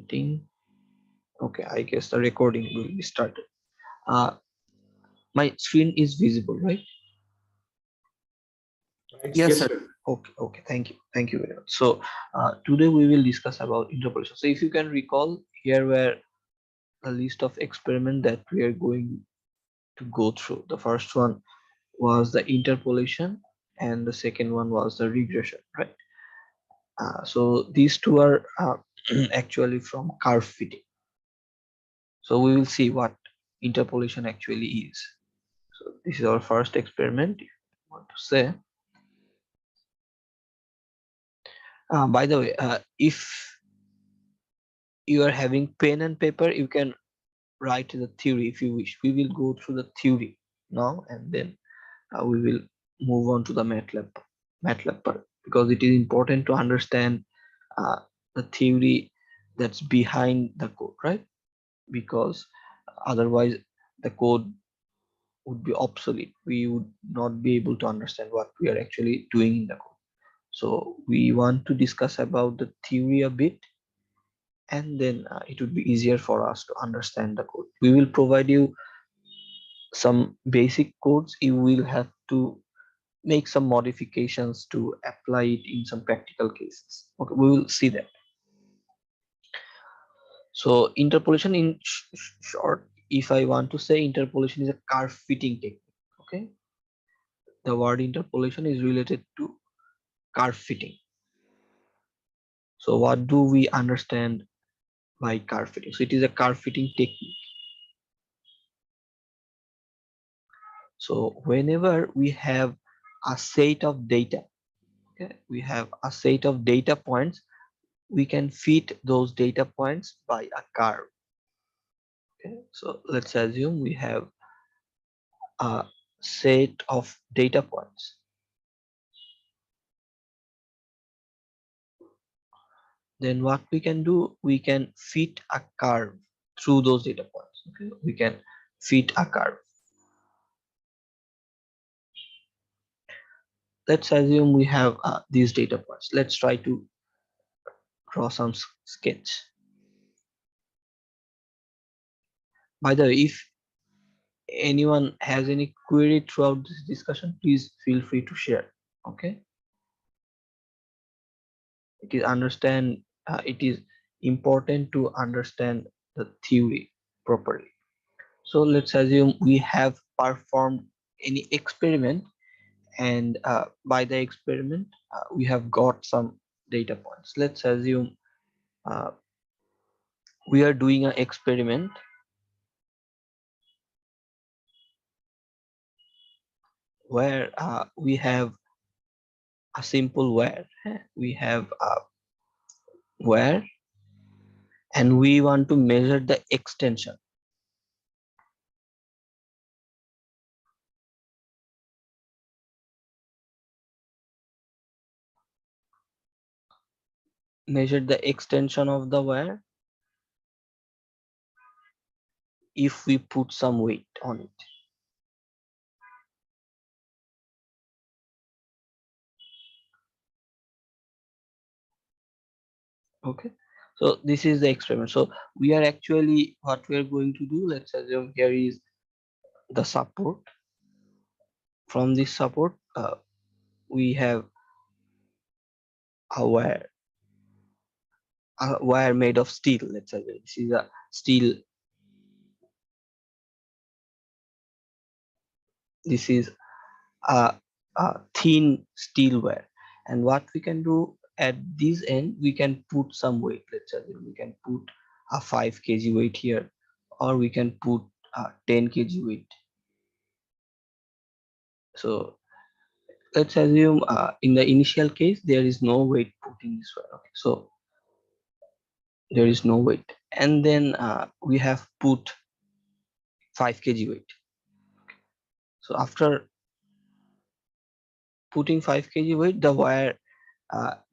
Presenting. Okay, I guess the recording will be started. My screen is visible, right? Yes, Yes, sir. sir. Okay. Thank you very much. So today we will discuss about interpolation. So if you can recall, here were a list of experiment that we are going to go through. The first one was the interpolation, and the second one was the regression, right? So these two are actually from curve fitting. So we will see what interpolation actually is. So this is our first experiment, if you want to say. By the way, if you are having pen and paper, you can write the theory if you wish. We will go through the theory now, and then we will move on to the MATLAB part, because it is important to understand uh, the theory that's behind the code, right? Because otherwise the code would be obsolete. We would not be able to understand what we are actually doing in the code. So we want to discuss about the theory a bit, and then it would be easier for us to understand the code. We will provide you some basic codes. You will have to make some modifications to apply it in some practical cases. Okay, we will see that. So interpolation in short, if I want to say, interpolation is a curve fitting technique. Okay, the word interpolation is related to curve fitting. So what do we understand by curve fitting? So it is a curve fitting technique. So whenever we have a set of data, okay, we have a set of data points, we can fit those data points by a curve. Okay, so let's assume we have a set of data points. Then what we can do, we can fit a curve through those data points. Okay, we can fit a curve. Let's assume we have these data points. Let's try to draw some sketch. By the way, if anyone has any query throughout this discussion, please feel free to share. Okay, it is important to understand the theory properly. So let's assume we have performed any experiment, and by the experiment we have got some data points. Let's assume uh, we are doing an experiment where we have a simple where. We have a where, and we want to measure the extension. Measure the extension of the wire if we put some weight on it. Okay, so this is the experiment. So we are actually, what we are going to do, let's assume here is the support. From this support we have a wire made of steel. Let's say this is a steel. This is a thin steel wire, and what we can do at this end, we can put some weight. Let's say we can put a 5 kg weight here, or we can put a 10 kg weight. So let's assume in the initial case there is no weight put in this wire. Okay, so there is no weight, and then we have put 5 kg weight. So after putting 5 kg weight, the wire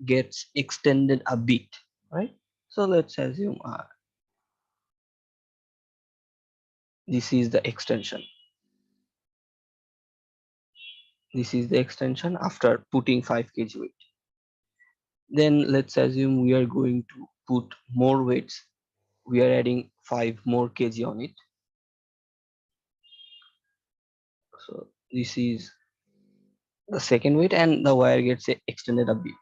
gets extended a bit, right? So let's assume this is the extension. This is the extension after putting 5 kg weight. Then let's assume we are going to put more weights we are adding 5 more kg on it. So this is the second weight, and the wire gets extended a bit.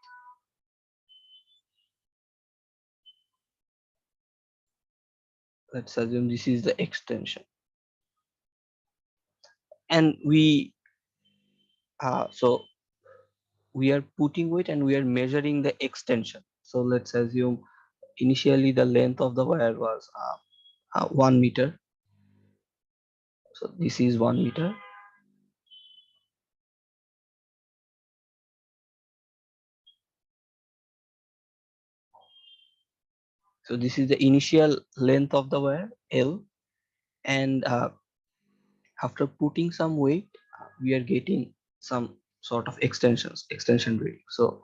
Let's assume this is the extension, and so we are putting weight and we are measuring the extension. So let's assume initially the length of the wire was 1 meter. So this is 1 meter. So this is the initial length of the wire L, and after putting some weight, we are getting some sort of extension rate. So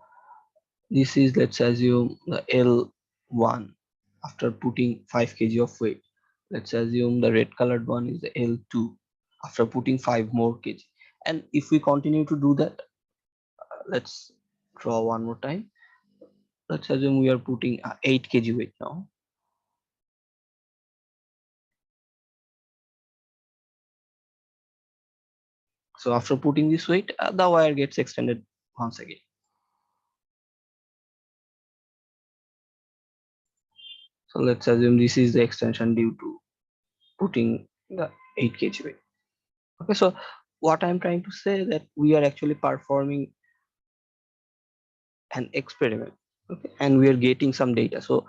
this is, let's assume, the L1 after putting 5 kg of weight. Let's assume the red colored one is the L2 after putting 5 more kg. And if we continue to do that, let's draw one more time. Let's assume we are putting 8 kg weight now. So after putting this weight, the wire gets extended once again. So let's assume this is the extension due to putting the 8 kg weight. Okay, so what I'm trying to say that we are actually performing an experiment, okay, and we are getting some data. So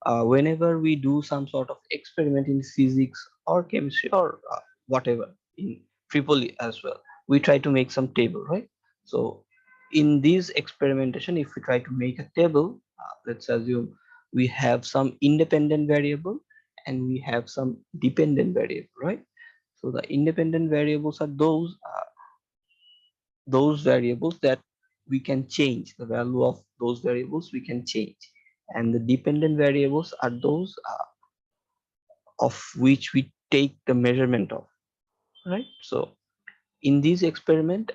whenever we do some sort of experiment in physics or chemistry or whatever in triple as well, we try to make some table, right? So in this experimentation, if we try to make a table, let's assume we have some independent variable and we have some dependent variable, right? So the independent variables are those variables that we can change. The value of those variables we can change, and the dependent variables are those of which we take the measurement of, right? So in this experiment,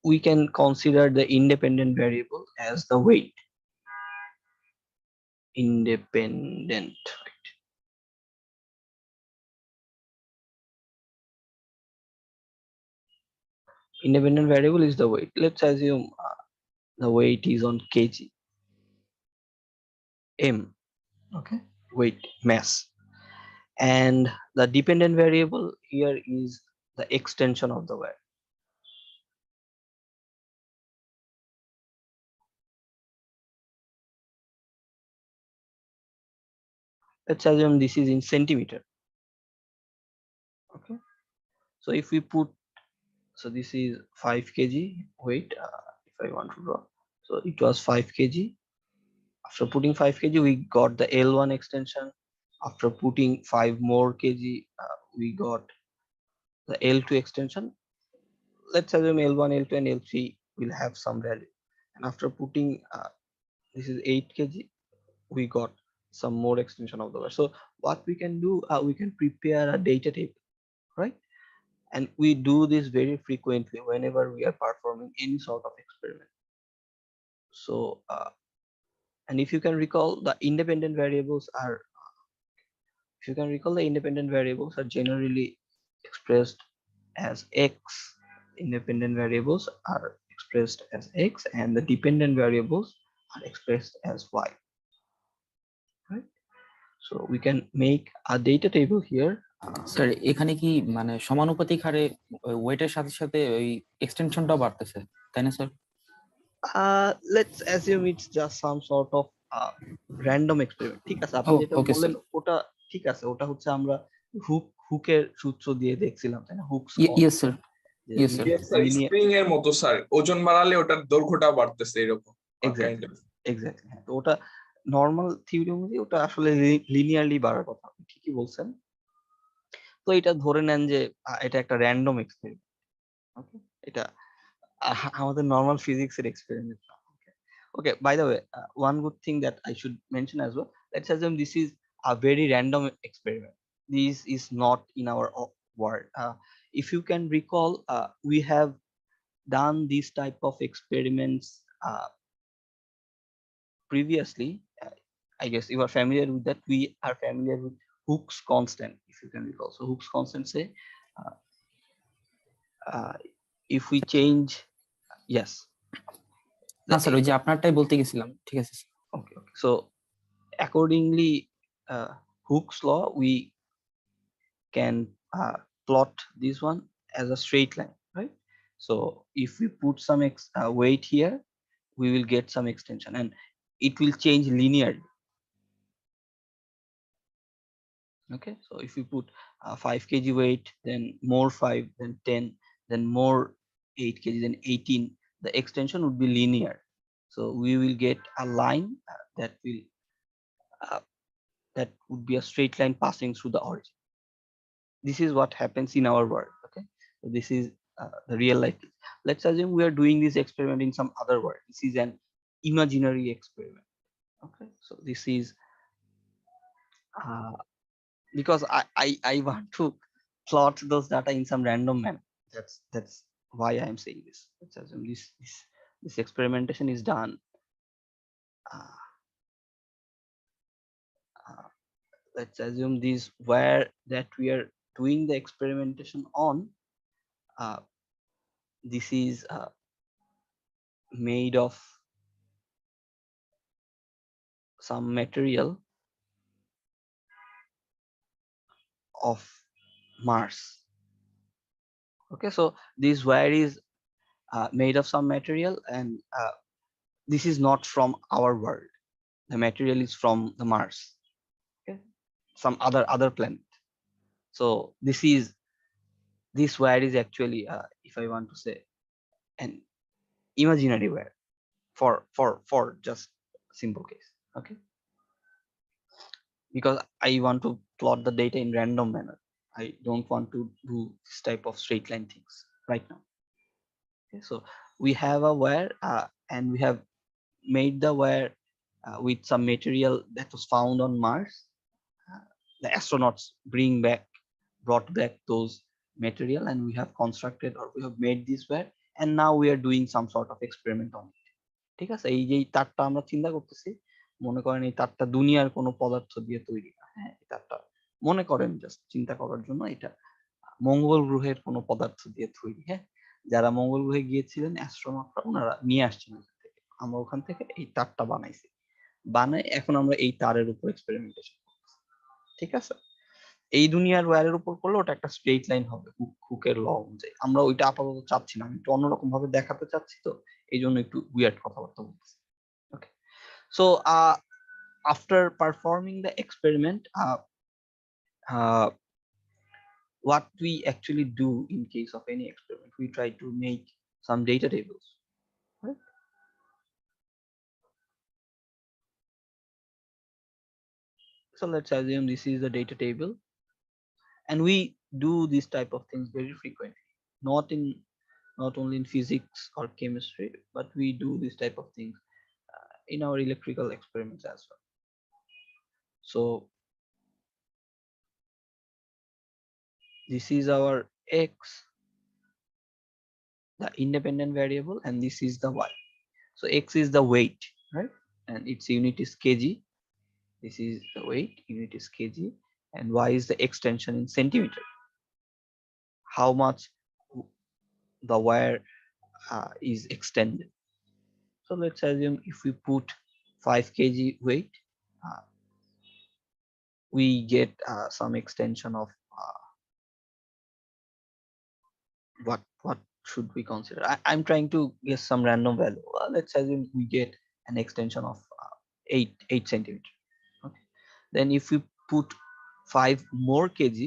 we can consider the independent variable as the weight. Independent, right? Independent variable is the weight. Let's assume the weight is on kg m, okay, weight, mass. And the dependent variable here is the extension of the wire. Let's assume this is in centimeter. Okay, so if we put, so this is 5 kg weight, if I want to draw, so it was 5 kg. After putting 5 kg, we got the L1 extension. After putting 5 more kg, we got the L2 extension. Let's assume L1, L2, and L3 will have some value. And after putting this is 8 kg, we got some more extension of the wire. So what we can do, we can prepare a data table, right? And we do this very frequently whenever we are performing any sort of experiment. So and if you can recall, the independent variables are, if you can recall, the independent variables are generally expressed as x. Independent variables are expressed as x, and the dependent variables are expressed as y, right? So we can make a data table here. Sir এখানে কি মানে সমানুপাতিক হারে ওয়েটের সাথে সাথে ওই এক্সটেনশনটাও বাড়তেছে তাই না sir? Let's assume it's just some sort of random experiment. ঠিক আছে, আপনি যেটা বললেন ওটা ঠিক আছে, ওটা হচ্ছে আমরা হুকের সূত্র দিয়ে দেখছিলাম, তাই না? Hooks yes sir, yes sir. Spring এর মতো স্যার, ওজন বাড়ালে ওটার দৈর্ঘ্যটা বাড়তেছে এরকম। এক্স্যাক্টলি হ্যাঁ, তো ওটা নরমাল থিওরি অনুযায়ী ওটা আসলে লিনিয়ারলি বাড়ার কথা, আপনি ঠিকই বলছেন। তো এটা ধরে নেন যে এটা একটা র্যান্ডম এক্সপেরিমেন্ট, ওকে? এটা আমাদের নরমাল ফিজিক্সের এক্সপেরিমেন্ট না। Okay, by the way, one good thing that I should mention as well, let's assume this is a very random experiment. This is not in our world. If you can recall, we have done this type of experiments previously, I guess you are familiar with that. We are familiar with Hooke's constant, if you can recall. So Hooke's constant say, if we change, yes. না sir, ওই যে আপনারটাই বলতে গেছিলাম, ঠিক আছে। Okay. So accordingly, Hooke's law, we can plot this one as a straight line, right? So if we put some weight here, we will get some extension, and it will change linearly. Okay, so if we put 5 kg weight, then more 5, then 10, then more 8 kg, then 18, the extension would be linear. So we will get a line that would be a straight line passing through the origin. This is what happens in our world. Okay, so this is the real life. Let's assume we are doing this experiment in some other world. This is an imaginary experiment. Okay, so this is because I want to plot those data in some random manner. That's why I am saying this. Let's assume this experimentation is done. Let's assume this where that we are doing the experimentation on. This is made of some material of Mars. Okay, so this wire is made of some material, and this is not from our world. The material is from the Mars. Okay, some other planet. So this wire is actually, if I want to say, an imaginary wire for just simple case. Okay, because I want to plot the data in random manner. I don't want to do this type of straight line things right now. Okay, so we have a wire, and we have made the wire with some material that was found on Mars. The astronauts brought back those material, and we have constructed, or we have made this wire, and now we are doing some sort of experiment on it. ঠিক আছে, এই যে তারটা আমরা চিন্তা করতেছি, মনে করেন এই তারটা দুনিয়ার কোনো পদার্থ দিয়ে তৈরি না। হ্যাঁ, এই তারটা মনে করেন জাস্ট চিন্তা করার জন্য, এটা মঙ্গল গ্রহের কোনো পদার্থ দিয়ে তৈরি। হ্যাঁ, যারা মঙ্গল গ্রহে গিয়েছিলেন অ্যাস্ট্রোনটরা, ওনারা নিয়ে আসছেন ওখান থেকে। আমরা ওখান থেকে এই তারটা বানাইছি, বানাই এখন আমরা এই তারের উপর এক্সপেরিমেন্টেশন করতেছি। ঠিক আছে, এই দুনিয়ার ওয়্যারের উপর করলে ওটা একটা স্ট্রেট লাইন হবে হুকের ল অনুযায়ী। আমরা ওইটা আপাতত চাচ্ছি না, আমি একটু অন্যরকম ভাবে দেখাতে চাচ্ছি, তো এই জন্য একটু উইয়ার্ড কথাবার্তা বলতেছি। Okay, so after performing the experiment, what we actually do in case of any experiment, we try to make some data tables, right? So let's assume this is the data table, and we do this type of things very frequently, not only in physics or chemistry, but we do this type of things in our electrical experiments as well. So this is our x, the independent variable, and this is the y. So x is the weight, right, and its unit is kg. This is the weight, unit is kg, and y is the extension in centimeter, how much the wire is extended. So let's assume if we put 5 kg weight, we get some extension of what should we consider. I'm trying to guess some random value. Let's assume we get an extension of 8 centimeter. Okay, then if we put 5 more kg,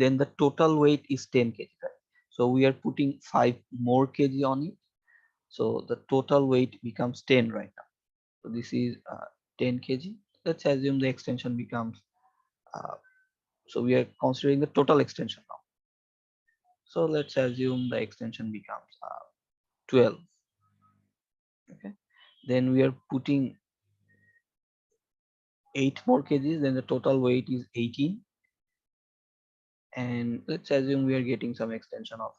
then the total weight is 10 kg, right? So we are putting 5 more kg on it, so the total weight becomes 10 right now. So this is 10 kg. Let's assume the extension becomes so we are considering the total extension now. So let's assume the extension becomes 12. Okay, then we are putting 8 more kgs, then the total weight is 18, and let's assume we are getting some extension of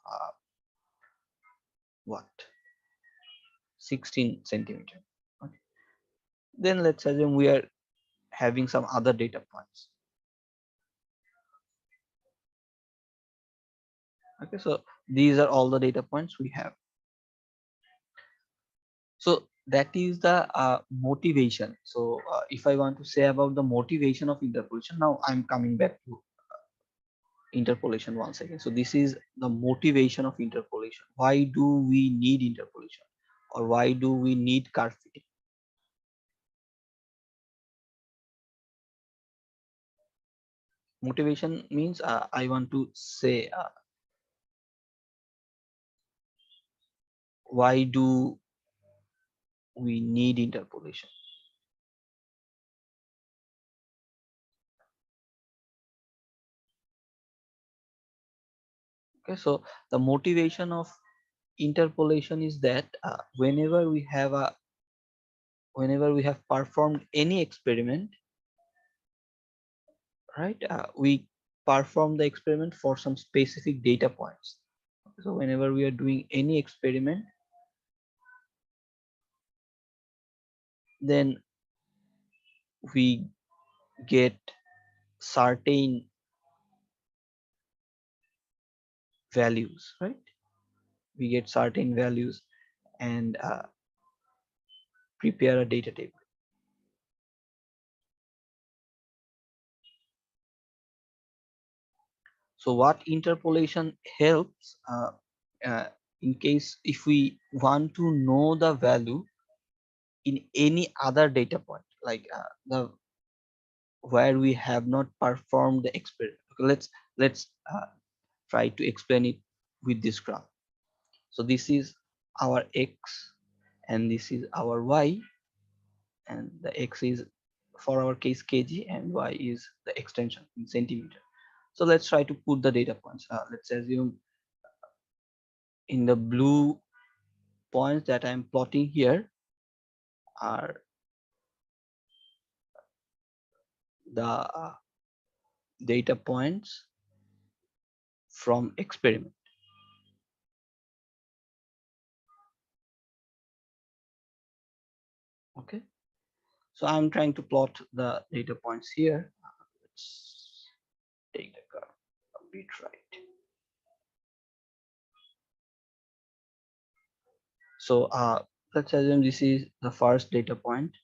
what, 16 centimeter. Okay, then let's assume we are having some other data points. Okay, so these are all the data points we have. So that is the motivation. So if I want to say about the motivation of interpolation, now I'm coming back to interpolation once again. So this is the motivation of interpolation. Why do we need interpolation, or why do we need curve fitting? Motivation means I want to say why do we need interpolation? Okay, so the motivation of interpolation is that whenever we have performed any experiment, right, we perform the experiment for some specific data points. So whenever we are doing any experiment, then we get certain values, right? We get certain values and prepare a data table. So what interpolation helps uh, in case if we want to know the value in any other data point, like the where we have not performed the experiment. Okay, let's try to explain it with this graph. So this is our x and this is our y, and the x is for our case kg and y is the extension in centimeter. So let's try to put the data points. Let's assume in the blue points that I'm plotting here are the data points from experiment. Okay, so I'm trying to plot the data points here. Let's take the curve a bit right. So let's assume this is the first data point.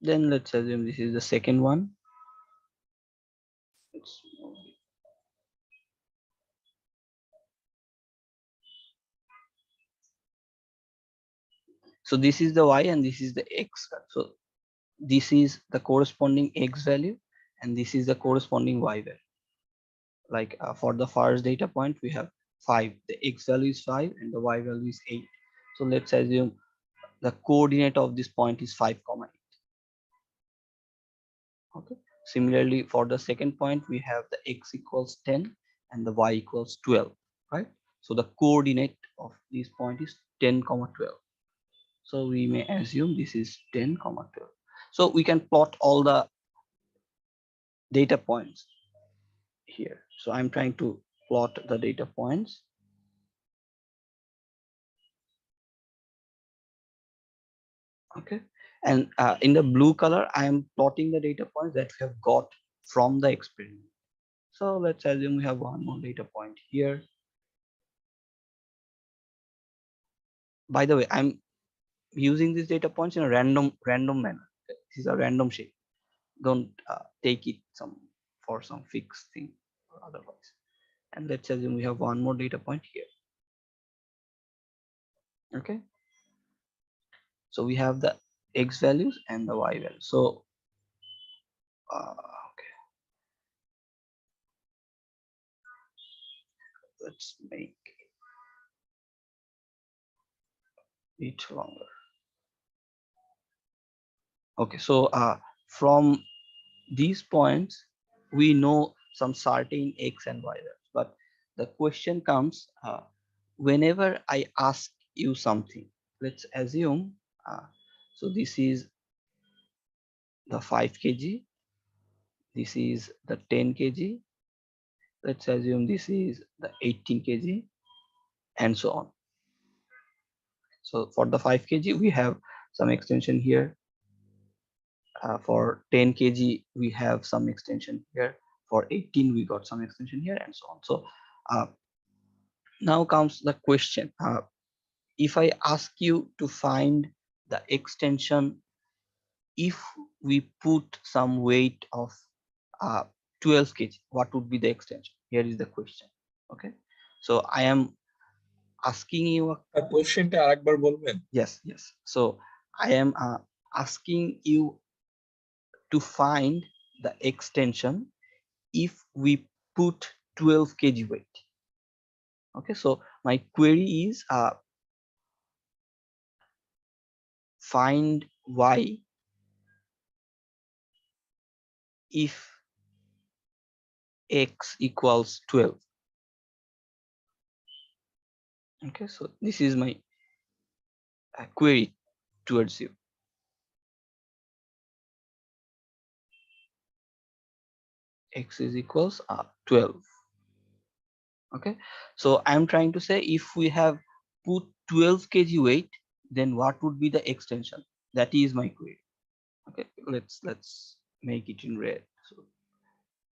Then let's assume this is the second one. Let's move it. So this is the y and this is the x. So this is the corresponding x value and this is the corresponding y value. Like for the first data point we have 5, the x value is 5 and the y value is 8. So let's assume the coordinate of this point is 5, 8. Okay, similarly for the second point we have the x equals 10 and the y equals 12, right? So the coordinate of this point is 10, 12. So we may assume this is 10, 12. So we can plot all the data points here. So I'm trying to plot the data points. Okay, and in the blue color I am plotting the data points that we have got from the experiment. So let's assume we have one more data point here. By the way, I'm using these data points in a random manner. This is a random shape. Don't take it for some fixed thing or otherwise. And let's assume we have one more data point here. Okay, so we have the x values and the y values. So okay, let's make it longer. Okay, so from these points we know some certain x and y values, but the question comes whenever I ask you something. Let's assume so this is the 5 kg, this is the 10 kg, let's assume this is the 18 kg, and so on. So for the 5 kg we have some extension here, For 10 kg we have some extension here, for 18 we got some extension here, and so on. So now comes the question, if I ask you to find the extension if we put some weight of uh, 12 kg, what would be the extension? Here is the question. Okay, so I am asking you a কোশ্চেনটা আরেকবার বলবেন? yes. So I am asking you to find the extension if we put 12 kg weight. Okay, so my query is find y if x equals 12. Okay, so this is my query towards you. X is equals 12. Okay, so I'm trying to say if we have put 12 kg weight, then what would be the extension? That is my query. Okay, let's make it in red, so,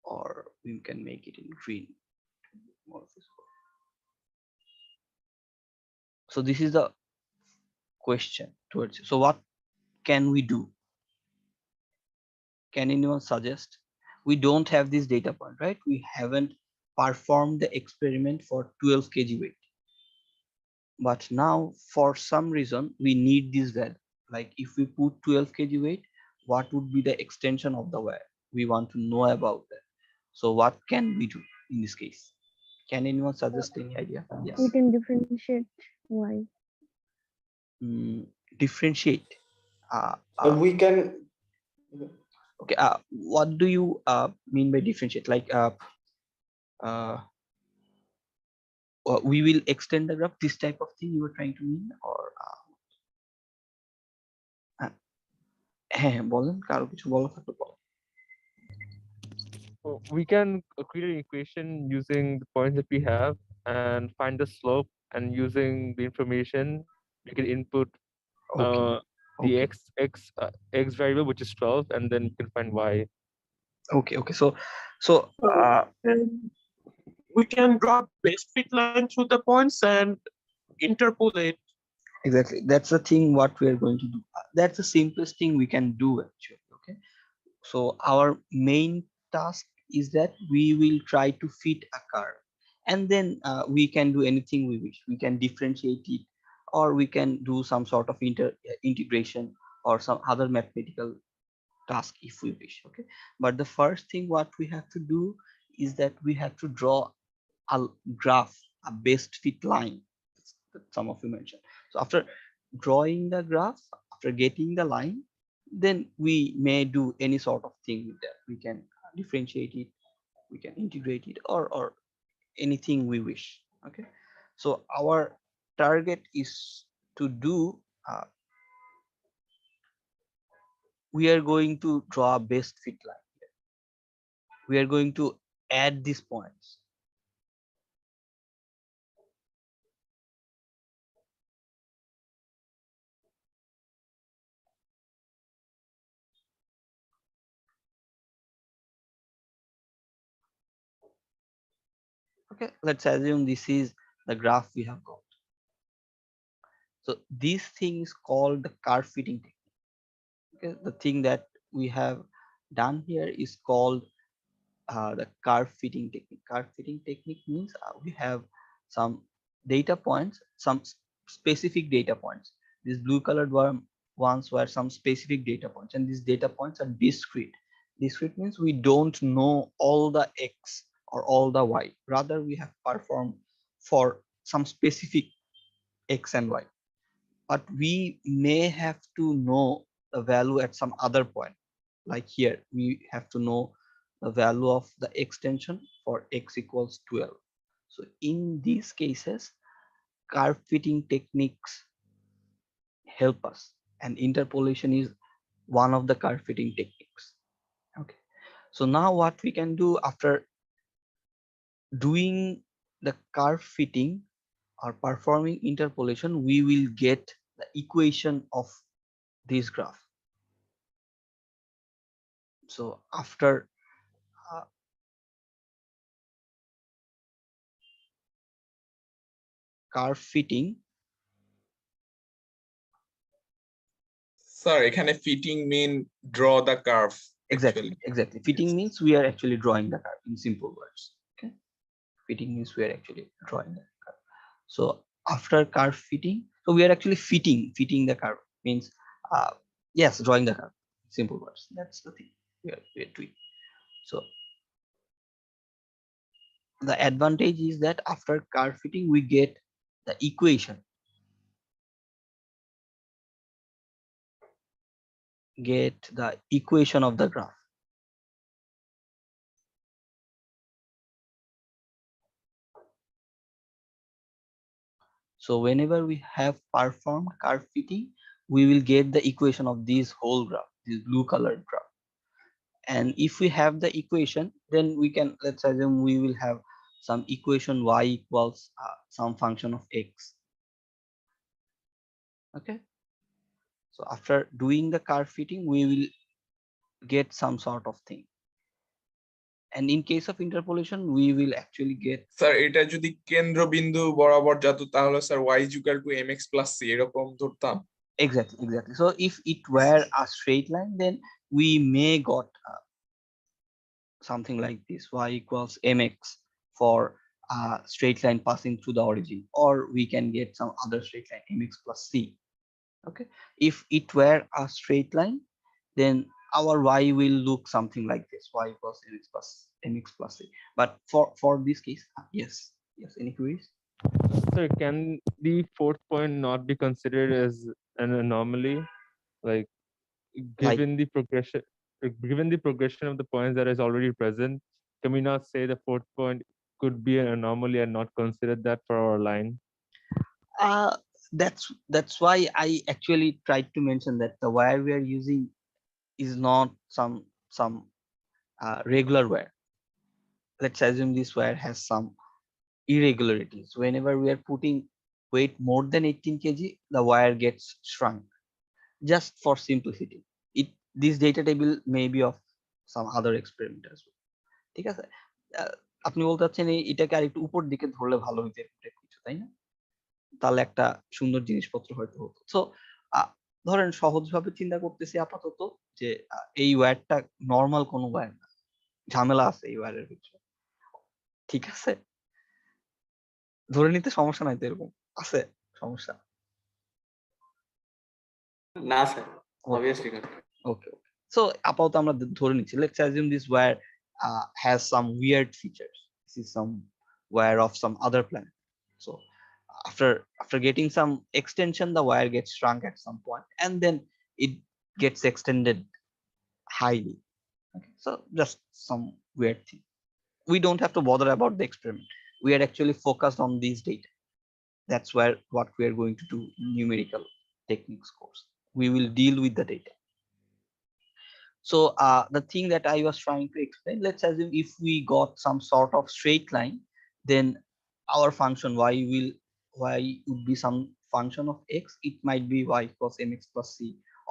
or we can make it in green, more visible. So this is the question towards you. So what can we do? Can anyone suggest? We don't have this data point, right? We haven't performed the experiment for 12 kg weight, but now for some reason we need this value. Like if we put 12 kg weight, what would be the extension of the wire? We want to know about that. So what can we do in this case? Can anyone suggest any idea? Yes. We can differentiate y. Differentiate. We can. Okay. What do you mean by differentiate? Like we will extend the graph. This type of thing you were trying to mean, or হ্যাঁ বলেন, কারো কিছু বলা থাকলে বলেন। We can create an equation using the points that we have and find the slope, and using the information we can input Okay. the Okay. x variable, which is 12, and then we can find y. Okay. So And we can draw best fit line through the points and interpolate. exactly, that's the thing what we are going to do. That's the simplest thing we can do actually. Okay, so our main task is that we will try to fit a curve, and then we can do anything we wish. We can differentiate it, or we can do some sort of integration or some other mathematical task if we wish. Okay, but the first thing what we have to do is that we have to draw a graph, a best fit line that some of you mentioned. So after drawing the graph, after getting the line, then we may do any sort of thing with that. We can differentiate it, we can integrate it, or anything we wish. Okay, so our target is to do we are going to draw a best fit line here. We are going to add these points. Okay, let's assume this is the graph we have got. So this thing is called the curve fitting technique. Okay, the thing that we have done here is called the curve fitting technique. Curve fitting technique means we have some data points, some specific data points. These blue colored ones were some specific data points, and these data points are discrete. Discrete means we don't know all the x or all the y. Rather, we have performed for some specific x and y, but we may have to know the value at some other point. Like here, we have to know the value of the extension for x equals 12. So in these cases, curve fitting techniques help us, and interpolation is one of the curve fitting techniques. Okay, so now what we can do after doing the curve fitting or performing interpolation, we will get the equation of this graph. So after curve fitting, sir এখানে fitting mean draw the curve exactly fitting means we are actually drawing the curve in simple words. Okay, fitting means we are actually drawing the curve. So after curve fitting, so we are actually fitting the curve means yes, drawing the curve, simple words. That's the thing we are doing. So the advantage is that after curve fitting we get the equation of the graph. So whenever we have performed curve fitting, we will get the equation of this whole graph, this blue colored graph. And if we have the equation, then we can, let's assume we will have some equation y equals some function of x. Okay, so after doing the curve fitting we will get some sort of thing, and in case of interpolation we will actually get, sir এটা যদি কেন্দ্রবিন্দু বরাবর যেত তাহলে sir y is equal to mx plus c এরকম ধরতাম। exactly. So if it were a straight line, then we may got something like this, y equals mx for a straight line passing through the origin, or we can get some other straight line mx plus c. Okay, if it were a straight line, then our y will look something like this, y equals mx plus c. But for this case, yes, any queries? So can the fourth point not be considered as an anomaly, like given the progression, of the points that is already present? Can we not say the fourth point could be an anomaly and not consider that for our line? uh that's why I actually tried to mention that the wire we are using is not some regular wire. Let's assume this wire has some irregularities. Whenever we are putting weight more than 18 kg, the wire gets shrunk. Just for simplicity, this data table may be of some other experiment as well. ঠিক আছে, আপনি বলতে চাচ্ছেন এটাকে আরেকটু উপর দিকে ধরলে ভালো হইতে কিছু, তাই না? তাহলে একটা সুন্দর জিনিসপত্র হয়তো হতো। সো ধরেন সহজভাবে চিন্তা করতেছি আপাতত যে এই ওয়্যারটা নর্মাল কোনো ওয়্যার না, ঝামেলা আছে এই ওয়্যারের ভিতরে। ঠিক আছে, ধরে নিতে সমস্যা নাই তো? এরকম আছে সমস্যা? না sir, obviously not. Okay. So আপাতত আমরা ধরে নিচ্ছি, let's assume this wire has some weird features. This is some wire of some other planet. So after getting some extension, the wire gets shrunk at some point and then it gets extended highly. Okay, so just some weird thing. We don't have to bother about the experiment. We are actually focused on these data. That's where what we are going to do in numerical techniques course. We will deal with the data. So the thing that I was trying to explain, let's assume if we got some sort of straight line, then our function y would be some function of x. It might be y equals mx plus c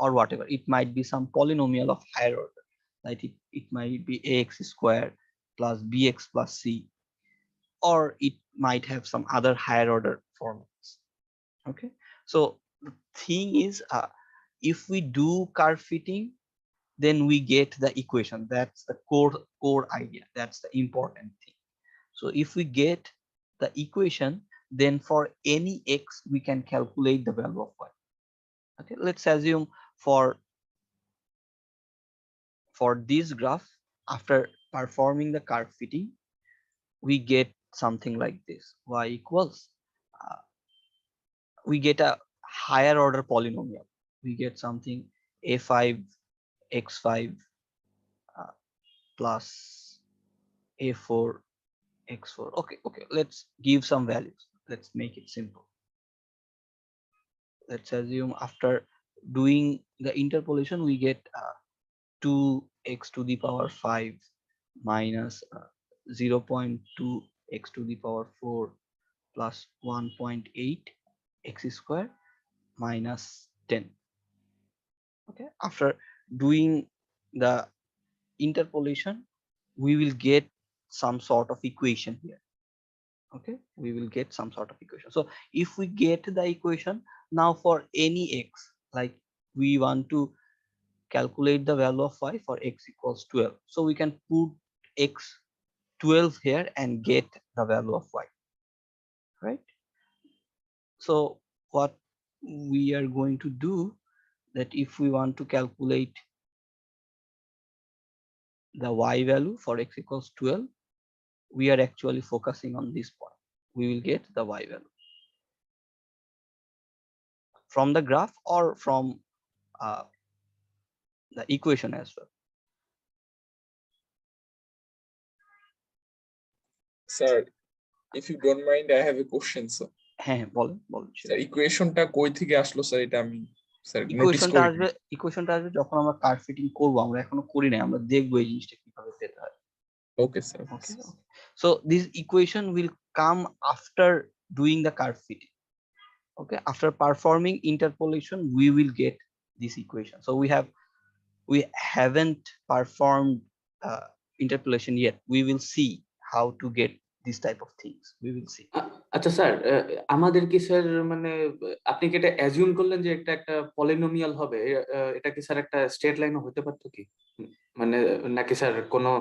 or whatever. It might be some polynomial of higher order, like it might be ax squared plus bx plus c, or it might have some other higher order formats. Okay, so the thing is, if we do curve fitting, then we get the equation. That's the core idea. That's the important thing. So if we get the equation, then for any x we can calculate the value of y. Okay, let's assume for this graph, after performing the curve fitting, we get something like this, y equals we get a higher order polynomial. We get something a5 x5 plus a4 x4. Okay, let's give some values. Let's make it simple. Let's assume after doing the interpolation we get 2x to the power 5 minus 0.2 x to the power 4 plus 1.8 x square minus 10. Okay, after doing the interpolation, we will get some sort of equation here. Okay, we will get some sort of equation. So if we get the equation, now for any x, like we want to calculate the value of y for x equals 12, so we can put x 12 here and get the value of y, right? So what we are going to do, that if we want to calculate the y value for x equals 12, we are actually focusing on this point. We will get the y value from the graph or from the equation as well. Sir, if you don't mind, I have a question, sir. হ্যাঁ বলেন বলেন sir ইকুয়েশনটা কই থেকে আসলো sir, এটা আমি sir notice ইকুয়েশনটা করি। আসবে, ইকুয়েশনটা আসবে যখন আমরা কার্ভ ফিটিং করব, আমরা এখনো করি নাই, আমরা দেখবো এই জিনিসটা কিভাবে পেতে হয়। Okay sir. Okay, so this equation will come after doing the curve fitting. Okay, after performing interpolation we will get this equation. So we haven't performed interpolation yet. We will see how to get this type of things. We will see. আচ্ছা sir, আমাদের কি sir মানে আপনি কি এটা assume করলেন যে এটা একটা পলিনোমিয়াল হবে, এটা কি স্যার একটা স্ট্রেট লাইনও হতে পারতো কি, মানে নাকি স্যার কোনো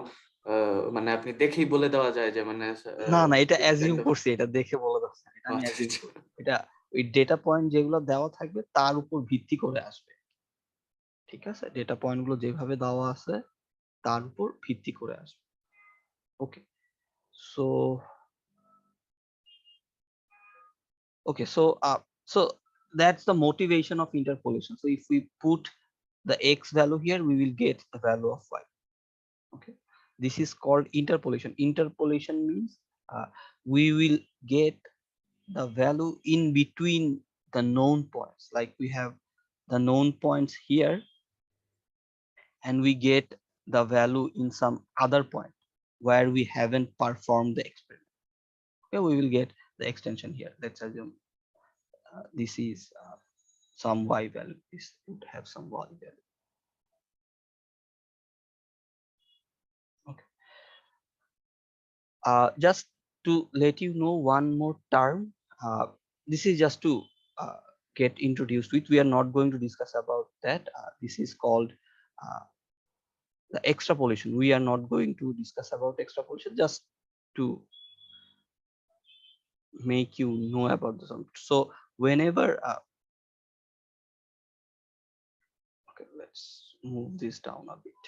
মানে আপনি দেখেই বলে দেওয়া যায় যে মানে না না, এটা অ্যাজিউম করছি, এটা দেখে বলে দাও, এটা আমি আচ্ছা, অ্যাজিউম আচ্ছা। করছি। এটা ওই ডেটা পয়েন্ট যেগুলো দেওয়া থাকবে তার উপর ভিত্তি করে আসবে, ঠিক আছে? ডেটা পয়েন্ট গুলো যেভাবে দেওয়া আছে তার উপর ভিত্তি করে আসবে। ওকে, so so that's the motivation of interpolation. So if we put the x value here, we will get the value of y. Okay, this is called interpolation. Interpolation means we will get the value in between the known points, like we have the known points here and we get the value in some other point where we haven't performed the experiment. Okay, we will get the extension here. Let's assume this is some y value, this would have some y value. Okay, just to let you know one more term, this is just to get introduced with. We are not going to discuss about that. This is called the extrapolation. We are not going to discuss about extrapolation, just to make you know about this. So whenever okay, let's move this down a bit.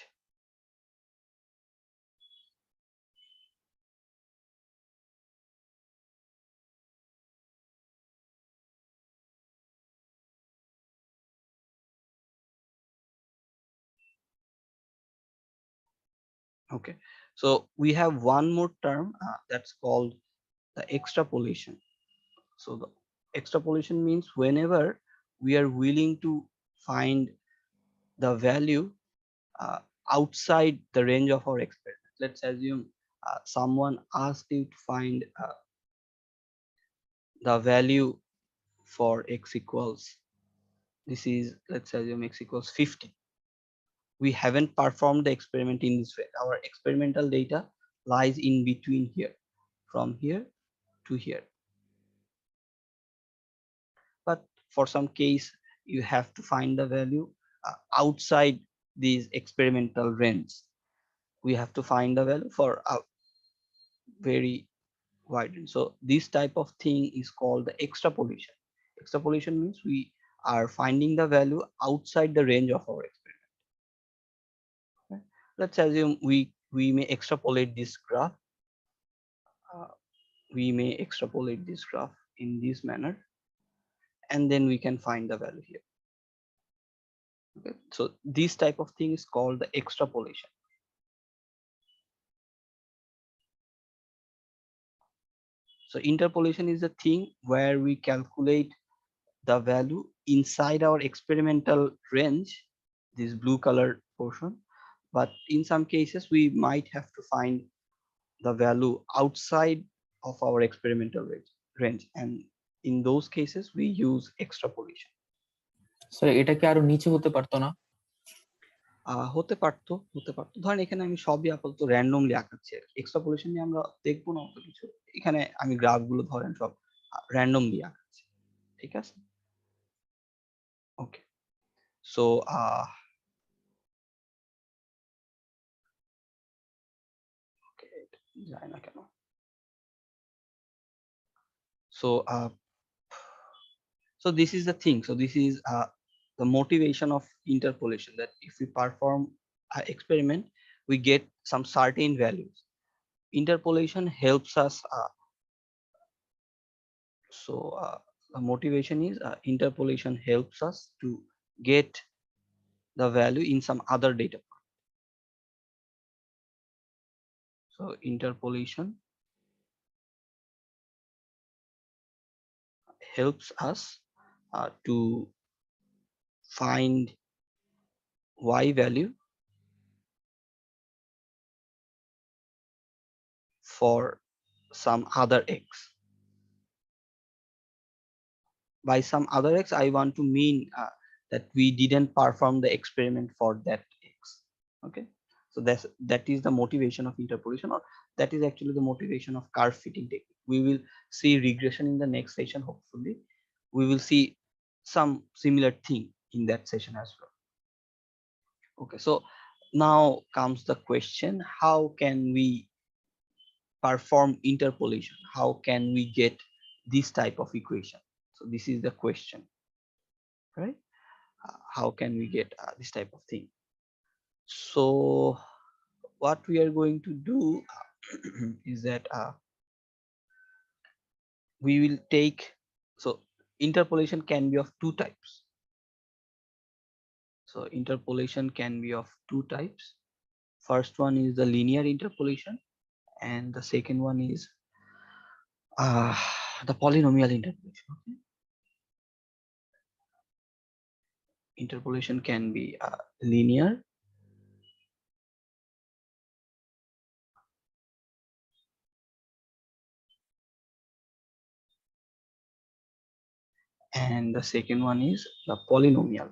Okay, so we have one more term that's called the extrapolation. So the extrapolation means whenever we are willing to find the value outside the range of our experiment. Let's assume someone asked you to find the value for x equals, this is, let's assume x equals 50. We haven't performed the experiment in this way. Our experimental data lies in between here, from here to here. But for some case, you have to find the value outside these experimental range. We have to find the value for a very wide range. So this type of thing is called the extrapolation. Extrapolation means we are finding the value outside the range of our experiment. Okay. Let's assume we may extrapolate this graph. We may extrapolate this graph in this manner, and then we can find the value here. Okay. So this type of thing is called the extrapolation. So interpolation is a thing where we calculate the value inside our experimental range, this blue color portion, but in some cases we might have to find the value outside of our experimental range, and in those cases we use extrapolation. Sir এটা কি আরো নিচে হতে পারতো না? হতে পারতো ধরেন এখানে আমি সবই আপাতত র্যান্ডমলি আঁকাচ্ছি। এক্সট্রাপোলেশন নিয়ে আমরা দেখবো না অত কিছু। এখানে আমি গ্রাফ গুলো ধরেন সব র্যান্ডমলি আঁকাচ্ছি, ঠিক আছে? ওকে, সো ওকে, যায় না কেন? So so this is the thing. So this is the motivation of interpolation, that if we perform an experiment, we get some certain values. Interpolation helps us. The motivation is interpolation helps us to get the value in some other data point. So interpolation helps us to find y value for some other x. By some other x, I want to mean that we didn't perform the experiment for that x. Okay, so that is the motivation of interpolation, or that is actually the motivation of curve fitting technique. We will see regression in the next session. Hopefully we will see some similar thing in that session as well. Okay, so now comes the question, how can we perform interpolation? How can we get this type of equation? So this is the question, right? How can we get this type of thing? So what we are going to do is that we will take, so interpolation can be of two types. So interpolation can be of two types. First one is the linear interpolation, and the second one is the polynomial interpolation. Okay? Interpolation can be linear and the second one is the polynomial.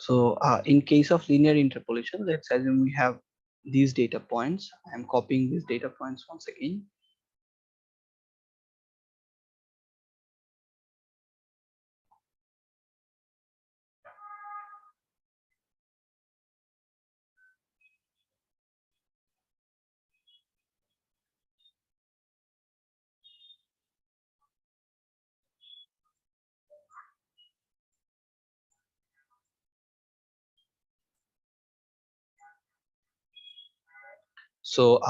So in case of linear interpolation, let's assume we have these data points. I am copying these data points once again. So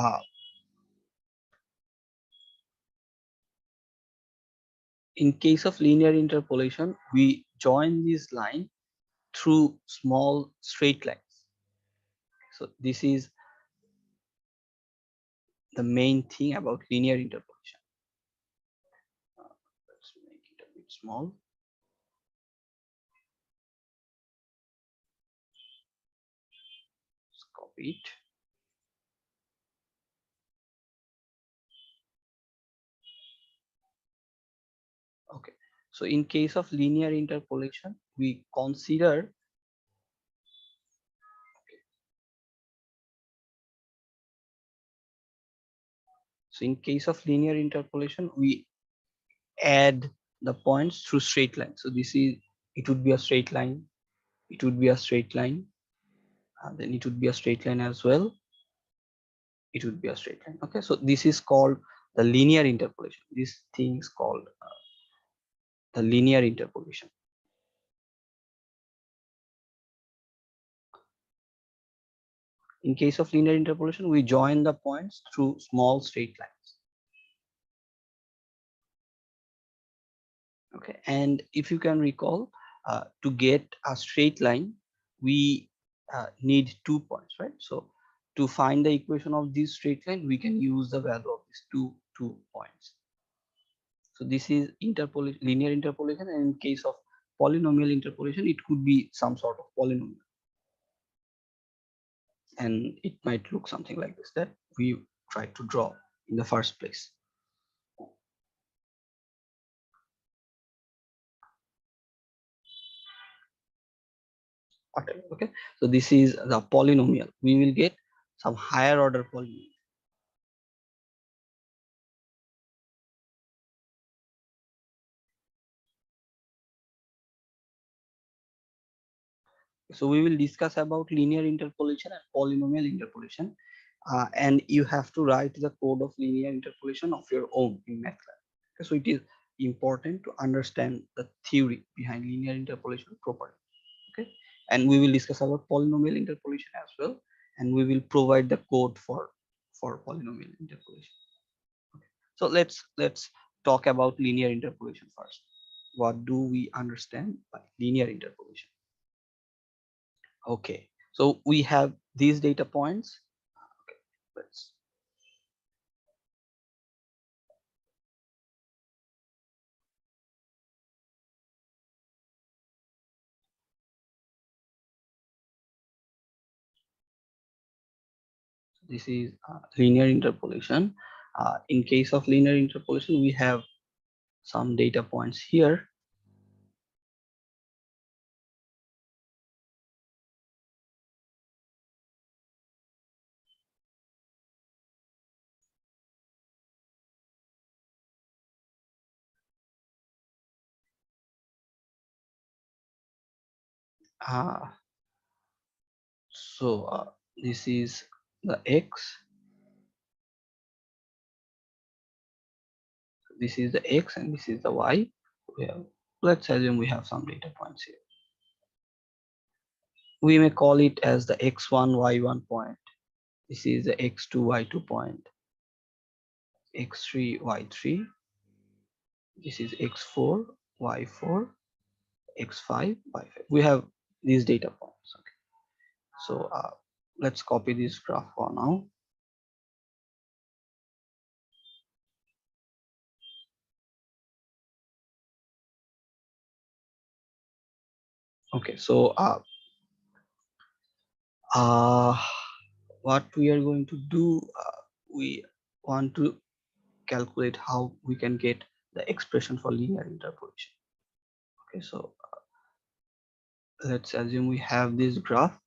in case of linear interpolation, we join this line through small straight lines. So this is the main thing about linear interpolation. Let's make it a bit small. Let's copy it. Okay, so in case of linear interpolation, we consider, so in case of linear interpolation, we add the points through straight line. So this is, it would be a straight line, it would be a straight line, and then it would be a straight line as well, it would be a straight line. Okay, so this is called the linear interpolation. This thing is called the linear interpolation. In case of linear interpolation, we join the points through small straight lines. Okay, and if you can recall, to get a straight line, we need 2 points, right? So to find the equation of this straight line, we can use the value of these two points. So this is linear interpolation, and in case of polynomial interpolation, it could be some sort of polynomial. and it might look something like this that we tried to draw in the first place. Okay, so this is the polynomial. We will get some higher order polynomial. So we will discuss about linear interpolation and polynomial interpolation, and you have to write the code of linear interpolation of your own in MATLAB. Okay, so it is important to understand the theory behind linear interpolation properly. Okay, and we will discuss about polynomial interpolation as well, and we will provide the code for polynomial interpolation. Okay. So let's talk about linear interpolation first. What do we understand by linear interpolation? Okay, so we have these data points. Okay, let's this is linear interpolation. In case of linear interpolation, we have some data points here. So this is the x, this is the x, and this is the y. We have, let's assume we have some data points here. We may call it as the x1 y1 point. This is the x2 y2 point, x3 y3. This is x4 y4, x5 y5. We have these data points. Okay, so let's copy this graph for now. Okay, so what we are going to do, we want to calculate how we can get the expression for linear interpolation. Okay, so let's assume we have this graph,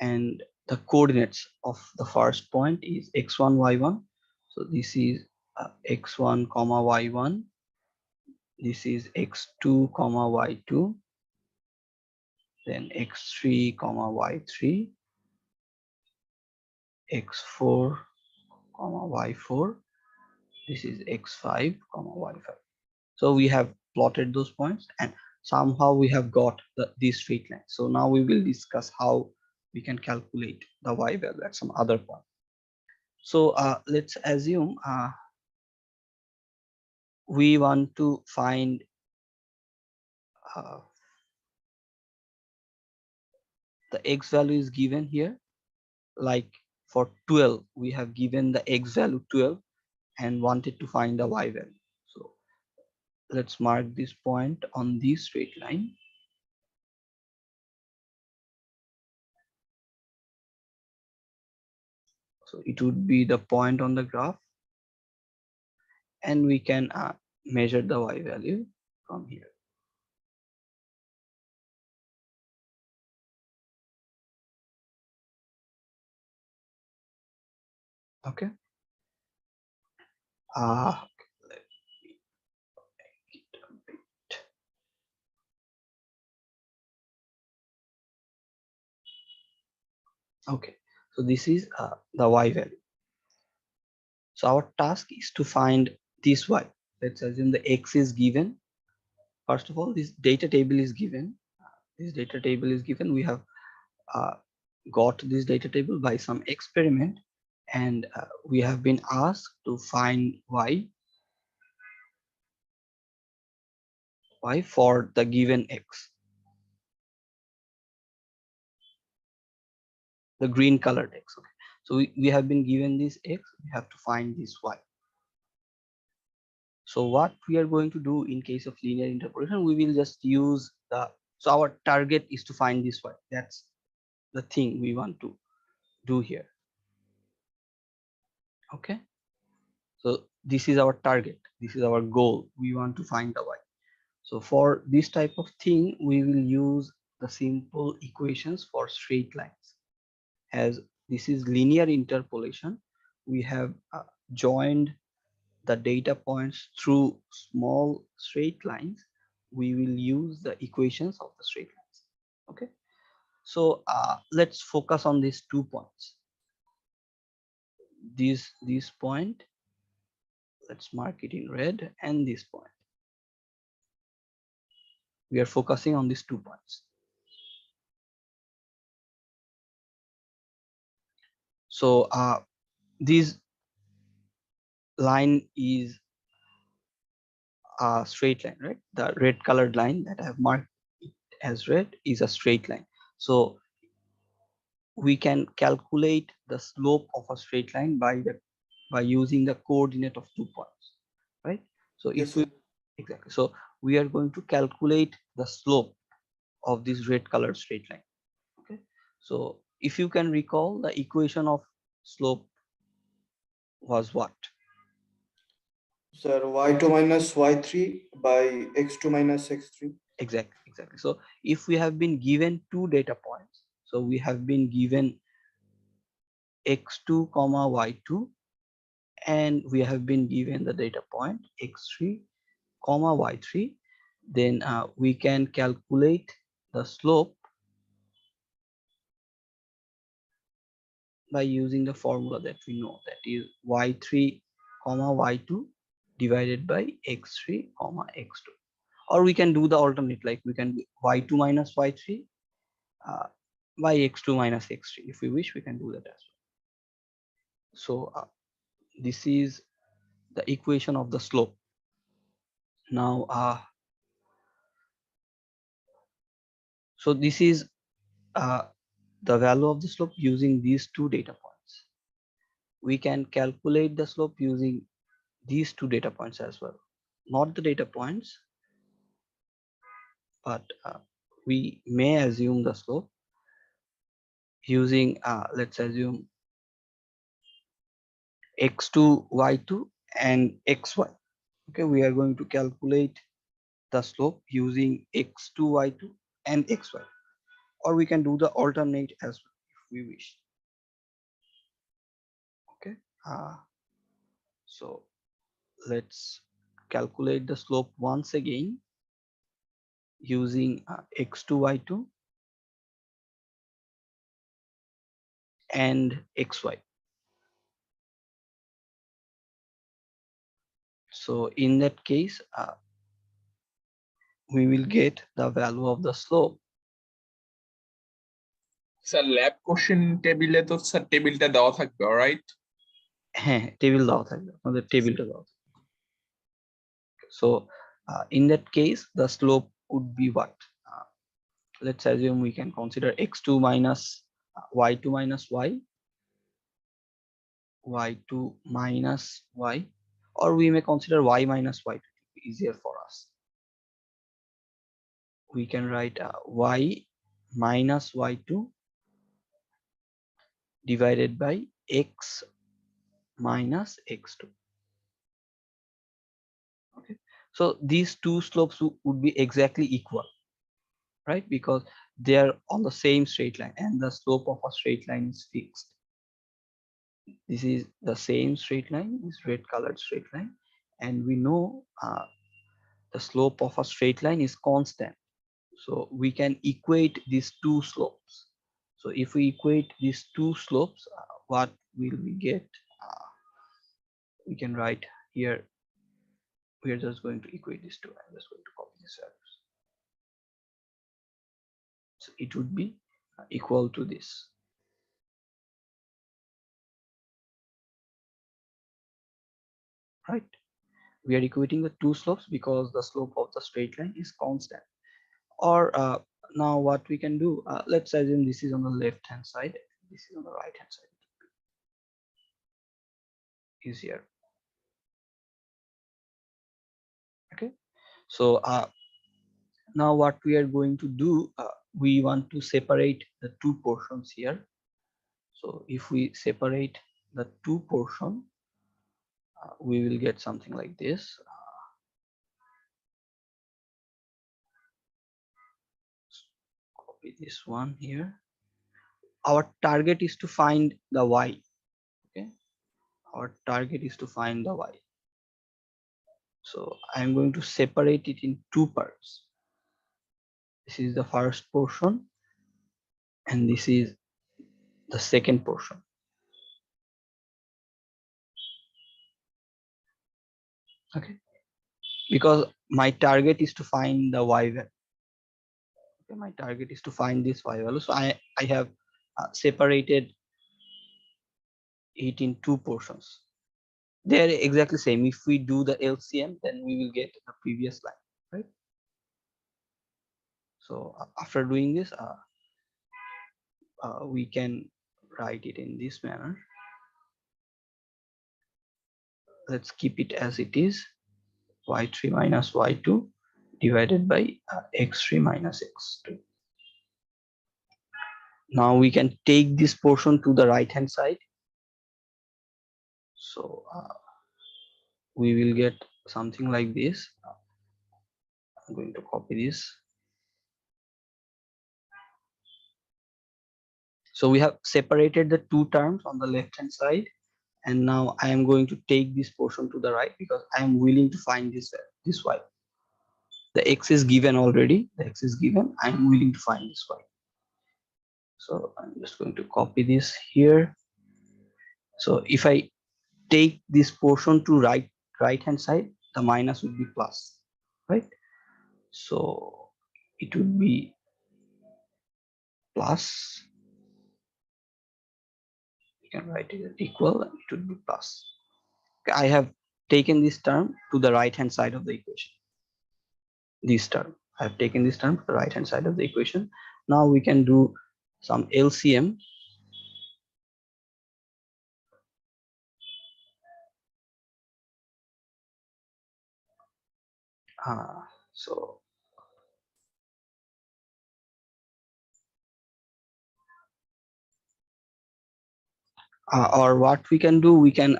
and the coordinates of the first point is x1 y1. So this is x1 comma y1, this is x2 comma y2, then x3 comma y3, x4 comma y4, this is x5 comma y5. So we have plotted those points, and somehow we have got this straight line. So now we will discuss how we can calculate the y value at some other point. So let's assume we want to find the x value is given here, like for 12 we have given the x value 12 and wanted to find the y value. So let's mark this point on this straight line. So it would be the point on the graph, and we can measure the y value from here. Okay. Let me make it a bit. Okay, so this is the y value. So our task is to find this y. Let's assume the x is given. First of all, this data table is given. This data table is given. We have got this data table by some experiment, and we have been asked to find y for the given x, the green colored x. Okay, so we have been given this x, we have to find this y. So what we are going to do in case of linear interpolation, we will just use the, so our target is to find this y. That's the thing we want to do here. Okay, so this is our target, this is our goal, we want to find the y. So for this type of thing we will use the simple equations for straight lines. As this is linear interpolation, we have joined the data points through small straight lines. We will use the equations of the straight lines. Okay, so let's focus on these 2 points. This point, let's mark it in red, and this point. We are focusing on these 2 points. So this line is a straight line, right? The red colored line that I have marked as red is a straight line. So we can calculate the slope of a straight line by using the coordinate of 2 points, right? So if Yes, we sir. exactly, so we are going to calculate the slope of this red colored straight line. Okay, so if you can recall, the equation of slope was what? Sir, y2 minus y3 by x2 minus x3. Exactly. So if we have been given 2 data points, so we have been given x2 comma y2, and we have been given the data point x3 comma y3, then we can calculate the slope by using the formula that we know, that is y3 comma y2 divided by x3 comma x2. Or we can do the alternate, like we can do y2 minus y3 by x2 minus x3. If we wish, we can do that as well. So this is the equation of the slope. Now so this is the value of the slope using these 2 data points. We can calculate the slope using these 2 data points as well, not the data points, but we may assume the slope using let's assume x2 y2 and xy. Okay, we are going to calculate the slope using x2 y2 and xy, or we can do the alternate as well if we wish. Okay, so let's calculate the slope once again using x2 y2 and xy. So in that case we will get the value of the slope. Sir lab question টেবিলে তো sir টেবিলটা দেওয়া থাকবে, alright? হ্যাঁ, table দেওয়া থাকবে, আমাদের টেবিলটা দেওয়া থাকবে। So in that case the slope would be what? Let's assume we can consider x2 minus y2 minus y, y2 minus y, or we may consider y minus y2 to be easier for us. We can write y minus y2 divided by x minus x2. Okay, so these 2 slopes would be exactly equal, right? Because they are on the same straight line, and the slope of a straight line is fixed. This is the same straight line, this red colored straight line, and we know the slope of a straight line is constant. So we can equate these 2 slopes. So if we equate these 2 slopes, what will we get? We can write here, we are just going to equate these 2. I'm just going to copy these values. So it would be equal to this. Right, we are equating the 2 slopes because the slope of the straight line is constant. Or now what we can do, let's assume this is on the left hand side, this is on the right hand side, easier. Okay, so now what we are going to do, we want to separate the 2 portions here. So if we separate the two portion, we will get something like this. Copy this one here. Our target is to find the y. Okay, our target is to find the y. So I'm going to separate it in two parts. This is the first portion, and this is the second portion. Okay, because my target is to find the y value. Okay, my target is to find this y value. So I have separated it in two portions. They are exactly same. If we do the LCM, then we will get the previous line, right? So after doing this, we can write it in this manner. Let's keep it as it is. Y3 minus y2 divided by x3 minus x2. Now we can take this portion to the right hand side. So we will get something like this. I'm going to copy this. So we have separated the two terms on the left hand side, and now I am going to take this portion to the right because I am willing to find this y. The x is given already. The x is given. I am willing to find this y. So I'm just going to copy this here. So if I take this portion to right hand side, the minus would be plus, right? So it would be plus. You can write it as equal, and it would be plus. I have taken this term to the right hand side of the equation. This term, I have taken this term to the right hand side of the equation. Now we can do some LCM. So or what we can do, we can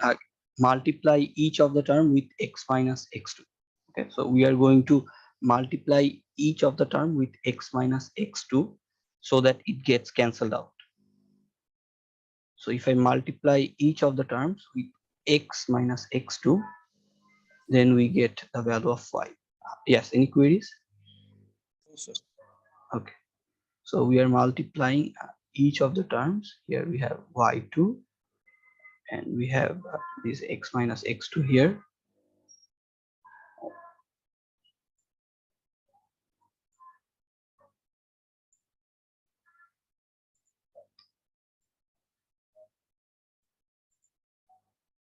multiply each of the term with x minus x2. Okay, so we are going to multiply each of the term with x minus x2 so that it gets cancelled out. So if I multiply each of the terms with x minus x2, then we get the value of y. Yes, any queries? Okay, so we are multiplying each of the terms. Here we have y2, and we have this x minus x2 here.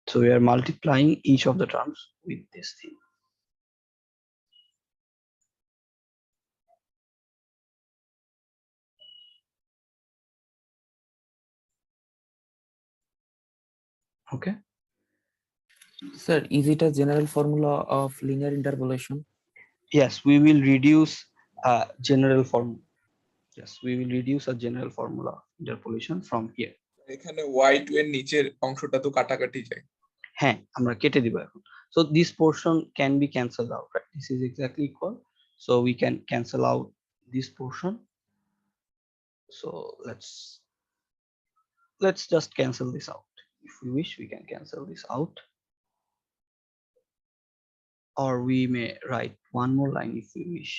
So we are multiplying each of the terms with this thing. Okay. Sir, is it a general formula of linear interpolation? Yes, we will reduce a general formula. Yes, we will reduce a general formula interpolation from here. এখানে y2 এর নিচের অংশটা তো কাটাকাটি যায়। হ্যাঁ, আমরা কেটে দিব এখন। So this portion can be cancelled out, right? This is exactly equal. So we can cancel out this portion. So let's just cancel this out. If we wish, we can cancel this out. Or we may write one more line if we wish.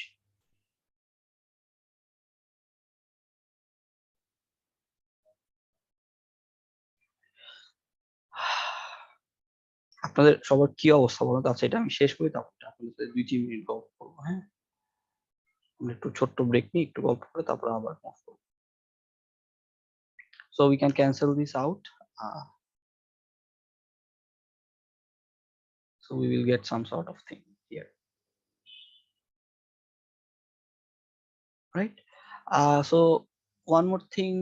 আপনাদের সবার কি অবস্থা বলুন তো? আচ্ছা, এটা আমি শেষ করি, তারপর আপনাদের সাথে 2-3 মিনিট গল্প করবো। হ্যাঁ, আমরা একটু ছোট্ট ব্রেক নিই, একটু গল্প করে তারপর আবার মুভ করব। So we can cancel this out. So we will get some sort of thing here, right? So one more thing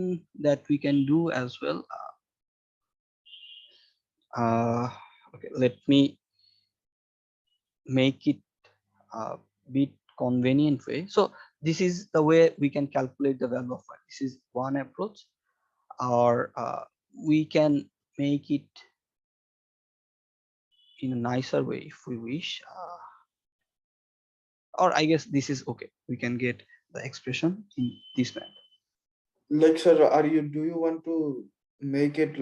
that we can do as well. Okay, let me make it a bit convenient way. So this is the way we can calculate the value of y. This is one approach. Or we can make it in a nicer way if we wish, or I guess this is okay. We can get the expression in this manner. Like, sir, do you want to make it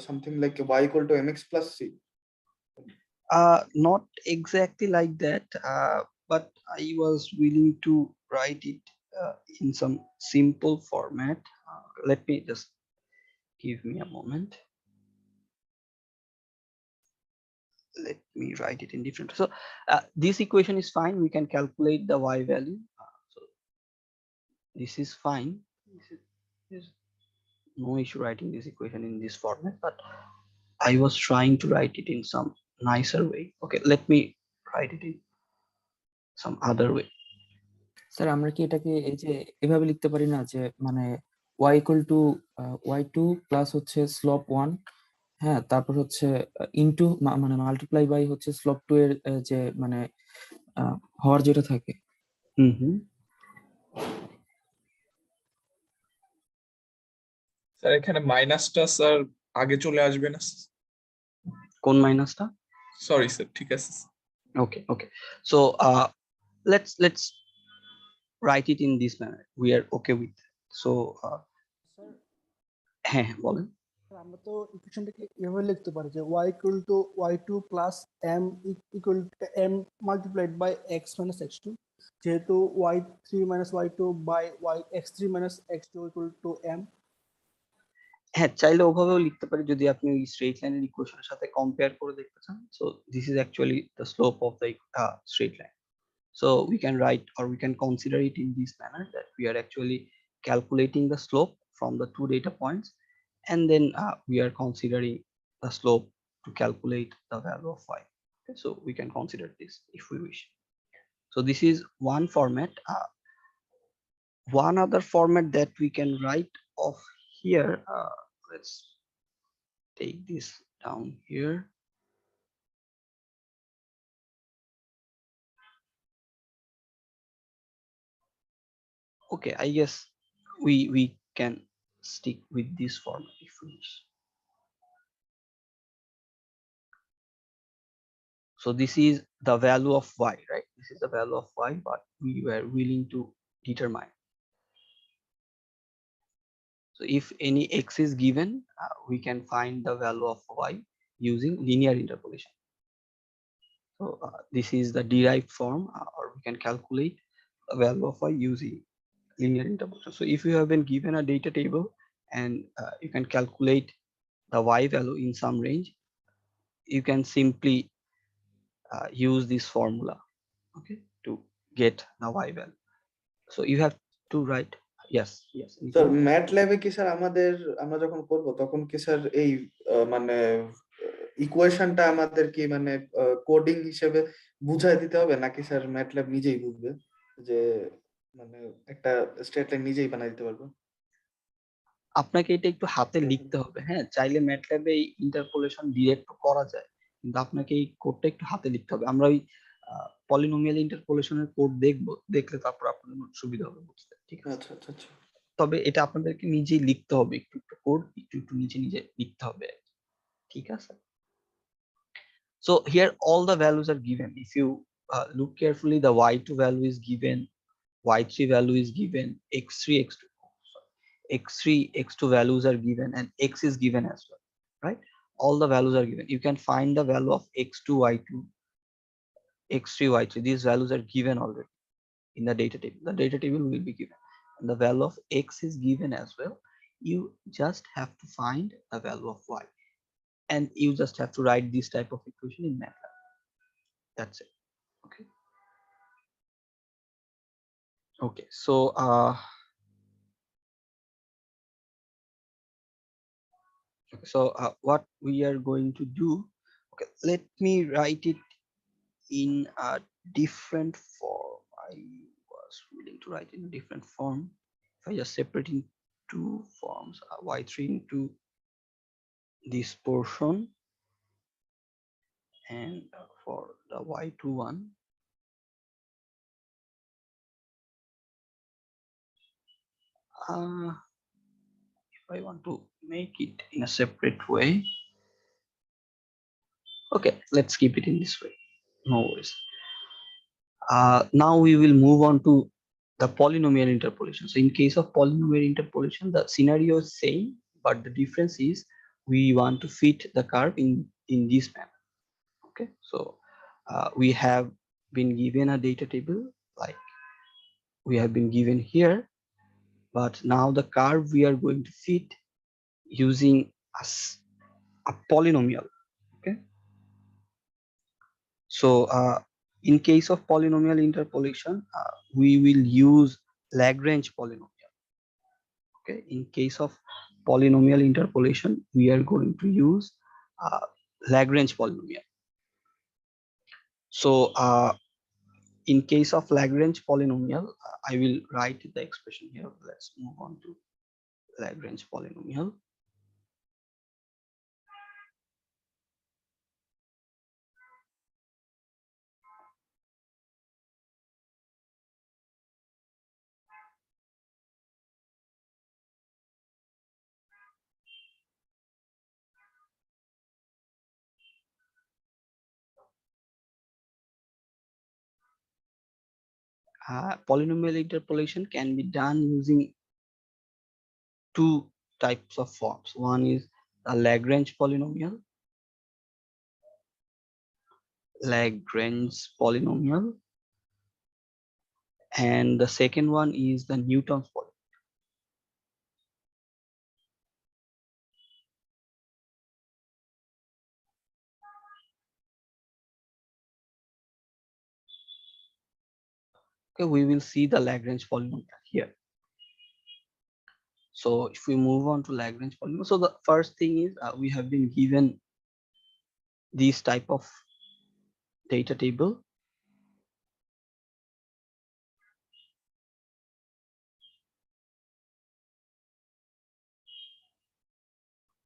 something like y equal to mx plus c? Not exactly like that, but I was willing to write it in some simple format. Let me just give me a moment. Let me write it in different. So this equation is fine. We can calculate the y value. So this is fine. There's no issue writing this equation in this format, but I was trying to write it in some nicer way. Okay, let me write it in some other way. Sir আমরা কি এটাকে এই যে এভাবে লিখতে পারি না যে মানে y equal to y2 plus হচ্ছে স্লোপ 1, হ্যাঁ, তারপর হচ্ছে ইনটু মানে মাল্টিপ্লাই বাই হচ্ছে স্লোপ 2 এর যে মানে হওয়ার যেটা থাকে। হুম। স্যার এখানে মাইনাসটা স্যার আগে চলে আসবে না? কোন মাইনাসটা? সরি স্যার, ঠিক আছে। Okay. So let's write it in this manner. We are okay with that. So হ্যাঁ বলেন। আমরা তো ইকুয়েশনটাকে এভাবে লিখতে পারি যে y equal to y2 plus m equal to m multiplied by x minus x2, যেহেতু y3 minus y2 by x3 minus x2 equal to m। হ্যাঁ, চাইলে ওভাবেও লিখতে পারি যদি আপনি ওই স্ট্রেট লাইনের ইকুয়েশনের সাথে কম্পেয়ার করে দেখতে চান। So this is actually the slope of the straight line. So we can write, or we can consider it in this manner, that we are actually calculating the slope from the two data points, and then we are considering the slope to calculate the value of y. Okay, so we can consider this if we wish. So this is one format. One other format that we can write off here, let's take this down here. Okay, I guess we can stick with this format if we wish. So this is the value of y, right? This is the value of y, but we were willing to determine. So if any x is given, we can find the value of y using linear interpolation. So this is the derived form, or we can calculate the value of y using linear interpolation. So if you have been given a data table and you can calculate the y value in some range, you can simply use this formula, okay, to get the y value. So you have to write, yes. Sir ম্যাটল্যাবে কি sir আমরা যখন করব তখন কি sir এই মানে ইকুয়েশনটা আমাদের কি মানে কোডিং হিসেবে বুঝাই দিতে হবে, নাকি স্যার ম্যাটল্যাব নিজেই বুঝবে যে মানে একটা স্ট্রেট লাইন নিজেই বানাই দিতে পারবো? আপনাকে এটা একটু হাতে লিখতে হবে। হ্যাঁ, চাইলে ম্যাটল্যাবে এই ইন্টারপোলেশন ডিরেক্ট করা যায়, কিন্তু আপনাকে এই কোডটা একটু হাতে লিখতে হবে। আমরা ওই পলিনোমিয়াল ইন্টারপোলেশনের কোড দেখলে তারপর আপনাদের সুবিধা হবে বুঝতে, ঠিক আছে? আচ্ছা। তবে এটা আপনাদেরকে নিজেই লিখতে হবে, একটু কোড একটু নিজে লিখতে হবে, ঠিক আছে? So here all the values are given. If you look carefully, the y2 value is given, y3 value is given, x3 x2 values are given, and x is given as well, right? All the values are given. You can find the value of x2 y2, x3 y3. These values are given already in the data table. The data table will be given, and the value of x is given as well. You just have to find the value of y, and you just have to write this type of equation in MATLAB. That's it. Okay, so what we are going to do, okay, let me write it in a different form. I was willing to write in a different form. If I just separate in two forms, y3 into this portion, and for the y2 one, if I want to make it in a separate way. Okay, let's keep it in this way. No worries. Now we will move on to the polynomial interpolation. So in case of polynomial interpolation, the scenario is same, but the difference is we want to fit the curve in this manner. Okay, so we have been given a data table like we have been given here, but now the curve we are going to fit using a polynomial. Okay, so in case of polynomial interpolation, we will use Lagrange polynomial. Okay, in case of polynomial interpolation, we are going to use Lagrange polynomial. So in case of Lagrange polynomial, I will write the expression here. Let's move on to Lagrange polynomial. Polynomial interpolation can be done using two types of forms. One is a Lagrange polynomial, and the second one is the Newton's polynomial. Okay, we will see the Lagrange polynomial here. So if we move on to Lagrange polynomial, so the first thing is we have been given this type of data table.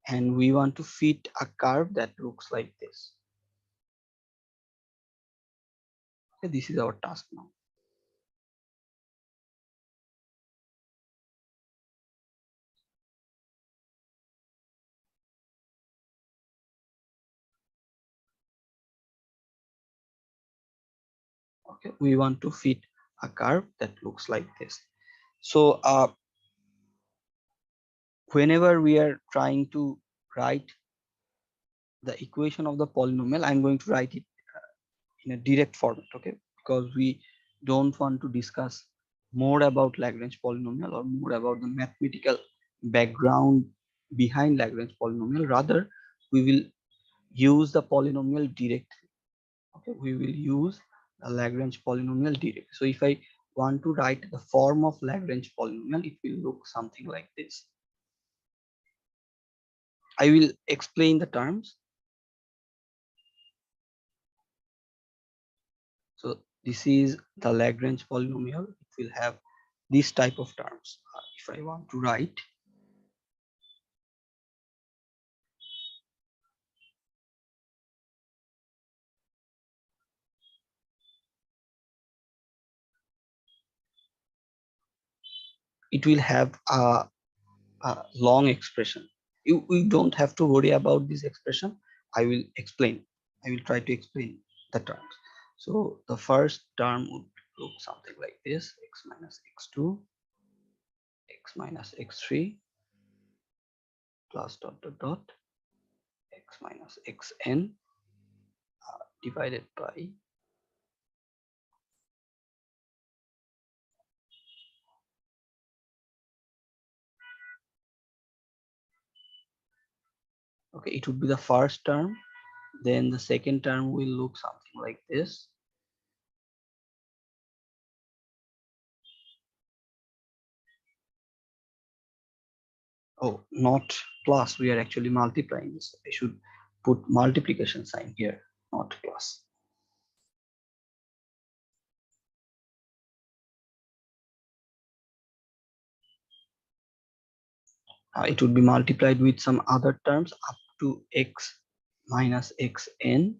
And we want to fit a curve that looks like this. Okay, this is our task now. Okay, we want to fit a curve that looks like this. So whenever we are trying to write the equation of the polynomial, I'm going to write it in a direct format, okay, because we don't want to discuss more about Lagrange polynomial or more about the mathematical background behind Lagrange polynomial. Rather, we will use the polynomial directly. Okay, we will use the Lagrange polynomial directly. So if I want to write the form of Lagrange polynomial, it will look something like this. I will explain the terms. So this is the Lagrange polynomial. It will have this type of terms. If I want to write, it will have a long expression. We don't have to worry about this expression. I will explain. I will try to explain the terms. So the first term would look something like this: x minus x2, x minus x3, plus dot dot dot, x minus xn divided by okay, it would be the first term. Then the second term will look something like this. Oh, not plus, we are actually multiplying this. I should put multiplication sign here, not plus. It would be multiplied with some other terms up to x minus xn,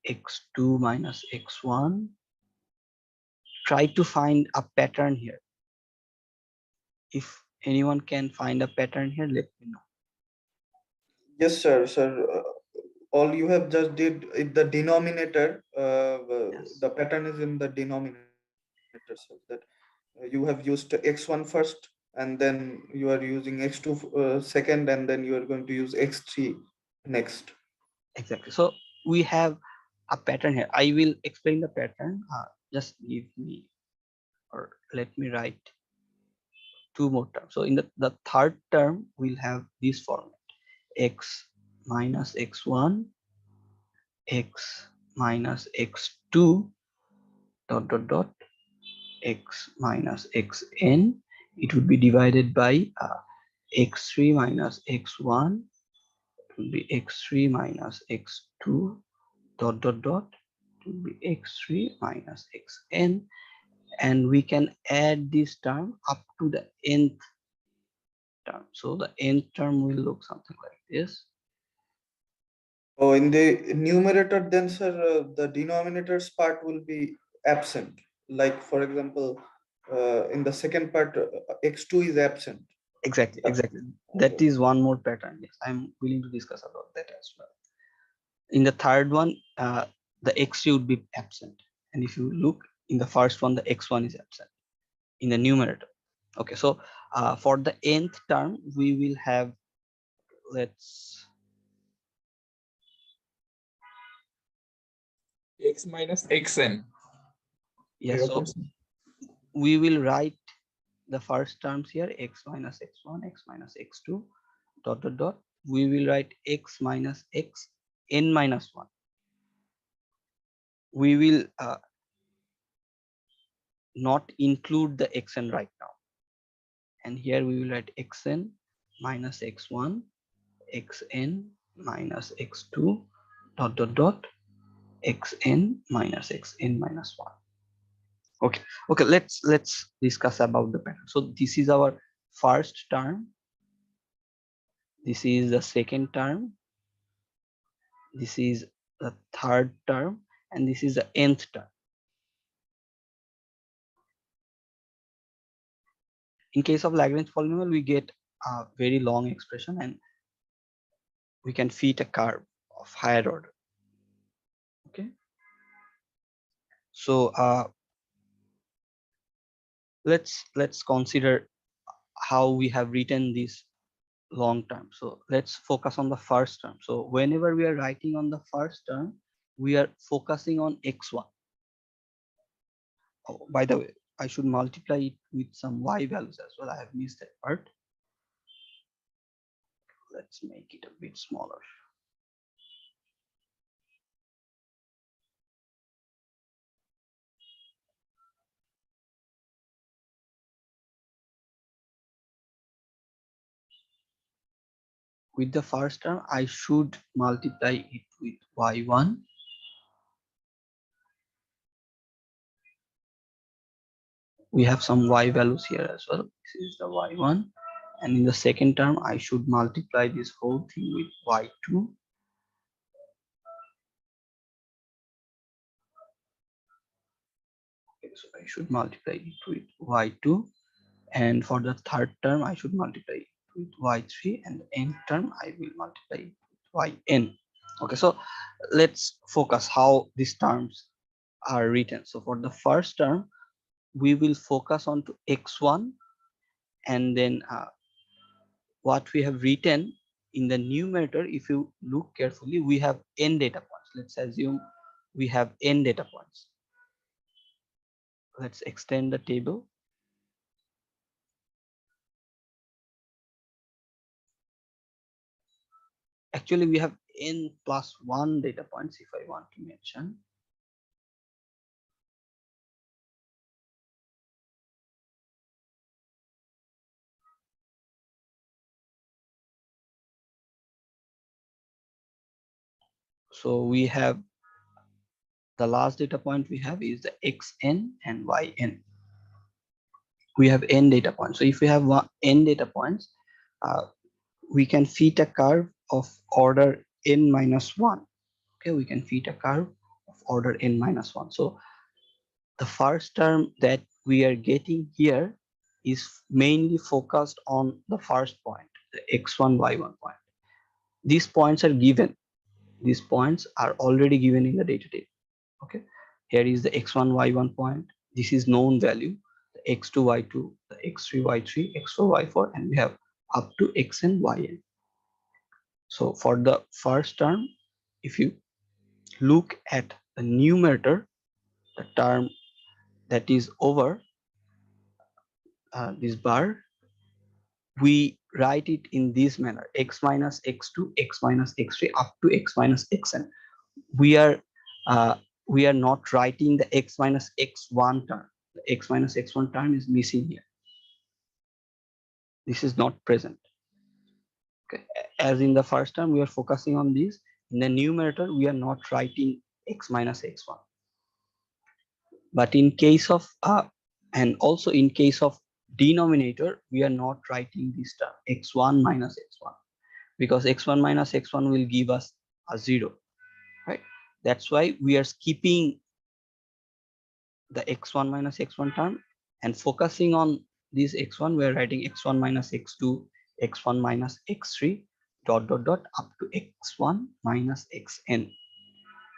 x2 minus x1. Try to find a pattern here. If anyone can find a pattern here, let me know. Yes, sir. Sir, all you have just did in the denominator. Yes. The pattern is in the denominator, sir. That you have used x1 first, and then you are using x2 second, and then you are going to use x3 next. Exactly. So we have a pattern here. I will explain the pattern. Just give me, or let me write two more terms. So in the third term, we'll have this format: x minus x1, x minus x2, dot dot dot, x minus xn. It would be divided by x3 minus x1. It will be x3 minus x2, dot dot dot. It will be x3 minus xn, and we can add this term up to the nth term. So the nth term will look something like this. Oh, in the numerator, then, sir, the denominator's part will be absent. Like, for example, in the second part, x2 is absent. Exactly, exactly. That is one more pattern. Yes, I'm willing to discuss about that as well. In the third one, the x3 would be absent, and if you look in the first one, the x1 is absent in the numerator. Okay, so for the nth term, we will have, let's, x minus xn. yes, so we will write the first terms here: x minus x1, x minus x2, dot dot dot. We will write x minus x n minus 1. We will not include the xn right now, and here we will write xn minus x1, xn minus x2, dot dot dot, xn minus xn minus 1. Okay, okay, let's discuss about the pattern. So this is our first term, this is the second term, this is the third term, and this is the nth term. In case of Lagrange polynomial, we get a very long expression, and we can fit a curve of higher order. Okay, so let's consider how we have written this long term. So let's focus on the first term. So whenever we are writing on the first term, we are focusing on x1. Oh, by the way, I should multiply it with some y values as well. I have missed that part. Let's make it a bit smaller. With the first term, I should multiply it with y1. We have some y values here as well. This is the y1. And in the second term, I should multiply this whole thing with y2. Okay, so I should multiply it with y2. And for the third term, I should multiply it with y3. And the nth term, I will multiply it with yn. Okay, so let's focus how these terms are written. So for the first term, we will focus on to x1, and then what we have written in the numerator, if you look carefully, we have n data points. Let's assume we have n data points. Let's extend the table. Actually, we have n plus 1 data points if I want to mention. So we have the last data point we have is the xn and yn. We have n data points. So if we have n data points, we can fit a curve of order n minus 1. Okay, we can fit a curve of order n minus 1. So the first term that we are getting here is mainly focused on the first point, the x1, y1 point. These points are given. These points are already given in the data table. Okay, here is the x1, y1 point. This is known value, the x2, y2, the x3, y3, x4, y4, and we have up to xn, yn. So for the first term, if you look at the numerator, the term that is over this bar, we write it in this manner: x minus x2, x minus x3, up to x minus xn. We are not writing the x minus x1 term. The x minus x1 term is missing here. This is not present. Okay, as in the first term, we are focusing on this. In the numerator, we are not writing x minus x1. But in case of and also in case of denominator, we are not writing this term x1 minus x1, because x1 minus x1 will give us a 0, right? That's why we are skipping the x1 minus x1 term and focusing on this x1. We are writing x1 minus x2, x1 minus x3, dot dot dot, up to x1 minus xn,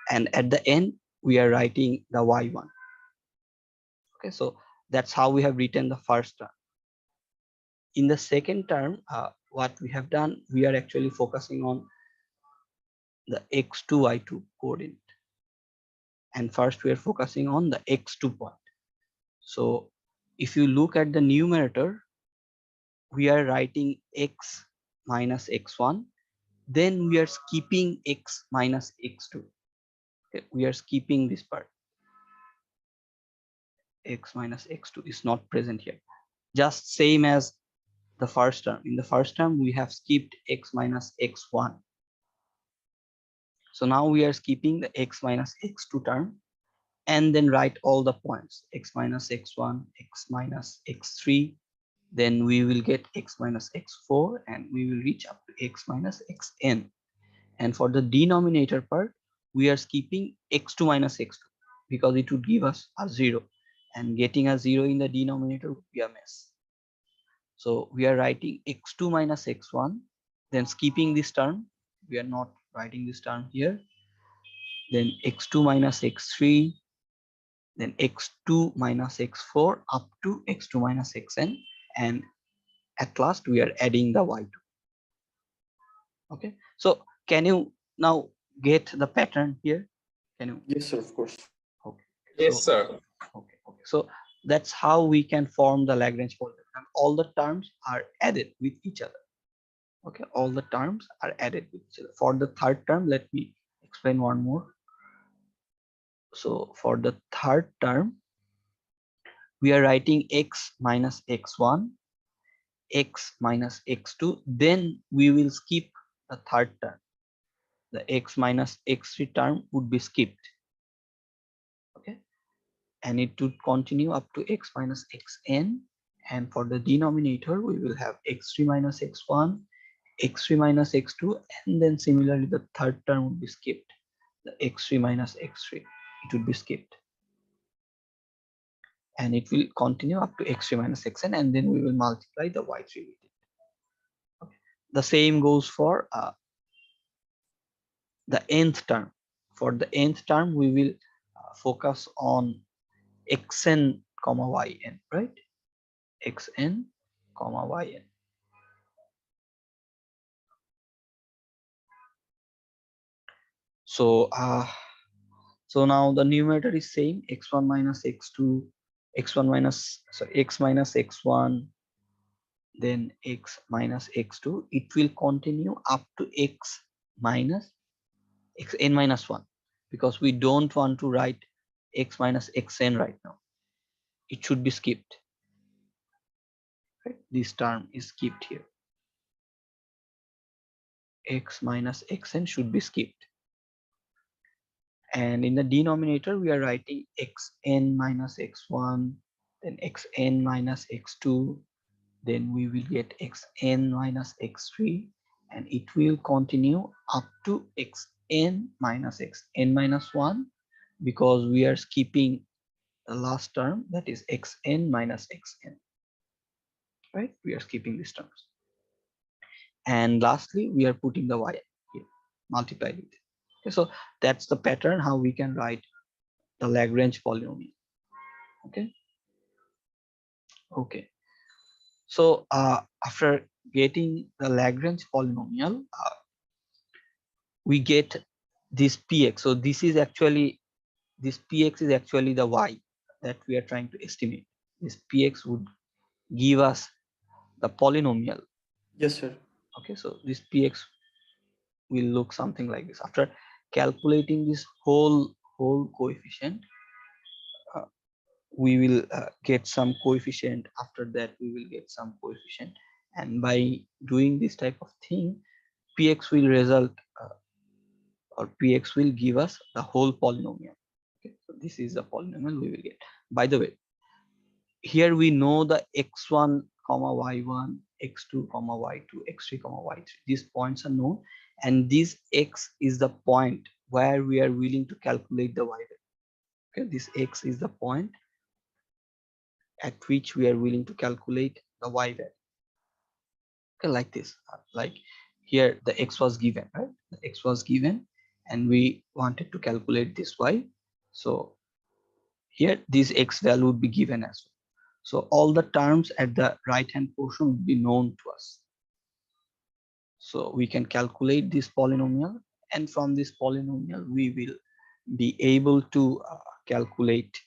and at the end we are writing the y1. Okay, so that's how we have written the first term. In the second term, what we have done, we are actually focusing on the x2, y2 coordinate, and first we are focusing on the x2 point. So if you look at the numerator, we are writing x minus x1, then we are skipping x minus x2. Okay, we are skipping this part. X minus x2 is not present here. Just same as the first term. In the first term, we have skipped x minus x1. So now we are skipping the x minus x2 term and then write all the points: x minus x1, x minus x3, then we will get x minus x4, and we will reach up to x minus xn. And for the denominator part, we are skipping x2 minus x2 because it would give us a 0, and getting a 0 in the denominator would be a mess. So we are writing x2 minus x1, then skipping this term. We are not writing this term here. Then x2 minus x3, then x2 minus x4, up to x2 minus xn, and at last we are adding the y2. Okay, so can you now get the pattern here? Can you? Yes, sir, of course. Okay. Yes, So, sir. okay. So that's how we can form the Lagrange polynomial. All the terms are added with each other. Okay, all the terms are added with each other. For the third term, let me explain one more. So for the third term, we are writing x minus x1, x minus x2, then we will skip the third term. The x minus x3 term would be skipped. Okay, and it would continue up to x minus xn, and for the denominator we will have x3 minus x1, x3 minus x2, and then similarly the third term would be skipped, the x3 minus x3, it would be skipped, and it will continue up to x3 minus xn, and then we will multiply the y3 with it. Okay. The same goes for the nth term. For the nth term, we will focus on xn comma yn, right? Xn comma yn. So so now the numerator is same: x1 minus x2, x1 minus, sorry, x minus x1, then x minus x2. It will continue up to x minus xn minus 1, because we don't want to write x minus xn right now. It should be skipped. Right? This term is skipped here. X minus xn should be skipped. And in the denominator, we are writing xn minus x1, then xn minus x2, then we will get xn minus x3, and it will continue up to xn minus xn minus 1, because we are skipping the last term, that is xn minus xn. right? We are skipping these terms. And lastly, we are putting the y here, multiplied with it. Okay, so that's the pattern how we can write the Lagrange polynomial. Okay. Okay. So after getting the Lagrange polynomial, we get this px. So this is actually, this px is actually the y that we are trying to estimate. This px would give us the polynomial. Yes, sir. Okay, so this px will look something like this. After calculating this whole coefficient, we will get some coefficient. After that, we will get some coefficient, and by doing this type of thing, px will result or px will give us the whole polynomial. Okay, so this is the polynomial we will get. By the way, here we know the x1 comma y1, x2 comma y2, x3 comma y3. These points are known, and this x is the point where we are willing to calculate the y value. Okay, this x is the point at which we are willing to calculate the y value. Okay, like this, like here the x was given, right? The x was given, and we wanted to calculate this y. So here this x value would be given as well. So all the terms at the right hand portion would be known to us. So we can calculate this polynomial, and from this polynomial we will be able to calculate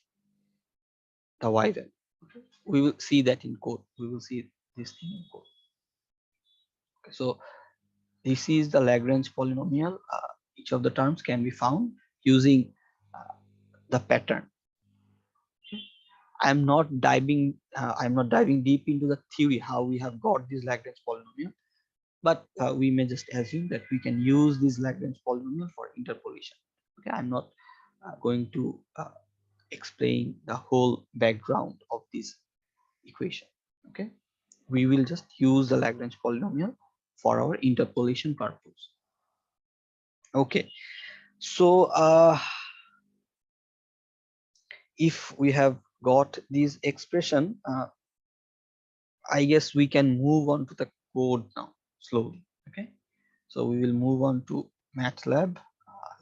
the y value. Okay. We will see that in code. We will see this thing in code. Okay, so this is the Lagrange polynomial. Each of the terms can be found using the pattern. I'm not diving deep into the theory how we have got this Lagrange polynomial, but we may just assume that we can use this Lagrange polynomial for interpolation. Okay, I'm not going to explain the whole background of this equation. Okay, we will just use the Lagrange polynomial for our interpolation purpose. Okay, so if we have got this expression, I guess we can move on to the code now slowly. Okay, so we will move on to MATLAB.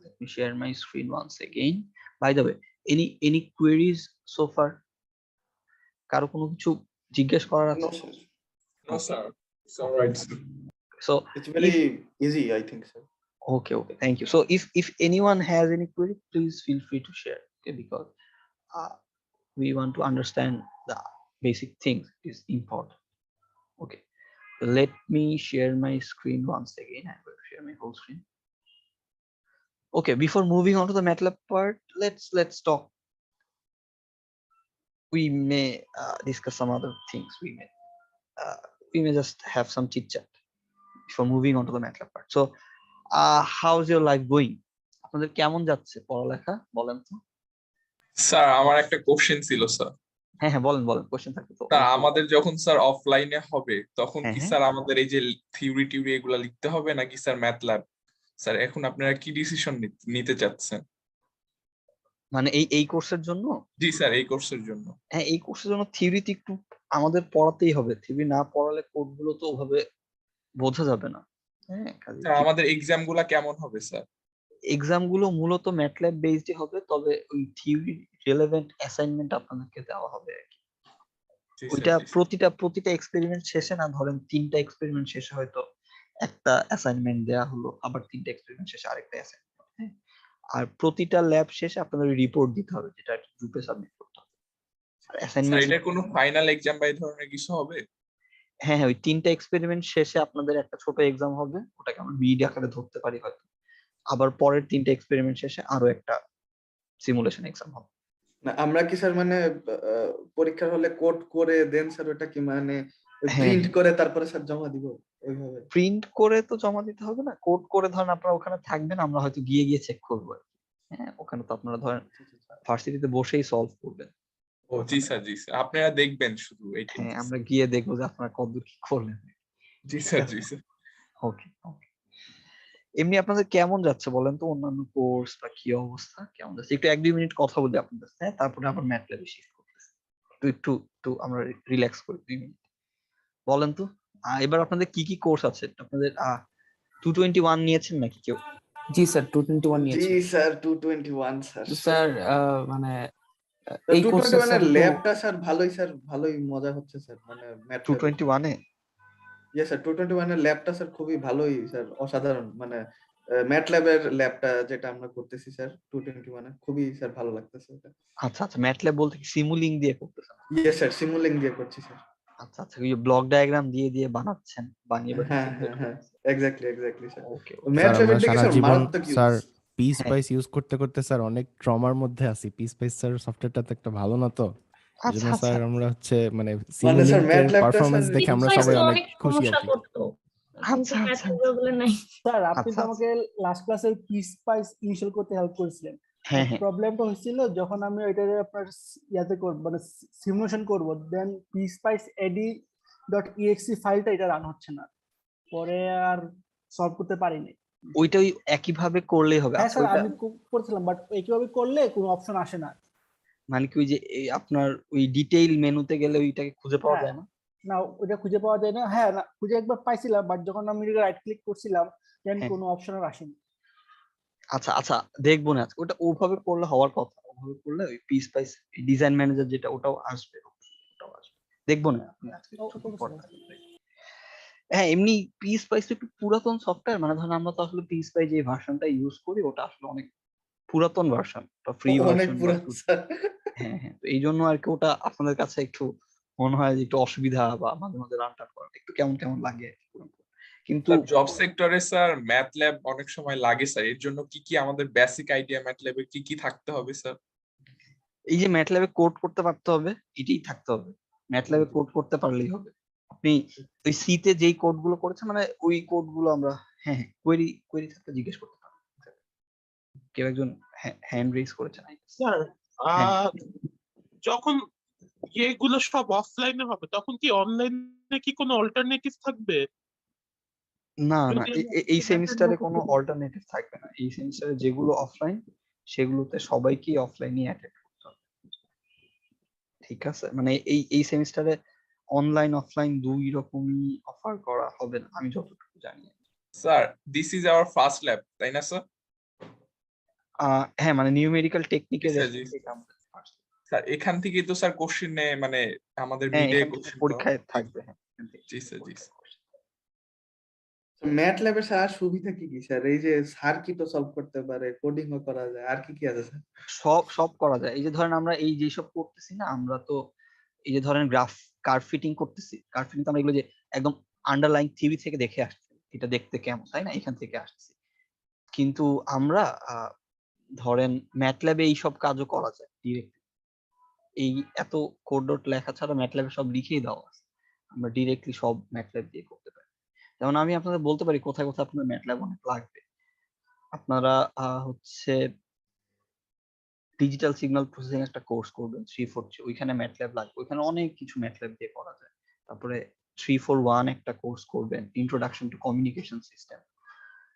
Let me share my screen once again. By the way, any queries so far? কারো কোনো কিছু জিজ্ঞেস করার আছে? No, sir. No, sir. It's all right. So It's very easy, I think, sir. okay, thank you. So if anyone has any query, please feel free to share. Okay, because we want to understand the basic things is important. Okay, let me share my screen once again. I will share my whole screen. Okay, before moving on to the MATLAB part, let's talk. We may discuss some other things. We may just have some chit chat before moving on to the MATLAB part. So how's your life going? আপনাদের কেমন যাচ্ছে পড়ালেখা, বলেন তো? Sir আমার একটা question ছিল sir. হ্যাঁ বলেন কোশ্চেন থাকবে তো। স্যার আমাদের যখন স্যার অফলাইনে হবে তখন কি হ্যাঁ। স্যার আমাদের এই যে থিওরি এগুলা লিখতে হবে নাকি স্যার ম্যাথল্যাব? স্যার এখন আপনারা কি ডিসিশন নিতে চাচ্ছেন? মানে এই কোর্সের জন্য? জি স্যার, এই কোর্সের জন্য। হ্যাঁ, এই কোর্সের জন্য থিওরিতে একটু আমাদের পড়াতেই হবে। থিওরি না পড়ালে কোডগুলো তো ওভাবে বোঝা যাবে না। হ্যাঁ, স্যার আমাদের এক্সাম গুলা কেমন হবে স্যার? এক্সাম গুলো মূলত ম্যাটল্যাব বেসড হবে, তবে ওই থিওরি রিলেভেন্ট অ্যাসাইনমেন্ট আপনাদেরকে দেওয়া হবে আর কি। ওইটা প্রতিটা এক্সপেরিমেন্ট শেষে, না ধরেন 3টা এক্সপেরিমেন্ট শেষে হয়তো একটা অ্যাসাইনমেন্ট দেওয়া হলো, আবার 3টা এক্সপেরিমেন্ট শেষে আরেকটা অ্যাসাইনমেন্ট। আর প্রতিটা ল্যাব শেষে আপনাদের রিপোর্ট দিতে হবে, যেটা গ্রুপে সাবমিট করতে হবে। আর অ্যাসাইনমেন্ট এটা কোনো ফাইনাল এক্সাম বা এই ধরনের কিছু হবে? হ্যাঁ, ওই 3টা এক্সপেরিমেন্ট শেষে আপনাদের একটা ছোট এক্সাম হবে, ওটাকে আমরা মিড আকারে ধরতে পারি হয়তো। আবার পরের 3টা এক্সপেরিমেন্ট শেষে আরো একটা সিমুলেশন এক্সাম হবে। না আমরা কি স্যার মানে পরীক্ষার হলে কোড করে দেন স্যার ওটা কি মানে প্রিন্ট করে তারপরে স্যার জমা দিব ওইভাবে? প্রিন্ট করে তো জমা দিতে হবে না, কোড করে ধরেন আপনারা ওখানে থাকবেন, আমরা হয়তো গিয়ে চেক করবো। হ্যাঁ, ওখানে তো আপনারা ধরেন ভার্সিটিতে বসেই সলভ করবেন। ও জি স্যার, আপনারা দেখবেন শুধু এইটা? হ্যাঁ, আমরা গিয়ে দেখবো যে আপনারা কতদূর কি করলেন। জি স্যার। ওকে। এমনি আপনাদের কেমন যাচ্ছে বলেন তো, অন্যান্য কোর্স বা কি অবস্থা, কেমন যাচ্ছে? একটু 1-2 মিনিট কথা বলি আপনাদের সাথে, তারপরে আবার ম্যাটল্যাবে শিফট করতেছি। একটু আমরা রিল্যাক্স করি 2 মিনিট। বলেন তো এবার আপনাদের কি কি কোর্স আছে? আপনাদের 221 নিয়েছেন নাকি কেউ? জি স্যার 221 জি নিয়েছি। Sir 221 sir. স্যার মানে এই কোর্সে 221 স্যার এর একটু ল্যাবটা স্যার ভালোই মজা হচ্ছে স্যার, মানে ম্যাথল্যাব। 221 এ ইয়েস স্যার 221 এর ল্যাবটা স্যার খুবই ভালোই স্যার, অসাধারণ, মানে ম্যাথল্যাবের ল্যাবটা যেটা আমরা করতেছি স্যার 221 এ খুবই স্যার ভালো লাগতেছে এটা। আচ্ছা আচ্ছা, ম্যাটল্যাব বলতে কি সিমুলিং দিয়ে করতেছেন? ইয়েস স্যার সিমুলিং দিয়ে করছি স্যার। আচ্ছা আচ্ছা, ওই ব্লক ডায়াগ্রাম দিয়ে বানাচ্ছেন, বানিয়ে সিমুলেট হ্যাঁ করতেছেন। Exactly sir. ওকে স্যার ম্যাথল্যাবের আমরা দিকে সারা স্যার জীবন মারাত্মক স্যার ইউজ। পি হ্যাঁ স্পাইস ইউজ করতে করতে স্যার অনেক ট্রমার মধ্যে আছি। পি স্পাইস স্যার সফটওয়্যারটা তো একটা ভালো না তো, এই আচ্ছা জন্য আচ্ছা স্যার আমরা হচ্ছে মানে মানে স্যার সিমুলিংকের ম্যাথল্যাবটা স্যার পারফরমেন্স দেখে আমরা ইউজ সবাই করে। অনেক খুশি আর কি। আচ্ছা আচ্ছা আচ্ছা নাই স্যার, আপনি তো আচ্ছা, আমাকে লাস্ট ক্লাসে পিসপাইস ইনিশিয়াল করতে হেল্প করেছিলেন। হ্যাঁ হ্যাঁ প্রবলেমটা হয়েছিল যখন আমি ওইটারে আপনার ইয়াতে করব, মানে সিমুলেশন করব, দেন পিসপাইস এডি ডট ইএক্সি ফাইলটা এটা রান হচ্ছে না, পরে আর সলভ করতে পারিনি। ওইটা ওই একইভাবে করলেই হবে। হ্যাঁ আচ্ছা স্যার ওইটা আমি করছিলাম, বাট এইভাবে করলে কোনো অপশন আসে না। মানে কি ওই যে আপনার ওই ডিটেইল মেনুতে গেলে ওইটাকে খুঁজে পাওয়া হ্যাঁ যায় না? না, ওটা খুঁজে পাওয়া যায় না। হ্যাঁ না, খুঁজে একবার পাইছিলাম, বাট যখন আমি রাইট ক্লিক করছিলাম দেন হ্যাঁ কোনো অপশন আর আসেনি। আচ্ছা আচ্ছা, দেখবো না ওটা ওভাবে করলে হওয়ার কথা। ওভাবে করলে ওই পিস পাইস ডিজাইন ম্যানেজার যেটা ওটাও আসবে, ওটাও আসবে। দেখবো না আপনি আজকে ছুটির পর থাকলে। হ্যাঁ এমনি পিস পাইস একটু পুরাতন সফটওয়্যার, মানে ধরেন আমরা তো আসলে পিস পাই যে ভার্সনটা ইউজ করি ওটা আসলে অনেক পুরাতন ভার্সন, ওটা ফ্রি অনেক ভার্সন। পুরানো স্যার। হ্যাঁ তো এই জন্য আর কি ওটা আপনাদের কাছে একটু মনে হয় যে একটু অসুবিধা বা মাঝে মাঝে রান টান করা একটু কেমন কেমন লাগে আর কি। কিন্তু জব সেক্টরে স্যার ম্যাথল্যাব অনেক সময় লাগে স্যার, এর জন্য কি কি আমাদের বেসিক আইডিয়া ম্যাথল্যাবে কি কি থাকতে হবে স্যার? এই যে ম্যাটল্যাবে কোড করতে পারতে হবে, এটাই থাকতে হবে। ম্যাটল্যাবে কোড করতে পারলেই হবে। আপনি ওই সি তে যেই কোড গুলো করেছেন মানে ওই কোড গুলো আমরা হ্যাঁ কোয়েরি থাকতে জিজ্ঞেস করতে পারেন। কেউ একজন হ্যান্ড রেজ করেছেন। স্যার হ্যাঁ যখন এগুলো সব অফলাইনে হবে তখন কি অনলাইনে কি কোনো অল্টারনেটিভ থাকবে? না না, যদি আমি এই method সেমিস্টারে না কোনো করতে পারি? অল্টারনেটিভ থাকবে না। এই সেমিস্টারে যেগুলো অফলাইন সেগুলোতে সবাইকেই অফলাইনই অ্যাটেন্ড করতে হবে। ঠিক আছে, মানে এই সেমিস্টারে অনলাইন অফলাইন দুই রকমই অফার করা হবে না আমি যতটুকু জানি। Sir this is our first lab, তাই না স্যার? হ্যাঁ মানে নিউমেরিক্যাল টেকনিকের স্যার জি স্যার, এখান থেকে তো স্যার কোশ্চেন নেয়, মানে আমাদের হ্যাঁ মিডে এখান থেকে কোশ্চেন পরীক্ষায় থাকবে। হ্যাঁ এখান থেকে জি স্যার জি পরীক্ষায় স্যার। ম্যাথল্যাবের স্যার আর সুবিধা কি কি স্যার? এই যে সার্কিটও সলভ করতে পারে, কোডিংও করা যায়, আর কি কি আছে স্যার? সব করা যায়। এই যে ধরেন আমরা এই যেসব করতেছি না, আমরা তো এই যে ধরেন গ্রাফ কার্ভ ফিটিং করতেছি, কার্ভ ফিটিং তো আমরা এগুলো যে একদম আন্ডারলাইন থিওরি থেকে দেখে আসছি, এটা দেখতে কেমন তাই না, এখান থেকে আসছি। কিন্তু আমরা ধরেন ম্যাটল্যাবে এই সব কাজও করা যায় ডিরেক্ট। এই এত কোড ডট লেখা ছাড়া ম্যাটল্যাবে সব লিখেই দেওয়া আছে, আমরা ডিরেক্টলি সব ম্যাটল্যাব দিয়ে করতে পারি। যেমন আমি আপনাদের বলতে পারি কোথায় কোথায় আপনাদের ম্যাটল্যাব অনেক লাগবে। আপনারা হচ্ছে ডিজিটাল সিগন্যাল প্রসেসিং একটা কোর্স করবেন 343, ওইখানে ম্যাটল্যাব লাগবে, ওইখানে অনেক কিছু ম্যাটল্যাব দিয়ে করা যায়। তারপরে 341 একটা কোর্স করবেন introduction to communication system,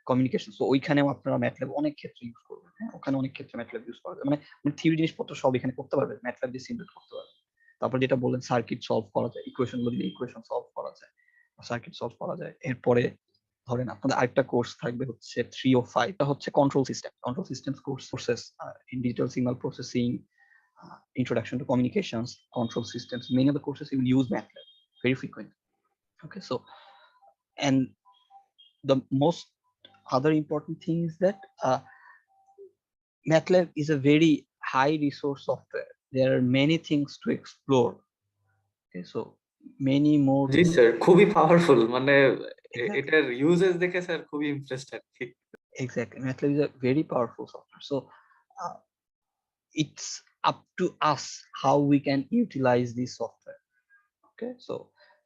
communication, তো ওইখানেও আপনারা ম্যাটল্যাব অনেক ক্ষেত্রে ইউজ করবেন। হ্যাঁ ওখানে অনেক ক্ষেত্রে ম্যাটল্যাব ইউজ করা যায়, মানে থিওরি জিনিসপত্র সব এখানে করতে পারবেন, ম্যাটল্যাব দিয়ে সিমুলেট করতে পারবেন। তারপর যেটা বললেন সার্কিট সলভ করা যায়, ইকুয়েশন গুলো দিলে ইকুয়েশন সলভ করা যায়, সার্কিট সলভ করা যায়। এরপরে ধরেন আপনাদের আরেকটা কোর্স থাকবে হচ্ছে 305, এটা হচ্ছে control systems courses in digital signal processing, introduction to communications, control systems. Many of the courses you will use MATLAB very frequently. Okay, so and the most other important thing is that MATLAB is a very high resource software. There are many things to explore. Okay, so many more G things. Sir খুবই powerful, মানে Exactly. এটার uses দেখে sir খুবই impressed আর কি। Exactly, MATLAB is a very powerful software. So it's up to us how we can utilize this software. Okay, so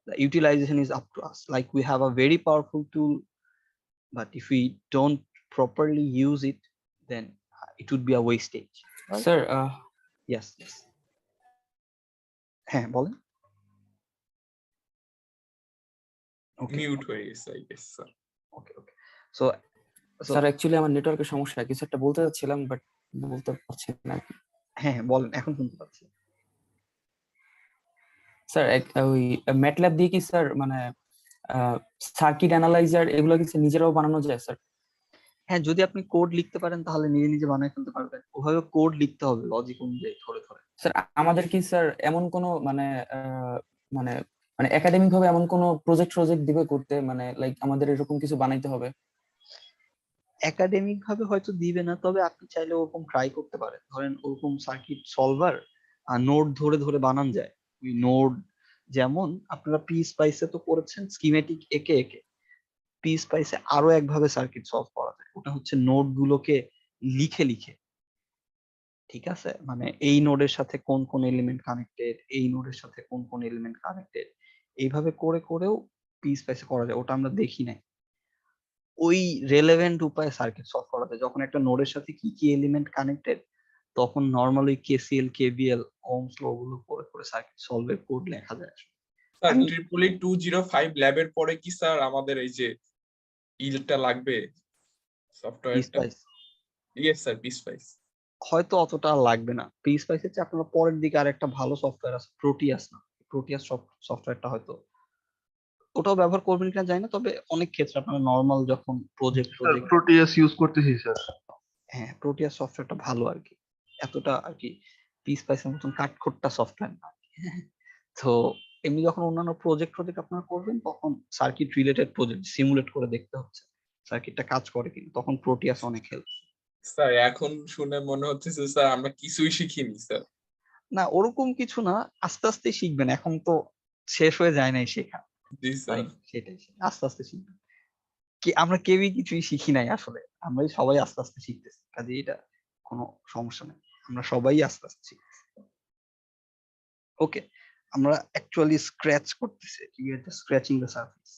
the utilization is up to us. Like we have a very powerful tool, but if we don't properly use it, then it would be a wastage, right? Sir Yes হ্যাঁ বলেন। Okay, mute হয়ে গেছে I guess sir. okay. So sir actually আমার নেটওয়ার্কের সমস্যা, কিছু একটা বলতে যাচ্ছিলাম বাট বলতে পারছি না। হ্যাঁ বলেন, এখন শুনতে পাচ্ছি। স্যার ওই ম্যাটল্যাব দিয়ে কি স্যার মানে সার্কিট অ্যানালাইজার এগুলো কি নিজেরাও বানানো যায় স্যার? হ্যাঁ, যদি আপনি কোড লিখতে পারেন তাহলে নিজে নিজে বানায় ফেলতে পারবেন। ওভাবে কোড লিখতে হবে লজিক অনুযায়ী ধরে ধরে। স্যার আমাদের কি স্যার এমন কোনো মানে মানে মানে একাডেমিক ভাবে এমন কোনো প্রজেক্ট দিবে করতে, মানে লাইক আমাদের এরকম কিছু বানাইতে হবে? একাডেমিক ভাবে হয়তো দিবে না, তবে আপনি চাইলে ওরকম ট্রাই করতে পারেন। ধরেন ওরকম সার্কিট সলভার আর নোড ধরে ধরে বানান যায়। ওই নোড যেমন আপনারা পি স্পাইসে তো করেছেন স্কিমেটিক একে একে, পি স্পাইসে আরো একভাবে সার্কিট সলভ করা যায়। ওটা হচ্ছে নোড গুলোকে লিখে লিখে, ঠিক আছে? মানে এই নোডের সাথে কোন কোন এলিমেন্ট কানেক্টেড, এই নোডের সাথে কোন কোন এলিমেন্ট কানেক্টেড, এইভাবে করে করেও পি স্পাইসে করা যায়। ওটা আমরা দেখি নাই। ওই রেলেভেন্ট উপায়ে সার্কিট সলভ করা যায়। যখন একটা নোডের সাথে কি কি এলিমেন্ট কানেক্টেড, তখন normally KCL KVL Ohm's law গুলো করে করে সার্কিট সলভের কোড লেখা যায়। স্যার আমি ট্রিপলি 205 ল্যাবের পরে কি স্যার আমাদের এই যে ইলটা লাগবে সফটওয়্যারটা? পিস্পাইস ইয়েস স্যার, পিসপাইস। হয়তো অতটা লাগবে না। পিস্পাইসের চেয়ে আপনারা পরের দিকে আর একটা ভালো সফটওয়্যার আছে, প্রোটিয়াস না, প্রোটিয়াস সফটওয়্যারটা হয়তো ওটাও ব্যবহার করবেন কিনা জানি না, তবে অনেক ক্ষেত্রে আপনারা নর্মাল যখন প্রজেক্ট প্রোটিয়াস ইউজ করতেছি স্যার। হ্যাঁ, প্রোটিয়াস সফটওয়্যারটা ভালো আর কি, এতটা আর কি পিস্পাইসের মতন কাঠখোট্টা সফটওয়্যার না। তো এমনি যখন অন্যান্য প্রজেক্ট আপনারা করবেন, তখন সার্কিট রিলেটেড প্রজেক্ট সিমুলেট করে দেখতে হচ্ছে সার্কিটটা কাজ করে কিনা, তখন প্রোটিয়াস অনেক হেল্প। স্যার এখন শুনে মনে হচ্ছে যে স্যার আমরা কিছুই শিখিনি স্যার। না, ওরকম কিছু না, আস্তে আস্তে শিখবেন, এখন তো শেষ হয়ে যায় নাই শেখা। জি স্যার। সেটাই, আস্তে আস্তে শিখবেন। কি আমরা কেউই কিছুই শিখি নাই আসলে, আমরাই সবাই আস্তে আস্তে শিখতেছি, কাজে এটা কোনো সমস্যা নেই, আমরা সবাই আস্তে আস্তে শিখতেছি। ওকে, আমরা অ্যাকচুয়ালি স্ক্র্যাচ করতেছি, we are just scratching the surface.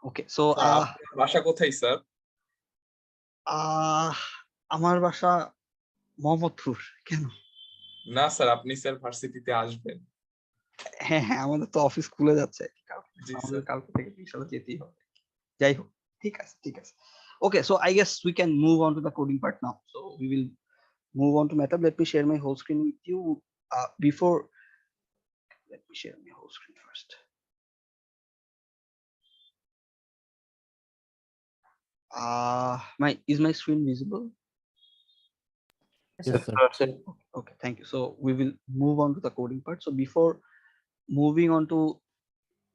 Okay, so আপনার বাসা কোথায় স্যার? আমার বাসা মোহাম্মদপুর। কেন? না স্যার, আপনি স্যার ভার্সিটিতে আসবেন। হ্যাঁ হ্যাঁ, আমাদের তো অফিস খুলে যাচ্ছে জি আমাদের স্যার। কালকে থেকে ইনশাআল্লাহ যেতেই হবে। যাই হোক, ঠিক আছে ঠিক আছে। Okay, so I guess we can move on to the coding part now. So we will move on to MATLAB. Let me share my whole screen with you. Let me share my whole screen first. Is my screen visible? Yes, sir. Okay, thank you. So we will move on to the coding part. So before moving on to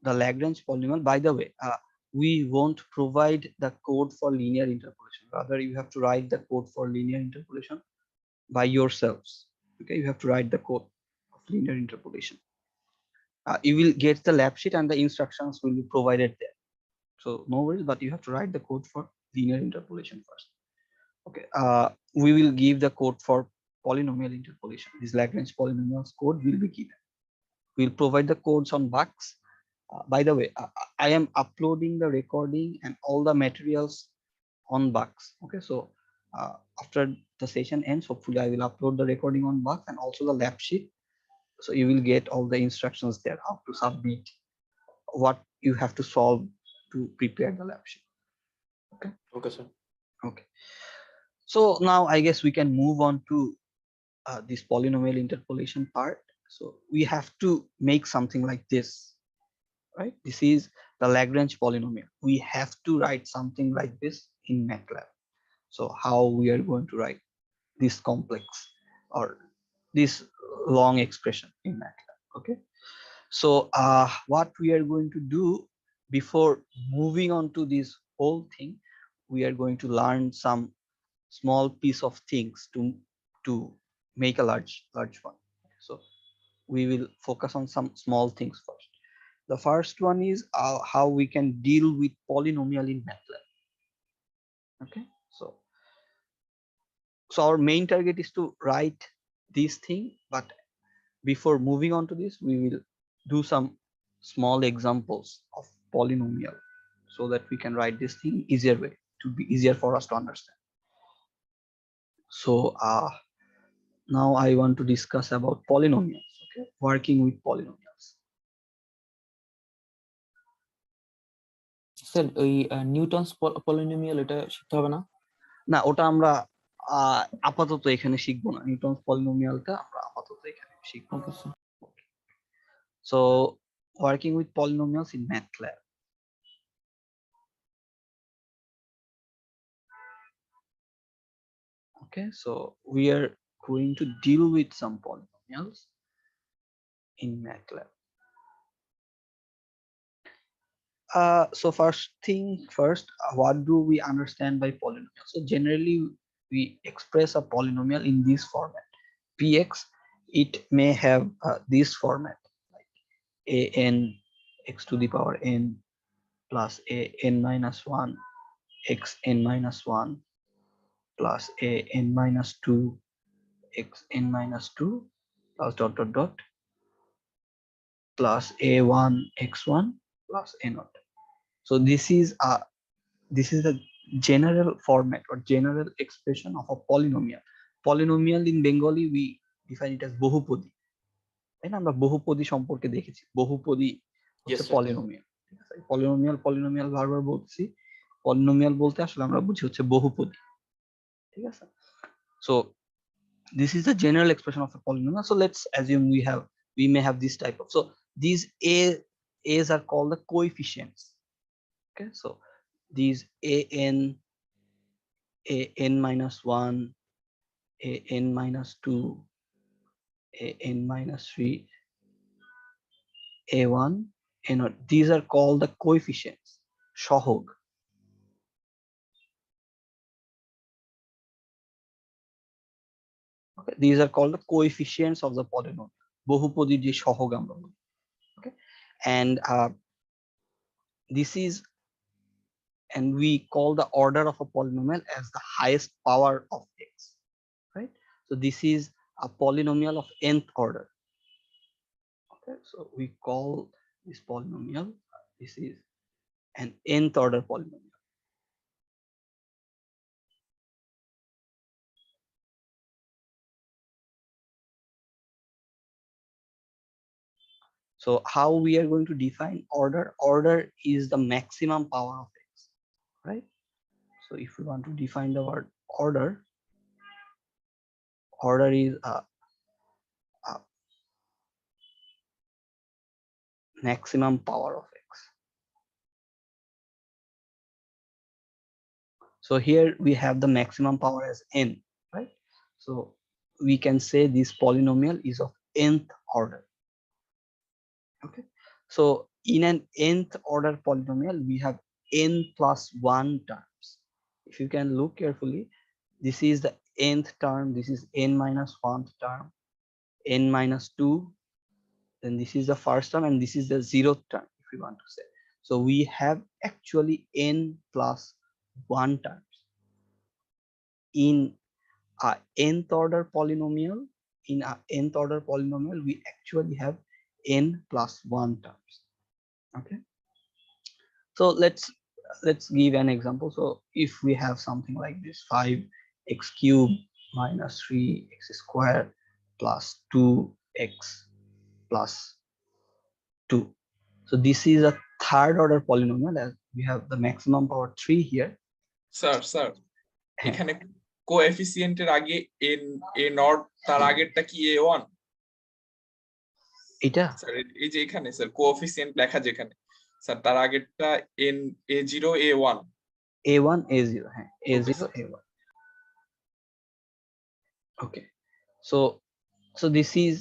the Lagrange polynomial, by the way, we won't provide the code for linear interpolation. Rather, you have to write the code for linear interpolation by yourselves. Okay, you have to write the code of linear interpolation. You will get the lab sheet and the instructions will be provided there. So no worries, but you have to write the code for linear interpolation first. Okay, we will give the code for polynomial interpolation. This Lagrange polynomials code will be given. We'll provide the codes on bugs. By the way, I am uploading the recording and all the materials on bugs. Okay, so after the session ends, hopefully I will upload the recording on bugs and also the lab sheet. So you will get all the instructions there, how to submit, what you have to solve to prepare the lab sheet. Okay. Okay, sir. Okay. So now I guess we can move on to this polynomial interpolation part. So we have to make something like this, right? This is the Lagrange polynomial. We have to write something like this in MATLAB. So how we are going to write this complex or this long expression in MATLAB? Okay. So what we are going to do before moving on to this whole thing, we are going to learn some small piece of things to make a large one. So we will focus on some small things first. The first one is how we can deal with polynomial in MATLAB. Okay, so our main target is to write this thing, but before moving on to this, we will do some small examples of polynomial so that we can write this thing easier way, to be easier for us to understand. So now I want to discuss about polynomials. Okay, working with polynomials. Sir ওই Newton's polynomial এটা শিখতে হবে না? না, ওটা আমরা আপাতত এখানে শিখবো না। নিউটনস পলিনোমিয়ালটা আমরা আপাতত এখানে শিখবো। So working with polynomials in MATLAB. Okay, so we are going to deal with some polynomials in MATLAB. So first thing first, what do we understand by polynomial? So generally we express a polynomial in this format. Px, it may have this format, like a n x to the power n plus a n minus 1 x n minus 1 plus a n minus 2 x n minus 2 plus dot dot dot plus a1 x1 plus a naught. So this is the general format or general expression of a polynomial. Polynomial in Bengali we define it as বহুপদী, তাই না? আমরা বহুপদী সম্পর্কে দেখেছি। বহুপদী হচ্ছে Yes, sir. Polynomial. ঠিক আছে, পলিনোমিয়াল বারবার বলছি। পলিনোমিয়াল বলতে আসলে আমরা বুঝি হচ্ছে বহুপদী। ঠিক আছে, so this is the general expression of a polynomial. So let's assume we may have this type of, so these a's are called the coefficients. Okay, so these a n minus 1, a n minus 2, a n minus 3, a1, a0, these are called the coefficients, সহগ. Okay, these are called the coefficients of the polynomial, বহুপদীর যে সহগ আমরা বলি. Okay, and this is, and we call the order of a polynomial as the highest power of x, right? So this is a polynomial of nth order. Okay, so we call this polynomial, this is an nth order polynomial. So how we are going to define order? Order is the maximum power of x, right? So if we want to define the word order, order is a maximum power of x. So here we have the maximum power as n, right? So we can say this polynomial is of nth order. Okay, so in an nth order polynomial we have n plus 1 terms. If you can look carefully, this is the nth term, this is n minus 1th term, n minus 2, then this is the first term, and this is the 0th term, if we want to say. So we have actually n plus 1 terms in a nth order polynomial. In a nth order polynomial we actually have n plus 1 terms. Okay, so let's give an example. So if we have something like this, 5x cubed minus 3x squared plus 2x plus 2. So this is a third order polynomial, as we have the maximum power 3 here. Sir এখানে কোএফিসিয়েন্টের আগে n a not, তার আগেরটা কি a1? এটা sir এই যে এখানে sir coefficient লেখা যেখানে, স্যার তার আগেরটা n a0 a1 a1 a0, হ্যাঁ a0 a1. Okay, so this is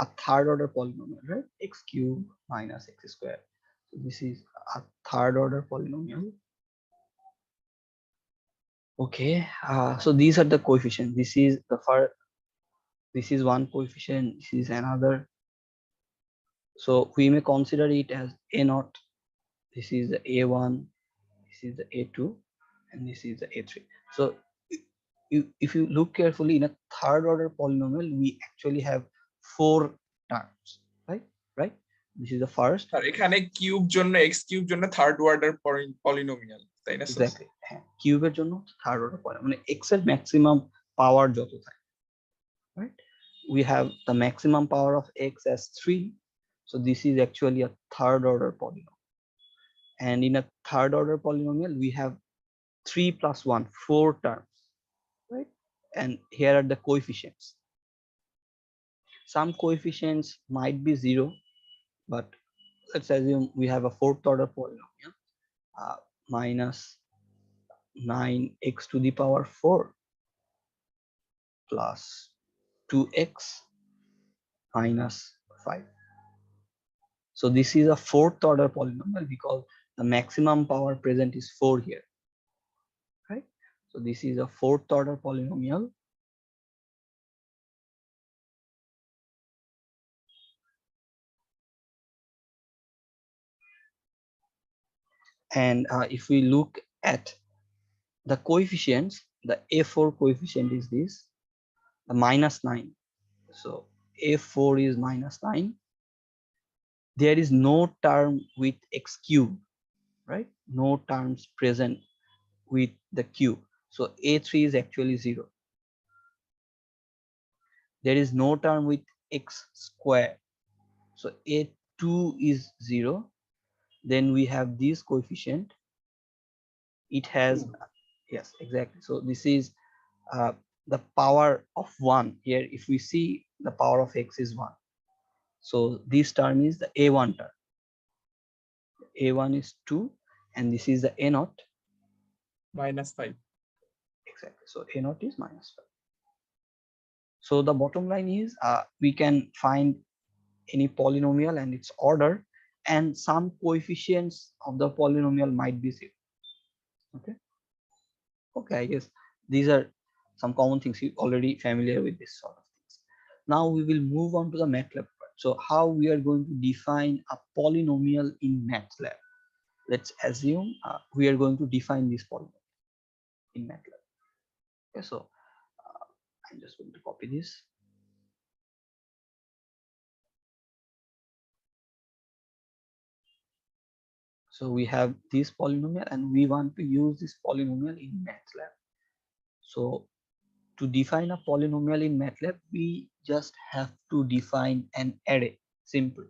a third order polynomial, right? X cubed minus x squared. So this is a third order polynomial. Okay, so these are the coefficients. This is the first, this is one coefficient, this is another. So we may consider it as a naught. This is the a1, this is the a2, and this is the a3. So if you look carefully, in a third order polynomial we actually have 4 terms, right? This is the first. Sir এখানে cube জন্য x cube জন্য third order polynomial, তাই না sir? Exactly, হ্যাঁ, কিউবের জন্য third order polynomial, মানে x এর ম্যাক্সিমাম পাওয়ার যত থাকে, right? We have the maximum power of x as 3, so this is actually a third order polynomial. And in a third order polynomial we have 3 plus 1, 4 terms, right? And here are the coefficients. Some coefficients might be 0, but let's assume we have a fourth order polynomial, minus 9x to the power 4 plus 2x minus 5. So this is a fourth order polynomial because the maximum power present is 4 here, right? So this is a fourth order polynomial. And if we look at the coefficients, the A4 coefficient is this, the minus 9. So A4 is minus 9. There is no term with x cube, right? No terms present with the cube. So A3 is actually 0. There is no term with x square. So A2 is 0. Then we have this coefficient. It has, yes, exactly. So this is the power of 1 here. If we see, the power of x is 1. So this term is the A1 term. A1 is 2, and this is the A0. minus 5. Exactly. So A0 is minus 5. So the bottom line is we can find any polynomial and its order, and some coefficients of the polynomial might be 0. Okay. Okay, I guess these are some common things. You're already familiar with this sort of things. Now we will move on to the MATLAB part. So how we are going to define a polynomial in MATLAB. Let's assume we are going to define this polynomial in MATLAB. Okay, so I'm just going to copy this. So we have this polynomial and we want to use this polynomial in MATLAB. So to define a polynomial in MATLAB, we just have to define an array. Simple.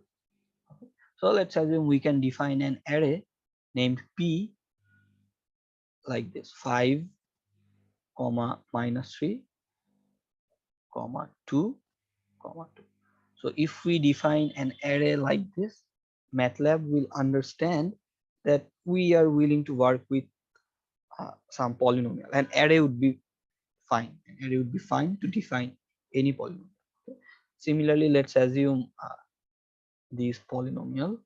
Okay. So let's assume we can define an array named P like this: 5, minus 3, 2, 2. So if we define an array like this, MATLAB will understand that we are willing to work with some polynomial. An array would be fine. An array would be fine to define any polynomial. Okay. Similarly, let's assume this polynomial.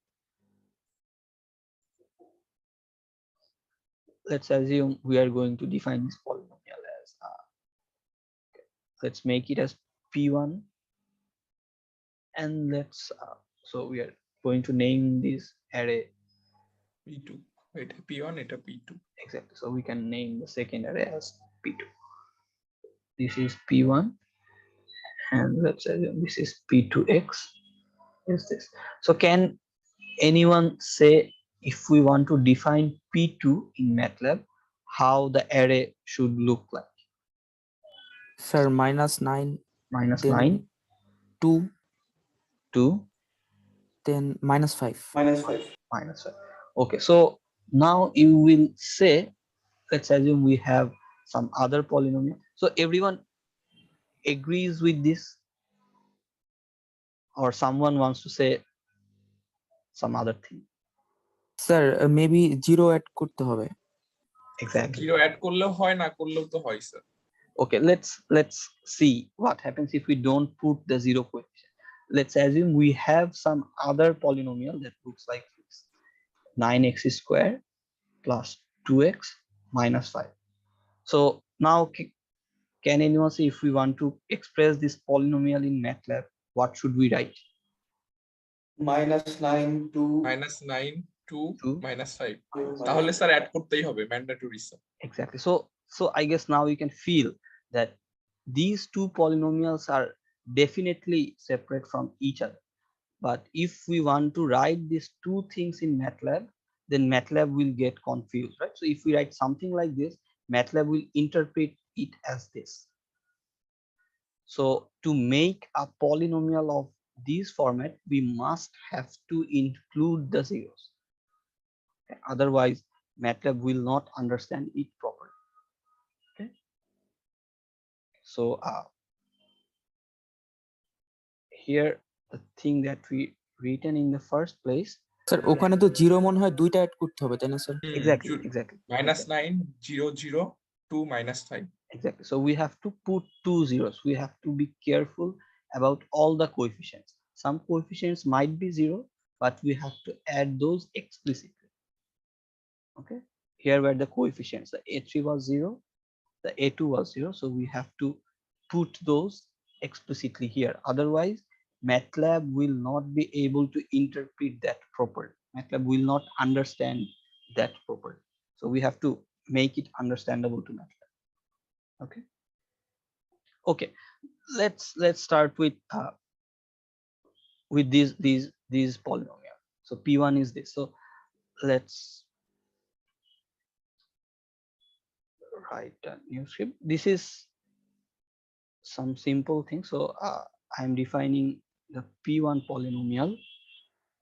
Let's assume we are going to define this polynomial as let's make it as P1, and let's so we are going to name this array P2. Wait, P1, এটা P2. Exactly. So we can name the second array as P2. This is P1, and let's assume this is P2x. Is this? So can anyone say, if we want to define P2 in MATLAB, how the array should look like? Sir, minus 9, Minus then 9, 2, 2, then minus 5. minus 5. Okay, so now you will say, let's assume we have some other polynomial. So everyone agrees with this, or someone wants to say some other thing? Sir, maybe 0 add করতে হবে. Exactly. 0 add করলেও হয়, না করলেও তো হয় sir. Okay, let's see what happens if we don't put the 0 coefficient. Let's assume we have some other polynomial that looks like this: 9x squared plus 2x minus 5. So now can anyone see, if we want to express this polynomial in MATLAB, what should we write? minus 9 to minus 9 2 2 minus 5 তাহলে sir add করতেই হবে, mandatory sir. Exactly. So I guess now you can feel that these two polynomials are definitely separate from each other. But if we want to write these two things in MATLAB, then MATLAB will get confused, right? So if we write something like this, MATLAB will interpret it as this. So to make a polynomial of this format, we must have to include the zeros. Okay? Otherwise, MATLAB will not understand it properly. Okay. So here the thing that we written in the first place. Sir ওখানে তো zero মনে হয় দুইটা add করতে হবে তাই না sir? Exactly. -9 0 0 2 -5. Exactly. So we have to put 2 zeros. We have to be careful about all the coefficients. Some coefficients might be 0, but we have to add those explicitly. Okay. Here were the coefficients. The A3 was 0, the A2 was 0. So we have to put those explicitly here. Otherwise, MATLAB will not be able to interpret that properly. MATLAB will not understand that properly. So we have to make it understandable to MATLAB. Okay. Okay. Let's start with these polynomial. So P1 is this. So let's write a new script. This is some simple thing. So I'm defining the P1 polynomial,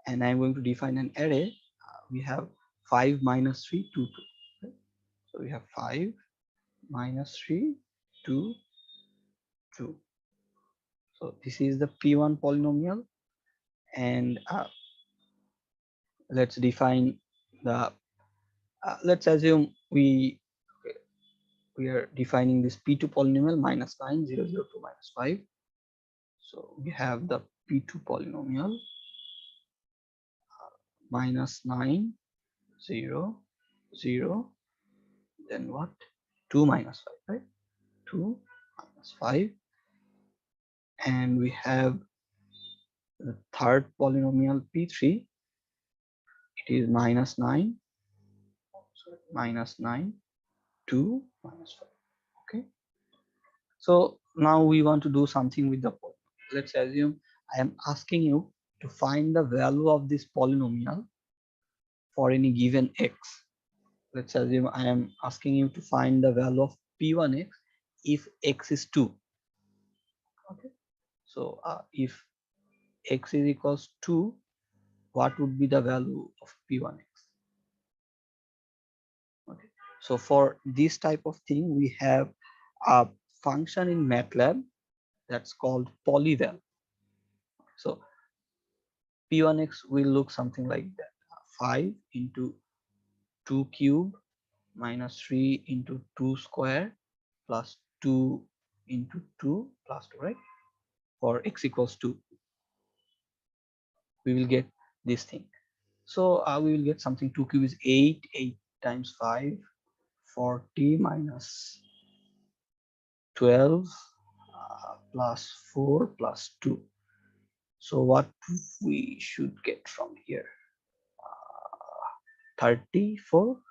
and I'm going to define an array. We have 5 minus 3 2 2. Right? So we have 5 minus 3 2 2. So this is the P1 polynomial, and let's define the let's assume we are defining this P2 polynomial -9 0 0 2 -5. So we have the P2 polynomial -9 0 0, then what, 2 minus 5, right? 2 minus 5, and we have the third polynomial P3. It is -9 -9 2 minus 5. Okay, so now we want to do something with the polynomial. Let's assume I am asking you to find the value of this polynomial for any given x. Let's assume I am asking you to find the value of P1x if x is 2. Okay, so if x is equals 2, what would be the value of P1x? Okay, so for this type of thing, we have a function in MATLAB that's called polyval. So P1x will look something like that: 5 into 2 cube minus 3 into 2 square plus 2 into 2 plus 2, right? For x equals 2, we will get this thing. So we will get something. 2 cube is 8, 8 times 5, 40 minus 12 plus 4 plus 2. So what we should get from here? 34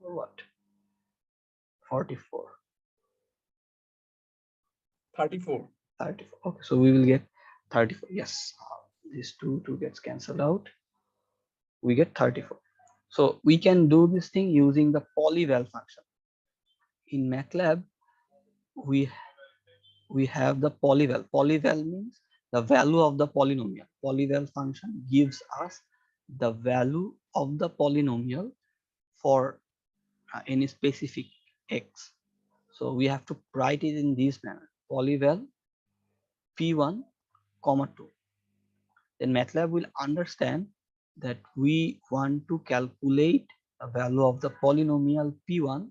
or what? 44. 34. 34. Okay, so we will get 34. Yes, this 2 gets cancelled out. We get 34. So we can do this thing using the polyval function. In MATLAB, we have the polyval. Polyval means the value of the polynomial. Polyval function gives us the value of the polynomial for any specific x. So we have to write it in this manner: polyval P1, 2. Then MATLAB will understand that we want to calculate the value of the polynomial P1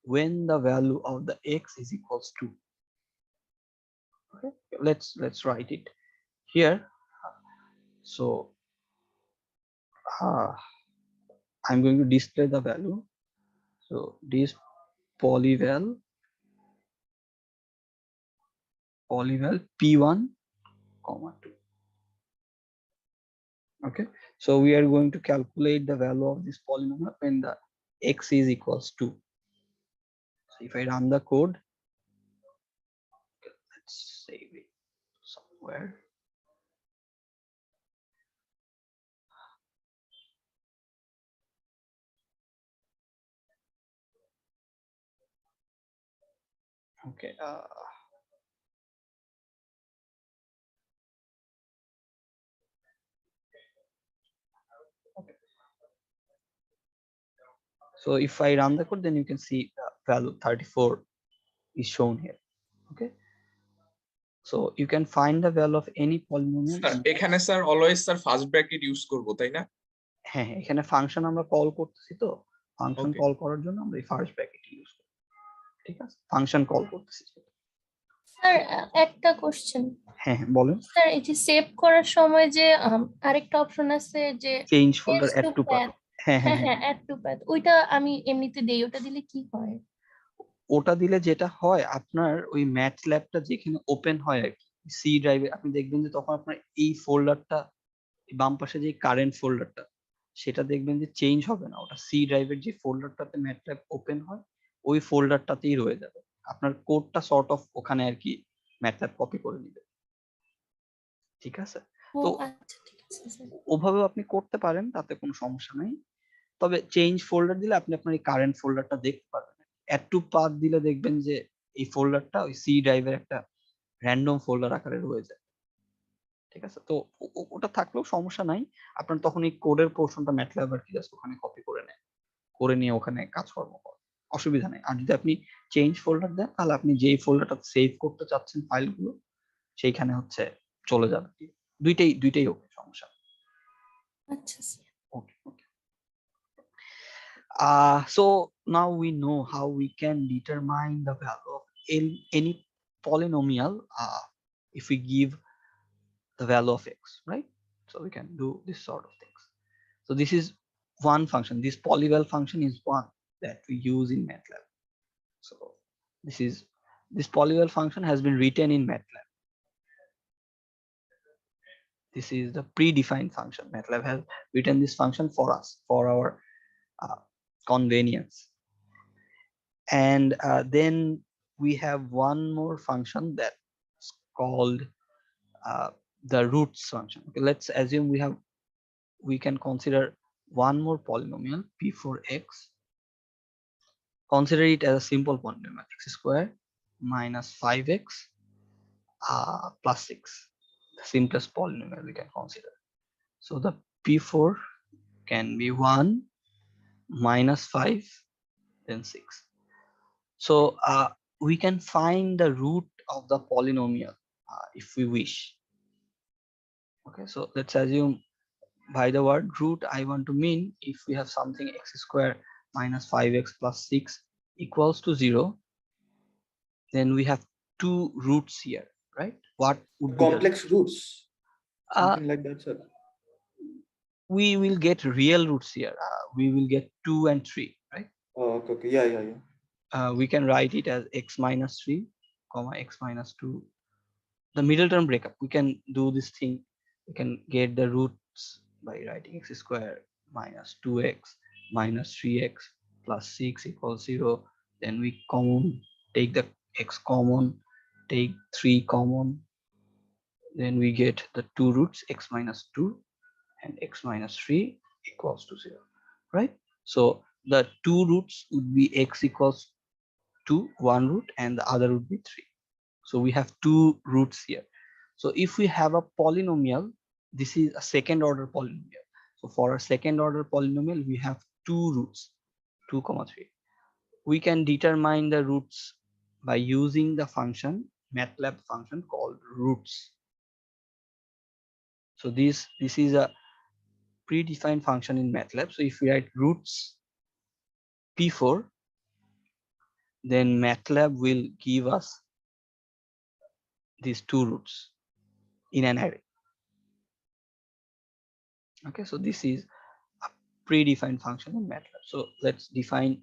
when the value of the x is equals to. Okay, let's write it here. So I'm going to display the value. So this polyval P1, 2. Okay, so we are going to calculate the value of this polynomial when the x is equals to. So if I run the code, let's save it somewhere. Okay, okay. So if I run the code, then you can see the value 34 is shown here. Okay, So you can find the value of any polynomial sir in এখানে sir always sir first bracket use করব তাই না? হ্যাঁ এখানে function আমরা call করতেছি, তো function Okay. Call করার জন্য আমরা এই ফার্স্ট ব্র্যাকেট ইউজ করি। ঠিক আছে, ফাংশন কল করতেছি। স্যার একটা কোশ্চেন। হ্যাঁ হ্যাঁ বলেন। স্যার এই যে সেভ করার সময় যে আরেকটা অপশন আছে যে change folder change add to to path. path, হ্যাঁ হ্যাঁ হ্যাঁ অ্যাড টু প্যাথ, ওইটা আমি এমনিতে দেই, ওটা দিলে কি হয়? ওটা দিলে যেটা হয়, আপনার ওই ম্যাটল্যাবটা যেখানে ওপেন হয় আর কি সি ড্রাইভে, আপনি দেখবেন যে তখন আপনার এই ফোল্ডারটা, বাম পাশে যে কারেন্ট ফোল্ডারটা, সেটা দেখবেন যে চেঞ্জ হবে না। ওটা সি ড্রাইভের যে ফোল্ডারটাতে ম্যাটল্যাব ওপেন হয় ওই ফোল্ডারটাতেই রয়ে যাবে। আপনার কোডটা সর্ট অফ ওখানে আর কি ম্যাটল্যাব কপি করে নিবে। ঠিক আছে, ও তো আচ্ছা ঠিক আছে স্যার। ওভাবেও আপনি করতে পারেন, তাতে কোনো সমস্যা নাই। তবে চেঞ্জ ফোল্ডার দিলে আপনি আপনার এই কারেন্ট ফোল্ডারটা দেখতে পারবেন। অ্যাড টু পাথ দিলে দেখবেন যে এই ফোল্ডারটা ওই সি ড্রাইভের একটা র্যান্ডম ফোল্ডার আকারে রয়ে যায়। ঠিক আছে, তো ওটা থাকলেও সমস্যা নাই। আপনার তখন এই কোডের পোর্শনটা ম্যাটল্যাব আর কি জাস্ট ওখানে কপি করে নেয়, করে নিয়ে ওখানে কাজকর্ম করে, অসুবিধা নেই। আর যদি আপনি চেঞ্জ ফোল্ডার দেন, তাহলে আপনি যেই ফোল্ডারটা সেভ করতে চাচ্ছেন ফাইলগুলো, সেইখানে হচ্ছে চলে যাবে। দুইটাই ওকে, সমস্যা নেই। আচ্ছা sir. Okay, okay. So now we know how we can determine the value of any polynomial if we give the value of x, right? So we can do this sort of things. So this is one function. This polyval function is one that we use in MATLAB. So this polyval function has been written in MATLAB. This is the predefined function. MATLAB has written this function for us, for our convenience. And then we have one more function that's called the roots function. Okay, let's assume we can consider one more polynomial p4x. Consider it as a simple polynomial, x squared minus 5x plus 6, the simplest polynomial we can consider. So the p4 can be 1 minus 5 then 6. So we can find the root of the polynomial if we wish. Okay, so let's assume by the word root I want to mean if we have something x squared minus 5x plus 6 equals to 0, then we have two roots here, right? What would be Complex roots, something uh, like that, sir. we will get real roots here. We will get 2 and 3, right? Oh, okay. Yeah. We can write it as x minus 3 comma x minus 2. The middle term breakup, we can do this thing. We can get the roots by writing x squared minus 2x minus 3x plus 6 equals 0. Then we take the x common, take 3 common. Then we get the two roots, x minus 2 and x minus 3 equals to 0, right? So the two roots would be x equals to one root and the other would be 3. So we have two roots here. So if we have a polynomial, this is a second order polynomial. So for a second order polynomial, we have two roots, 2, 3. We can determine the roots by using the function, MATLAB function called roots. So this is a predefined function in MATLAB. So if we write roots p4, then MATLAB will give us these two roots in an array. Okay, so this is a predefined function in MATLAB. So let's define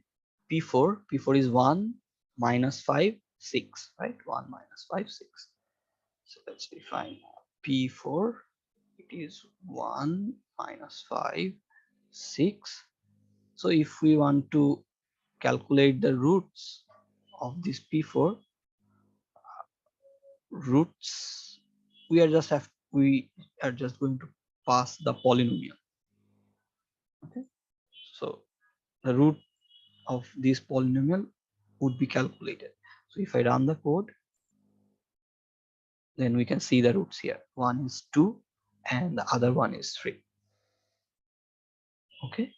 p4. P4 is 1 minus 5 6, right? 1 minus 5 6. So let's define p4. It is 1 minus 5 6. So if we want to calculate the roots of this p4 roots, we are just going to pass the polynomial. Okay, so the root of this polynomial would be calculated. So if I run the code, then we can see the roots here. One is 2 and the other one is 3. Okay,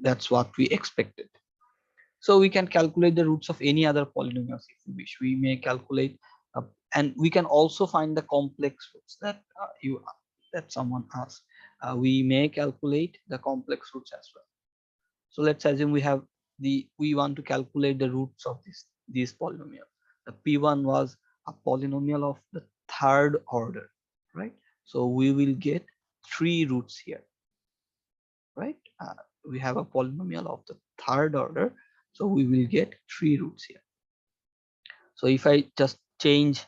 that's what we expected. So we can calculate the roots of any other polynomials if we wish. We may calculate And we can also find the complex roots that someone asked. We may calculate the complex roots as well. So let's assume we want to calculate the roots of this polynomial. The P1 was a polynomial of the third order, right? So we will get 3 roots here, right? We have a polynomial of the third order, so we will get 3 roots here. So if I just change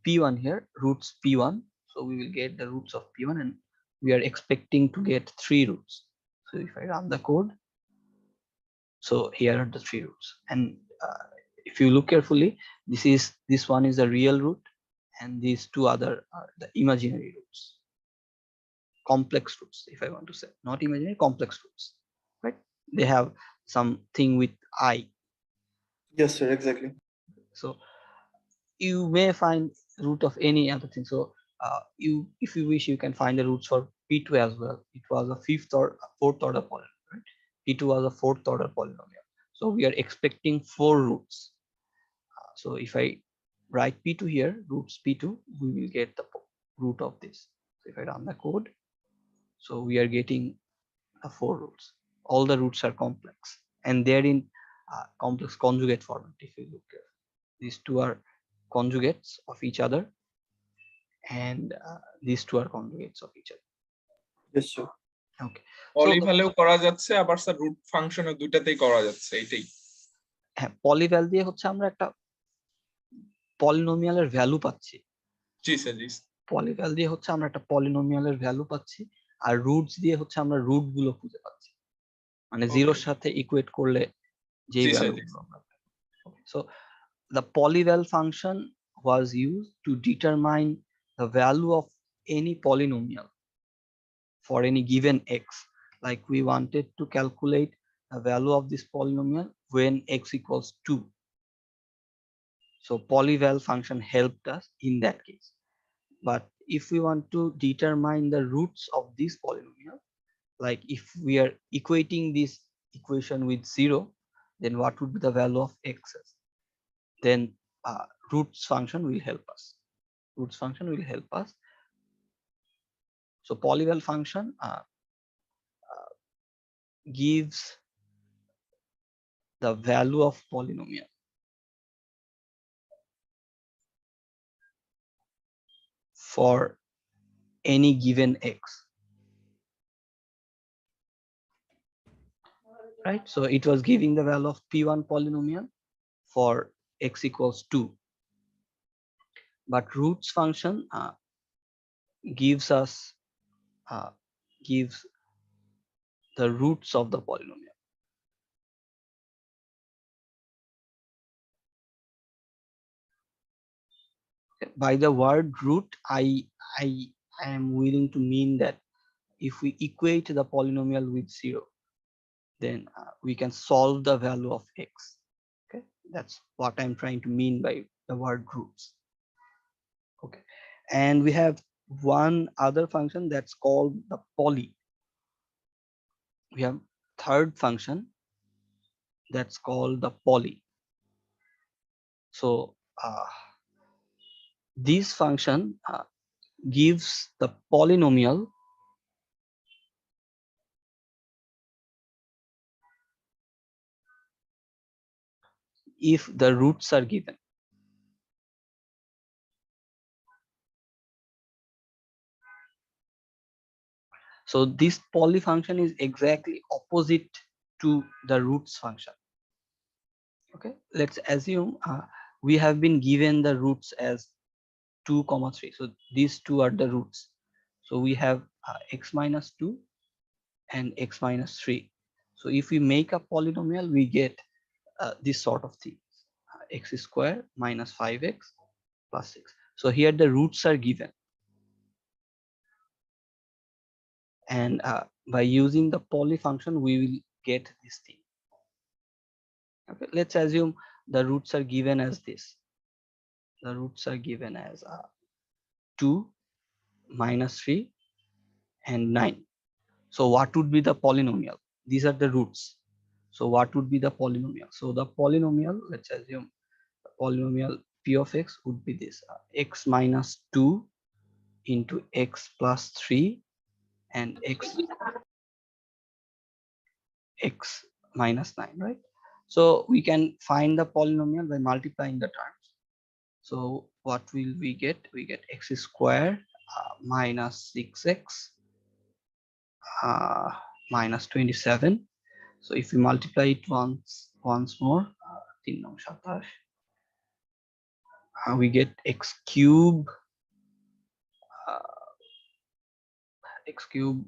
P1 here, roots P1, so we will get the roots of P1, and we are expecting to get 3 roots. So if I run the code, so here are the 3 roots, and if you look carefully, this one is the real root, and these 2 other are the imaginary roots, complex roots, if I want to say, not imaginary, complex roots, right? They have something with I. Yes, sir, exactly. So you may find root of any other thing. So if you wish, you can find the roots for P2 as well. It was a 5th or 4th order polynomial, right? P2 was a 4th order polynomial. So we are expecting 4 roots. So if I write P2 here, roots P2, we will get the root of this. So if I run the code, so we are getting 4 roots. All the roots are complex, and they're in complex conjugate format. If you look here, these 2 are conjugates of each other, and these 2 are conjugates of each other. Yes, sir. Okay. পলিভ্যালেও করা যাচ্ছে, আবার sir root ফাংশনে দুটাতেই করা যাচ্ছে, এটাই। হ্যাঁ, পলিভ্যাল দিয়ে হচ্ছে আমরা একটা পলিনোমিয়ালের ভ্যালু পাচ্ছি। জি স্যার, জি। পলিভ্যাল দিয়ে হচ্ছে আমরা একটা পলিনোমিয়ালের ভ্যালু পাচ্ছি, আর রুটস দিয়ে হচ্ছে আমরা রুট গুলো খুঁজে পাচ্ছি, মানে জিরোর সাথে ইকুয়েট করলে যে ভ্যালুগুলো আমরা পাই। So the polyval function was used to determine the value of any polynomial for any given x. Like we wanted to calculate the value of this polynomial when x equals 2. So polyval function helped us in that case. But if we want to determine the roots of this polynomial, like if we are equating this equation with 0, then what would be the value of x? Then roots function will help us. Roots function will help us. So polyval function gives the value of polynomial for any given x, right? So it was giving the value of P1 polynomial for x equals 2, but roots function gives the roots of the polynomial. By the word root, I am willing to mean that if we equate the polynomial with 0, then we can solve the value of x. Okay, that's what I'm trying to mean by the word roots. Okay, and we have one other function that's called the poly. We have third function that's called the poly. So this function gives the polynomial if the roots are given. So this poly function is exactly opposite to the roots function. Okay, let's assume we have been given the roots as 2, 3. So these 2 are the roots. So we have x minus 2 and x minus 3. So if we make a polynomial, we get this sort of thing, x square minus 5x plus 6. So here the roots are given, and by using the poly function we will get this thing. Okay, let's assume the roots are given as this. The roots are given as 2, minus 3 and 9. So what would be the polynomial? These are the roots. So what would be the polynomial? So the polynomial, let's assume the polynomial p of x would be this x minus 2 into x plus 3 and x minus 9, right? So we can find the polynomial by multiplying the terms. So what will we get? We get x square minus 6x minus 27. So if we multiply it once more, we get x cube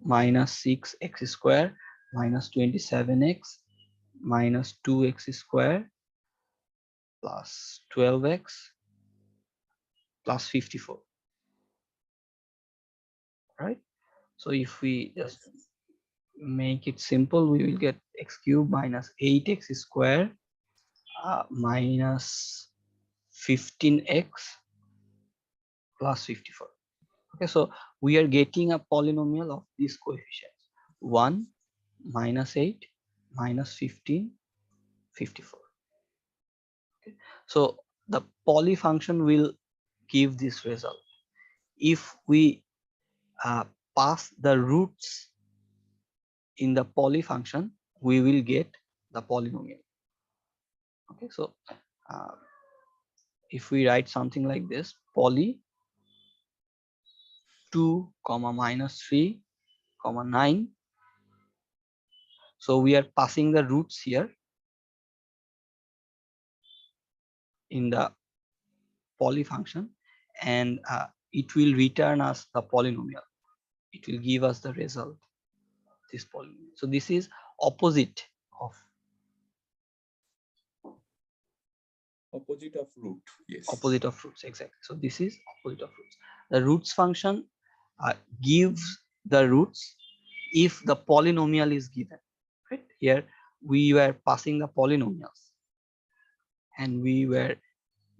minus 6x square minus 27x minus 2x square plus 12x plus 54, right? So if we just make it simple, we will get x cube minus 8x square minus 15x plus 54. Okay, so we are getting a polynomial of these coefficients: 1, minus 8, minus 15, 54. Okay, so the poly function will give this result. If we pass the roots in the poly function, we will get the polynomial. Okay, so if we write something like this, poly 2 comma minus 3 comma 9, so we are passing the roots here in the poly function, and it will return us the polynomial. It will give us the result, this polynomial. So this is opposite of root. Yes. Opposite of roots, exactly. So this is opposite of roots. The roots function gives the roots if the polynomial is given. Right here, we were passing the polynomials and we were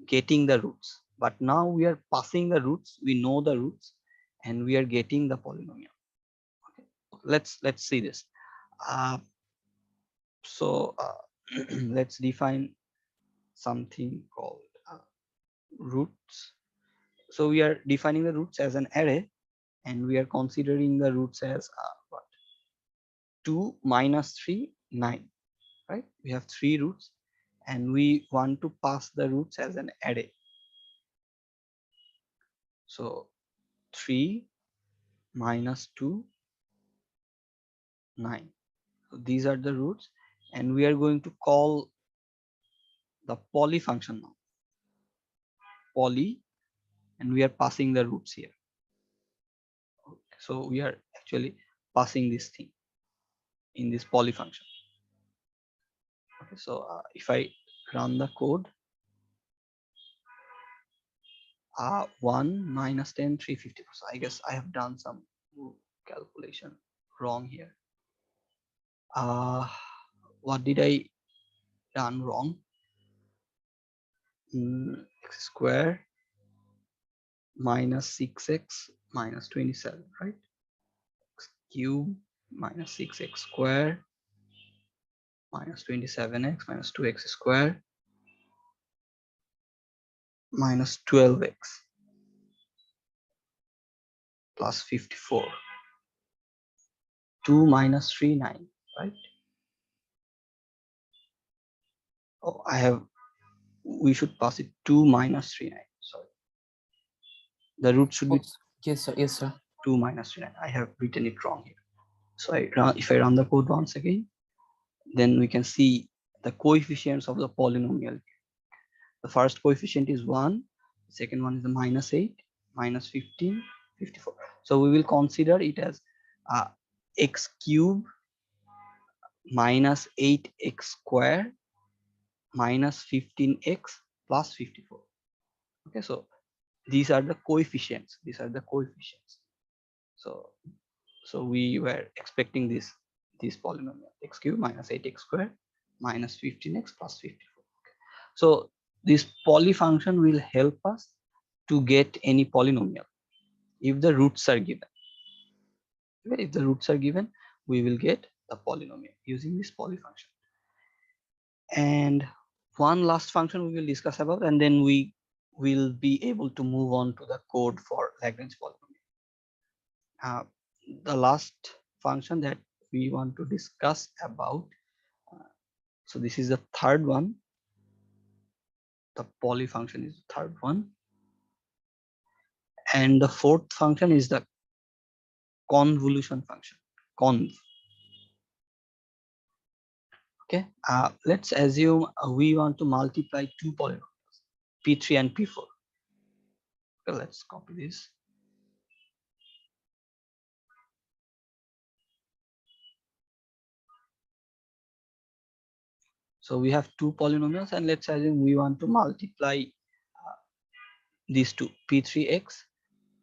getting the roots. But now we are passing the roots. We know the roots, and we are getting the polynomial. Okay, let's see this. Let's define something called roots. So we are defining the roots as an array, and we are considering the roots as what? 2 minus 3, 9, right? We have 3 roots, and we want to pass the roots as an array. So 3 minus 2, 9. So these are the roots, and we are going to call the poly function now. Poly, and we are passing the roots here. Okay, so we are actually passing this thing in this poly function. Okay, so if I run the code, 1 minus 10, 354. So I guess I have done some calculation wrong here. What did I done wrong? X square minus 6x minus 27, right? X cube minus 6x square minus 27x minus 2x square minus 12x plus 54. 2 minus 3, 9, right? Oh, we should pass it 2 minus 3, 9. Sorry. The root should be Yes, sir. Yes, sir. 2 minus 3, 9. I have written it wrong here. So if I run the code once again, then we can see the coefficients of the polynomial. The first coefficient is 1. The second one is the minus 8, minus 15, 54. So we will consider it as x cube minus 8x square minus 15x plus 54. Okay, so these are the coefficients. So we were expecting this polynomial, x cube minus 8x square minus 15x plus 54. Okay. So this poly function will help us to get any polynomial if the roots are given. Okay, if the roots are given, we will get the polynomial using this poly function. And one last function we will discuss about, and then we we'll be able to move on to the code for Lagrange polynomial. The last function that we want to discuss about, so this is the third one. The poly function is the third one, and the fourth function is the convolution function, conv. Okay, let's assume we want to multiply two polynomials, p3 and p4. Okay, let's copy this. So we have two polynomials, and let's assume we want to multiply these two, p3x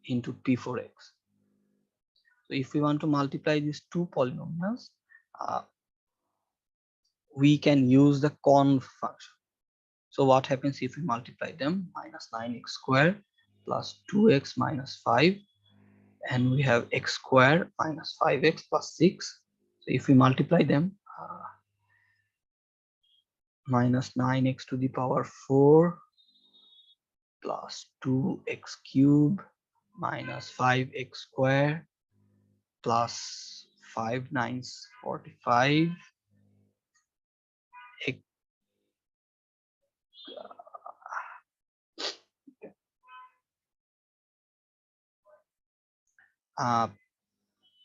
into p4x. So if we want to multiply these two polynomials, we can use the conv function. So what happens if we multiply them? Minus 9x squared plus 2x minus 5, and we have x squared minus 5x plus 6. So if we multiply them, minus 9x to the power 4 plus 2x cubed minus 5x squared plus 5 9s 45 x,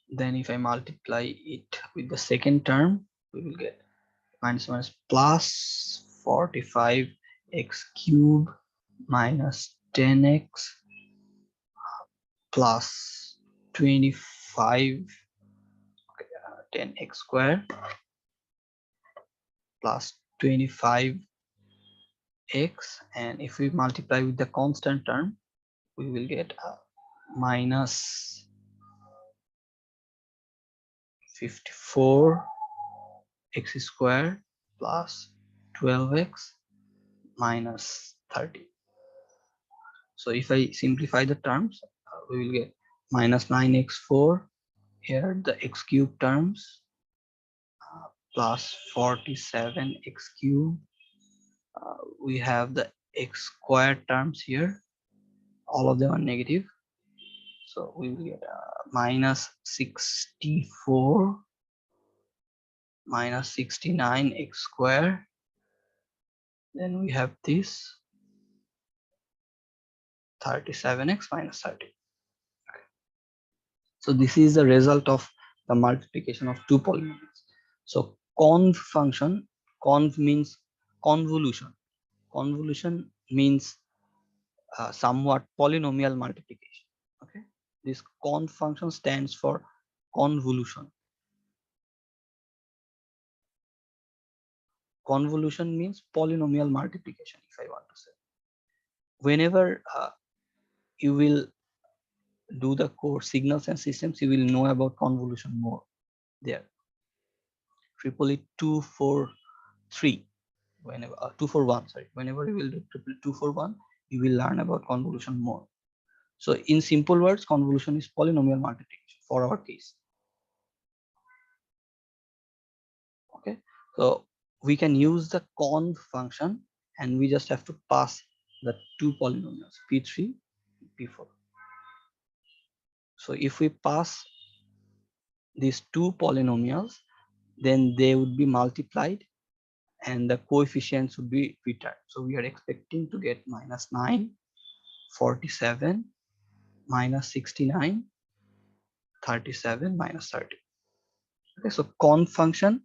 then if I multiply it with the second term, we will get minus minus plus 45 x cubed minus 10x plus 25 10x squared plus 25x, and if we multiply with the constant term, we will get minus 54 x squared plus 12x minus 30. So if I simplify the terms, we will get minus 9x4 here, the x cubed terms, plus 47x cubed. We have the x squared terms here, all of them are negative, so we will get minus 64 minus 69x squared. Then we have this 37x minus 30. Okay. So this is the result of the multiplication of two polynomials. So conv function, conv means convolution. Convolution means somewhat polynomial multiplication. Okay, this conv function stands for convolution. Convolution means polynomial multiplication, if I want to say. Whenever you will do the course signals and systems, you will know about convolution more there. 243, whenever 241, sorry, whenever you will do 241, you will learn about convolution more. So in simple words, convolution is polynomial multiplication for our case. Okay, so we can use the conv function, and we just have to pass the two polynomials p3 p4. So if we pass these two polynomials, then they would be multiplied and the coefficients would be returned. So we are expecting to get minus 9 47 minus 69 37 minus 30. Okay, so conv function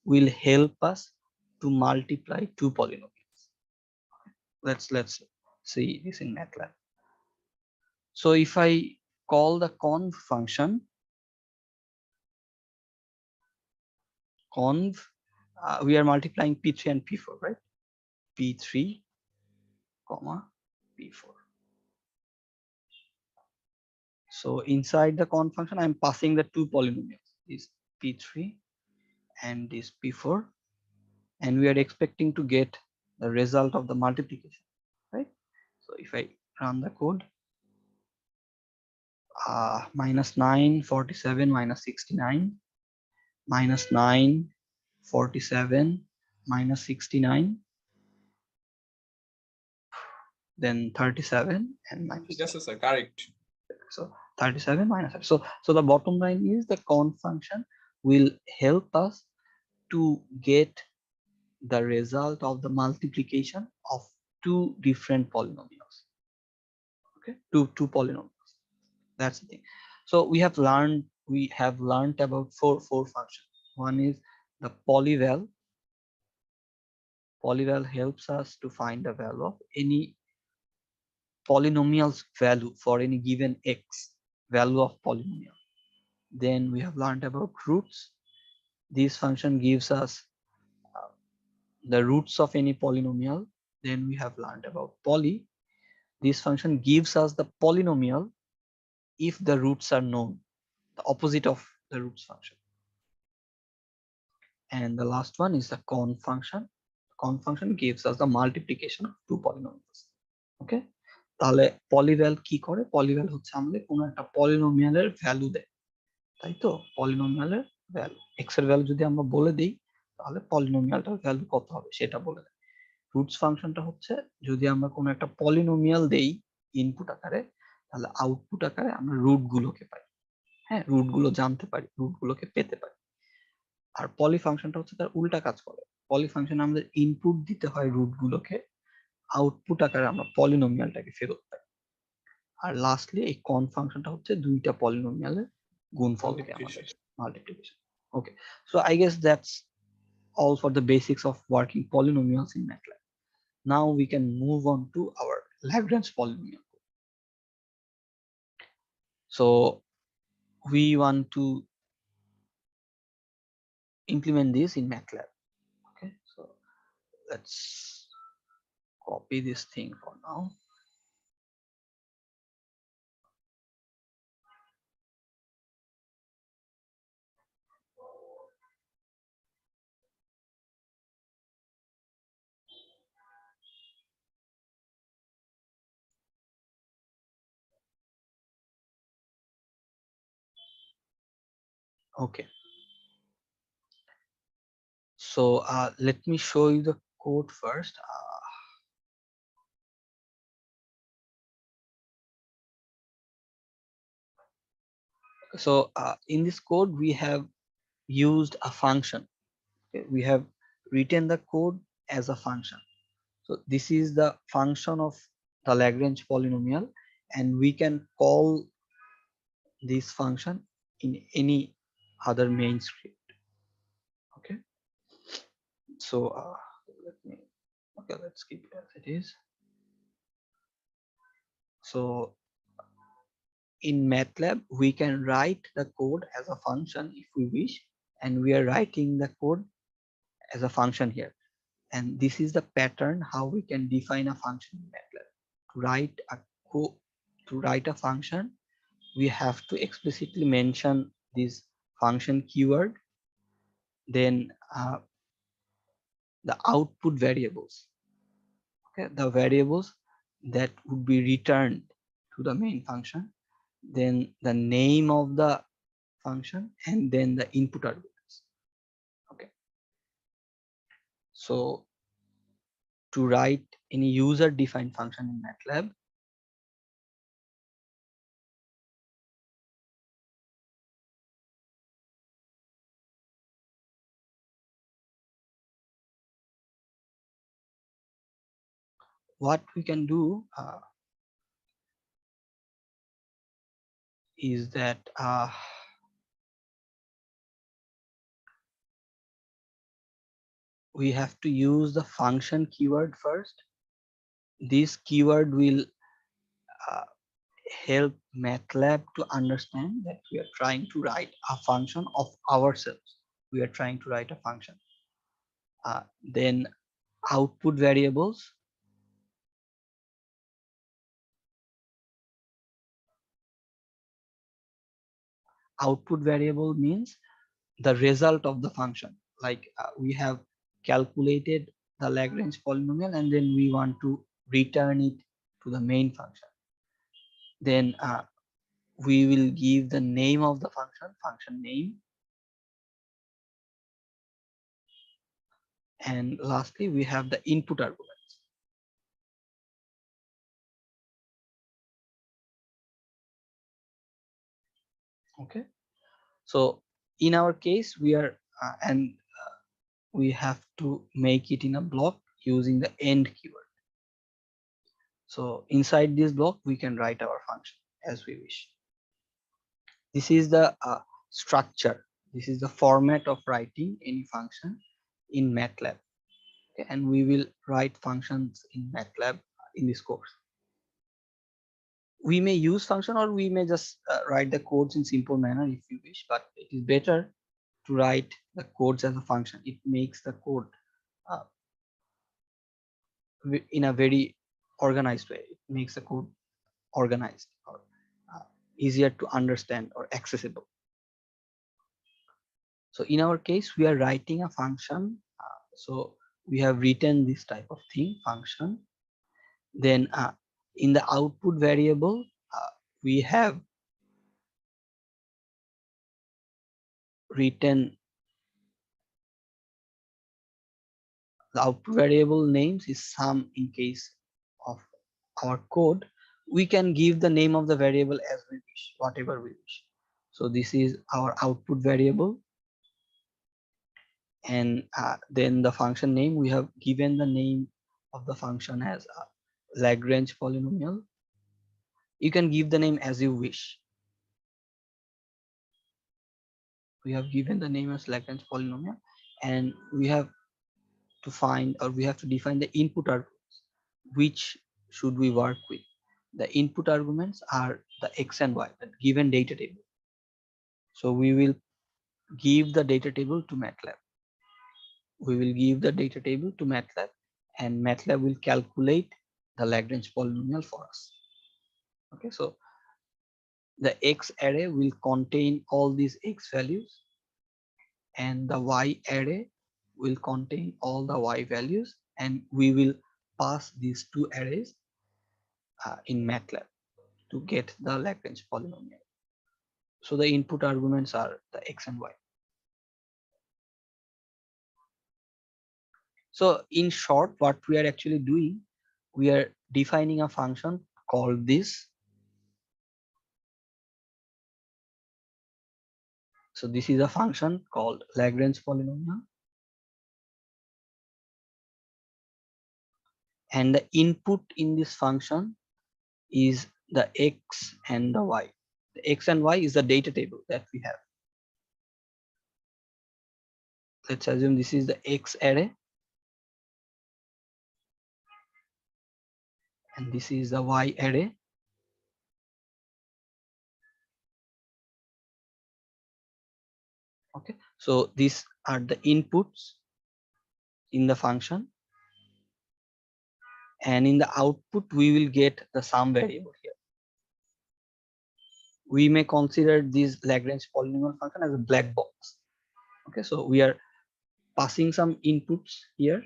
will help us to multiply two polynomials. Let's see this in MATLAB. So if I call the conv function conv, we are multiplying p3 and p4, right? p3 comma p4. So inside the conv function, I'm passing the two polynomials, this p3 and this p4, and we are expecting to get the result of the multiplication, right? So if I run the code, minus 9 47 minus 69 minus 9 47 minus 69 then 37 and minus ঠিক 30. আছে sir correct So 37 minus 30. So the bottom line is the conv function will help us to get the result of the multiplication of two different polynomials. Okay, two polynomials. That's the thing. So we have learned about four functions. One is the polyval. Polyval helps us to find the value of any polynomial's value for any given x, value of polynomial. Then we have learned about roots. This function gives us the roots of any polynomial. Then we have learned about poly. This function gives us the polynomial if the roots are known, the opposite of the roots function. And the last one is the conv function. Conv function gives us the multiplication of two polynomials. Okay, তাহলে পলিভ্যাল কি করে? পলিভ্যাল হচ্ছে আমাদের কোনো একটা পলিনোমিয়ালের value দেয়, তাই তো? পলিনোমিয়ালের ভ্যালু, এক্স এর ভ্যালু যদি আমরা বলে দিই তাহলে পলিনোমিয়ালটার ভ্যালু কত হবে সেটা বলে দেয়। রুটস ফাংশনটা হচ্ছে যদি আমরা কোনো একটা পলিনোমিয়াল দেই ইনপুট আকারে, তাহলে আউটপুট আকারে আমরা রুট গুলোকে পাই। হ্যাঁ, রুট গুলো জানতে পারি, রুট গুলোকে পেতে পারি। আর পলি ফাংশনটা হচ্ছে তার উল্টা কাজ করে। পলি ফাংশন আমাদের ইনপুট দিতে হয় রুট গুলোকে, আউটপুট আকারে আমরা পলিনোমিয়ালটাকে ফেরত পাই। আর লাস্টলি এই কন ফাংশনটা হচ্ছে দুইটা পলিনোমিয়ালের গুণফলকে আমাদের multiplication. Okay, so I guess that's all for the basics of working polynomials in MATLAB. Now we can move on to our Lagrange polynomial. So we want to implement this in MATLAB. Okay, so let's copy this thing for now. Okay, so let me show you the code first. So in this code we have used a function. Okay, we have written the code as a function. So this is the function of the Lagrange polynomial, and we can call this function in any other main script. Okay, so let's keep it as it is. So in MATLAB we can write the code as a function if we wish, and we are writing the code as a function here. And this is the pattern how we can define a function in MATLAB. To write a function, we have to explicitly mention this function keyword, then the output variables. Okay, the variables that would be returned to the main function, then the name of the function, and then the input arguments. Okay, so to write any user defined function in MATLAB, what we can do is that we have to use the function keyword first. This keyword will help MATLAB to understand that we are trying to write a function of ourselves. We are trying to write a function. Then output variables. Output variable means the result of the function. Like we have calculated the Lagrange polynomial and then we want to return it to the main function. Then we will give the name of the function name. And lastly, we have the input arguments. Okay, so in our case we are we have to make it in a block using the end keyword. So inside this block we can write our function as we wish. This is the structure, this is the format of writing any function in MATLAB. Okay, and we will write functions in MATLAB in this course. We may use function or we may just write the codes in simple manner if you wish, but it is better to write the codes as a function. It makes the code in a very organized way. It makes the code organized or easier to understand or accessible. So in our case, we are writing a function. So we have written this type of thing, function. Then in the output variable, we have written the output variable names is sum. In case of our code, we can give the name of the variable as we wish, whatever we wish. So this is our output variable. And then the function name, we have given the name of the function as Lagrange polynomial. You can give the name as you wish. We have given the name as Lagrange polynomial, and we have to find, or we have to define the input arguments. Which should we work with? The input arguments are the x and y, the given data table. So we will give the data table to MATLAB. We will give the data table to MATLAB, and MATLAB will calculate the Lagrange polynomial for us. Okay, so the X array will contain all these X values, and the Y array will contain all the Y values, and we will pass these two arrays in MATLAB to get the Lagrange polynomial. So the input arguments are the X and Y. So in short, what we are actually doing, we are defining a function called this. So this is a function called Lagrange polynomial, and the input in this function is the X and the Y. The X and Y is the data table that we have. Let's assume this is the X array, and this is the Y array. Okay, so these are the inputs in the function, and in the output we will get the sum variable here. We may consider this Lagrange polynomial function as a black box. Okay, so we are passing some inputs here.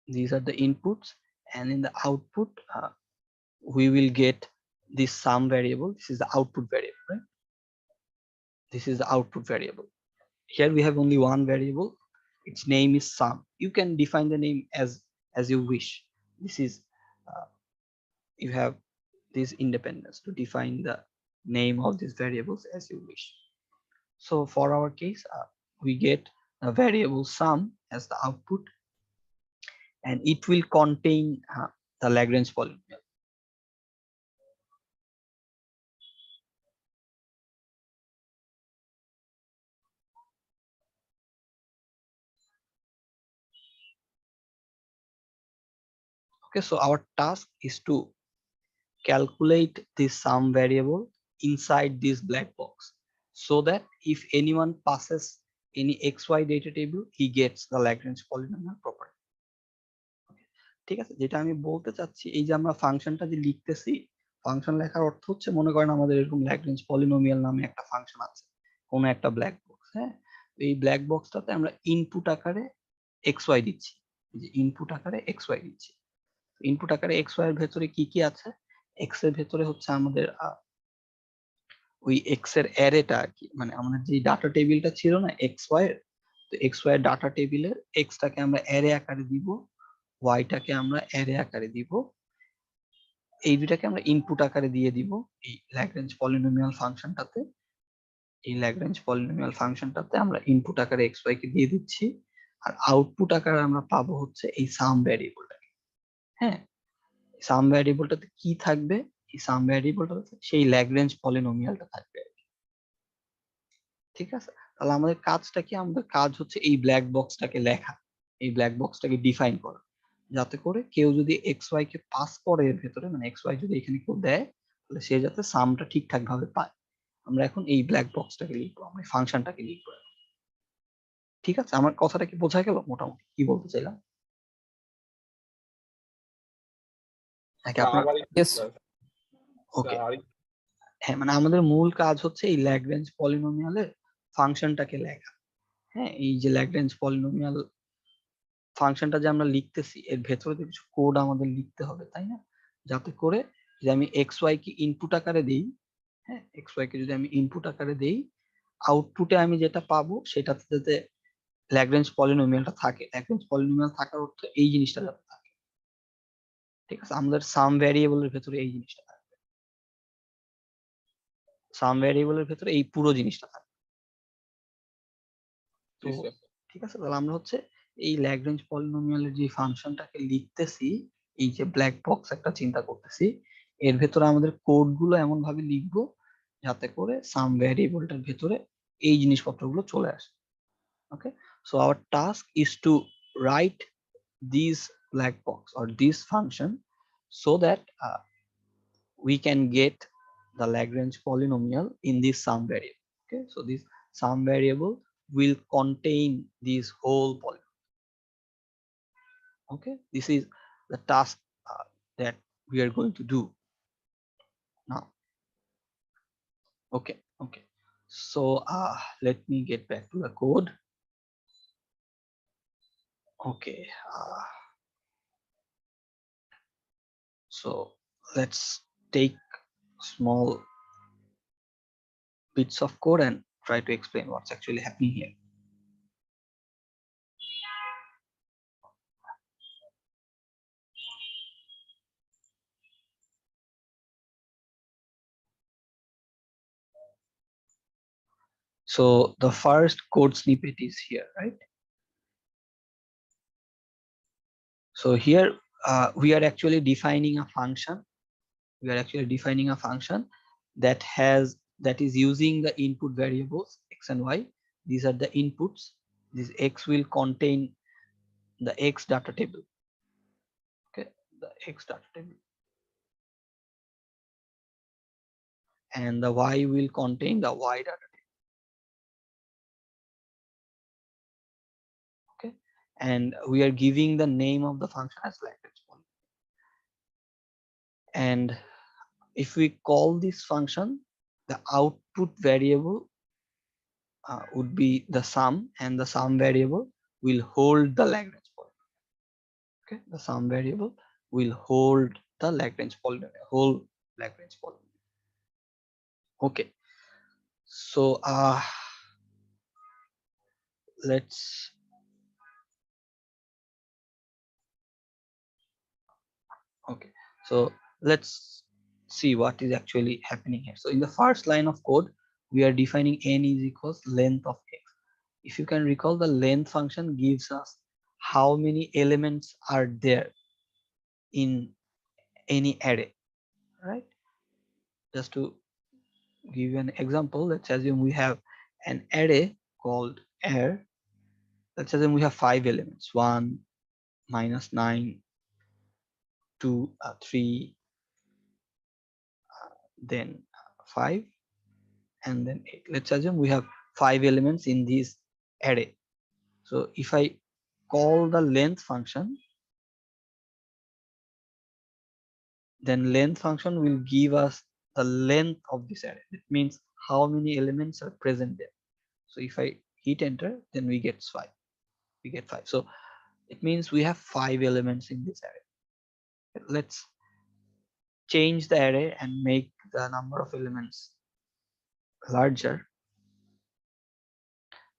These are the inputs, and in the output we will get this sum variable. This is the output variable, right? This is the output variable. Here we have only one variable. Its name is sum. You can define the name as you wish. This is you have this independence to define the name of these variables as you wish. So for our case, we get a variable sum as the output, and it will contain the Lagrange polynomial. Okay, so our task is to calculate this sum variable inside this black box, so that if anyone passes any xy data table, he gets the Lagrange polynomial property. ঠিক আছে, যেটা আমি বলতে চাচ্ছি, এই যে আমরা ফাংশনটা যে লিখতেছি, ফাংশন লেখার অর্থ হচ্ছে, মনে করেন আমাদের এরকম ল্যাগ্রেঞ্জ পলিনোমিয়াল নামে একটা ফাংশন আছে, কোন একটা ব্ল্যাক বক্স। হ্যাঁ, এই ব্ল্যাক বক্সটাতে আমরা ইনপুট আকারে xy দিচ্ছি, যে ইনপুট আকারে xy দিচ্ছি। ইনপুট আকারে xy এর ভেতরে কি কি আছে? x এর ভেতরে হচ্ছে আমাদের ওই x এর অ্যারেটা আর কি, মানে আমাদের যে ডাটা টেবিলটা ছিল না xy এর, তো xy এর ডাটা টেবিলের x টাকে আমরা অ্যারে আকারে দিব, y টাকে আমরা অ্যারে আকারে দিব, এই দুটাকে আমরা ইনপুট আকারে দিয়ে দিব এই ল্যাগ্রেঞ্জ পলিনোমিয়াল ফাংশনটাতে। এই ল্যাগ্রেঞ্জ পলিনোমিয়াল ফাংশনটাতে আমরা ইনপুট আকারে xy কে দিয়ে দিচ্ছি, আর আউটপুট আকারে আমরা পাবো হচ্ছে এই সাম ভ্যারিয়েবলটাকে। হ্যাঁ, সাম ভ্যারিয়েবলটাতে কি থাকবে? এই সাম ভ্যারিয়েবলটাতে সেই ল্যাগ্রেঞ্জ পলিনোমিয়ালটা থাকবে। ঠিক আছে, তাহলে আমাদের কাজটা কি? আমাদের কাজ হচ্ছে এই ব্ল্যাক বক্সটাকে লেখা, এই ব্ল্যাক বক্সটাকে ডিফাইন করা, যাতে করে কেউ যদি xy কে পাস করে এর ভেতরে, মানে xy যদি এখানে কেউ দেয়, তাহলে সে যাতে সামটা ঠিকঠাক ভাবে পায়। আমরা এখন এই ব্ল্যাক বক্সটাকে লিখবো, আমরা ফাংশনটাকে লিখবো। ঠিক আছে, আমার কথাটা কি বোঝা গেল মোটামুটি কি বলতে চাইলাম? নাকি আপনার? ওকে, হ্যাঁ, মানে আমাদের মূল কাজ হচ্ছে এই ল্যাগ্রেঞ্জ পলিনোমিয়ালের ফাংশনটাকে লেখা। হ্যাঁ, এই যে ল্যাগ্রেঞ্জ পলিনোমিয়াল ফাংশনটা যে আমরা লিখতেছি, এর ভেতরে তো কিছু কোড আমাদের লিখতে হবে, তাই না? যাতে করে যে আমি xy কে ইনপুট আকারে দেই, হ্যাঁ, xy কে যদি আমি ইনপুট আকারে দেই, আউটপুটে আমি যেটা পাবো সেটাতে যাতে ল্যাগ্রেঞ্জ পলিনোমিয়ালটা থাকে। ল্যাগ্রেঞ্জ পলিনোমিয়াল থাকার অর্থ এই জিনিসটা যাতে থাকে। ঠিক আছে, আমাদের সাম ভ্যারিয়েবলের ভেতরে এই জিনিসটা থাকবে, সাম ভ্যারিয়েবলের ভেতরে এই পুরো জিনিসটা থাকবে। তো ঠিক আছে, তাহলে আমরা হচ্ছে এই ল্যাগ্রেঞ্জ পলিনোমিয়ালের যে ফাংশনটাকে লিখতেছি, এই যে ব্ল্যাক বক্স একটা চিন্তা করতেছি, এর ভেতরে আমাদের কোড গুলো এমন ভাবে লিখবো যাতে করে সাম ভ্যারিয়েবলটার ভেতরে এই জিনিসপত্রগুলো চলে আসে। Okay, so our task is to write these black box or this function so that we can get the Lagrange polynomial in this sum variable. Okay, so this sum variable will contain this whole polynomial. Okay, this is the task that we are going to do now. Okay, so let me get back to the code. Okay, so let's take small bits of code and try to explain what's actually happening here. So the first code snippet is here, right? So here we are actually defining a function. We are actually defining a function that is using the input variables x and y. These are the inputs. This x will contain the x data table. Okay, the x data table. And the y will contain the y data table. Okay, and we are giving the name of the function as Lagrange polynomial. And if we call this function, the output variable would be the sum, and the sum variable will hold the Lagrange polynomial. Okay, the sum variable will hold the Lagrange polynomial, whole Lagrange polynomial. Okay, so let's see what is actually happening here. So in the first line of code, we are defining n is equals length of x. If you can recall, the length function gives us how many elements are there in any array, right? Just to give you an example, let's assume we have an array called air. Let's assume we have 5 elements: 1, -9, 2, 3, then 5, and then 8. Let's assume we have 5 elements in this array. So if I call the length function, then length function will give us the length of this array. It means how many elements are present there. So if I hit enter, then we get 5. We get 5. So it means we have 5 elements in this array. Let's change the array and make the number of elements larger.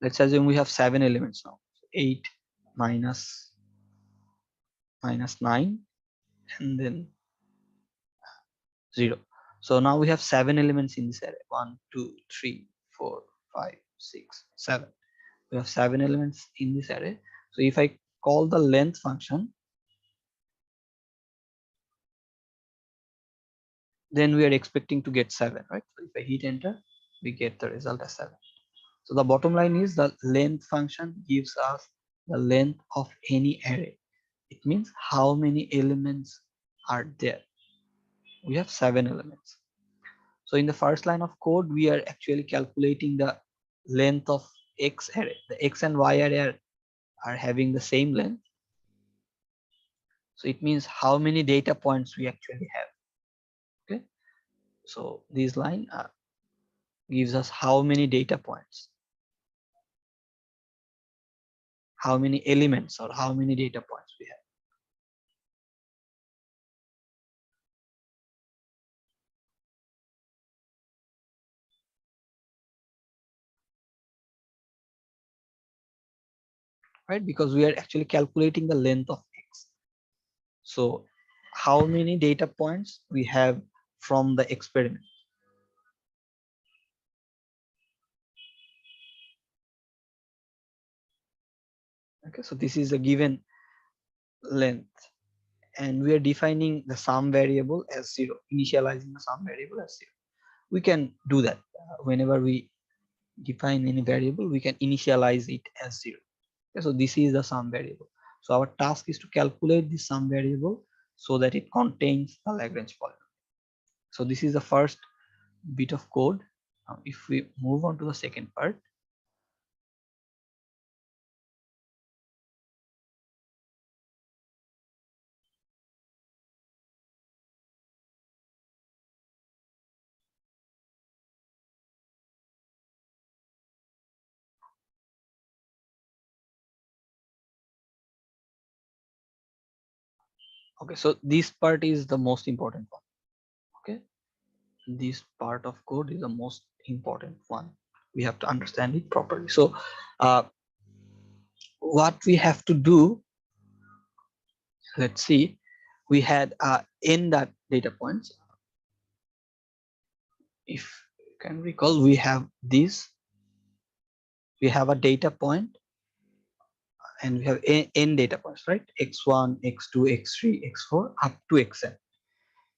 Let's assume we have 7 elements now. 8 minus 9, and then 0. So now we have 7 elements in this array. 1, 2, 3, 4, 5, 6, 7. We have 7 elements in this array. So if I call the length function, then we are expecting to get 7, right? So if I hit enter, we get the result as 7. So the bottom line is the length function gives us the length of any array. It means how many elements are there. We have 7 elements. So in the first line of code, we are actually calculating the length of X array. The X and Y array are having the same length. So it means how many data points we actually have. Okay. So this line gives us how many data points, how many elements or how many data points we have. Right, because we are actually calculating the length of X. So how many data points we have from the experiment. Okay, so this is a given length, and we are defining the sum variable as 0, initializing the sum variable as 0. We can do that whenever we define any variable, we can initialize it as 0. Okay, so this is the sum variable. So our task is to calculate the sum variable so that it contains the Lagrange polynomial. So this is the first bit of code. If we move on to the second part, okay, so this part is the most important one. Okay, this part of code is the most important one. We have to understand it properly. So what we have to do, let's see, we had n data points. If you can recall, we have this, we have a data point and we have n data points, right? x1, x2, x3, x4 up to xn.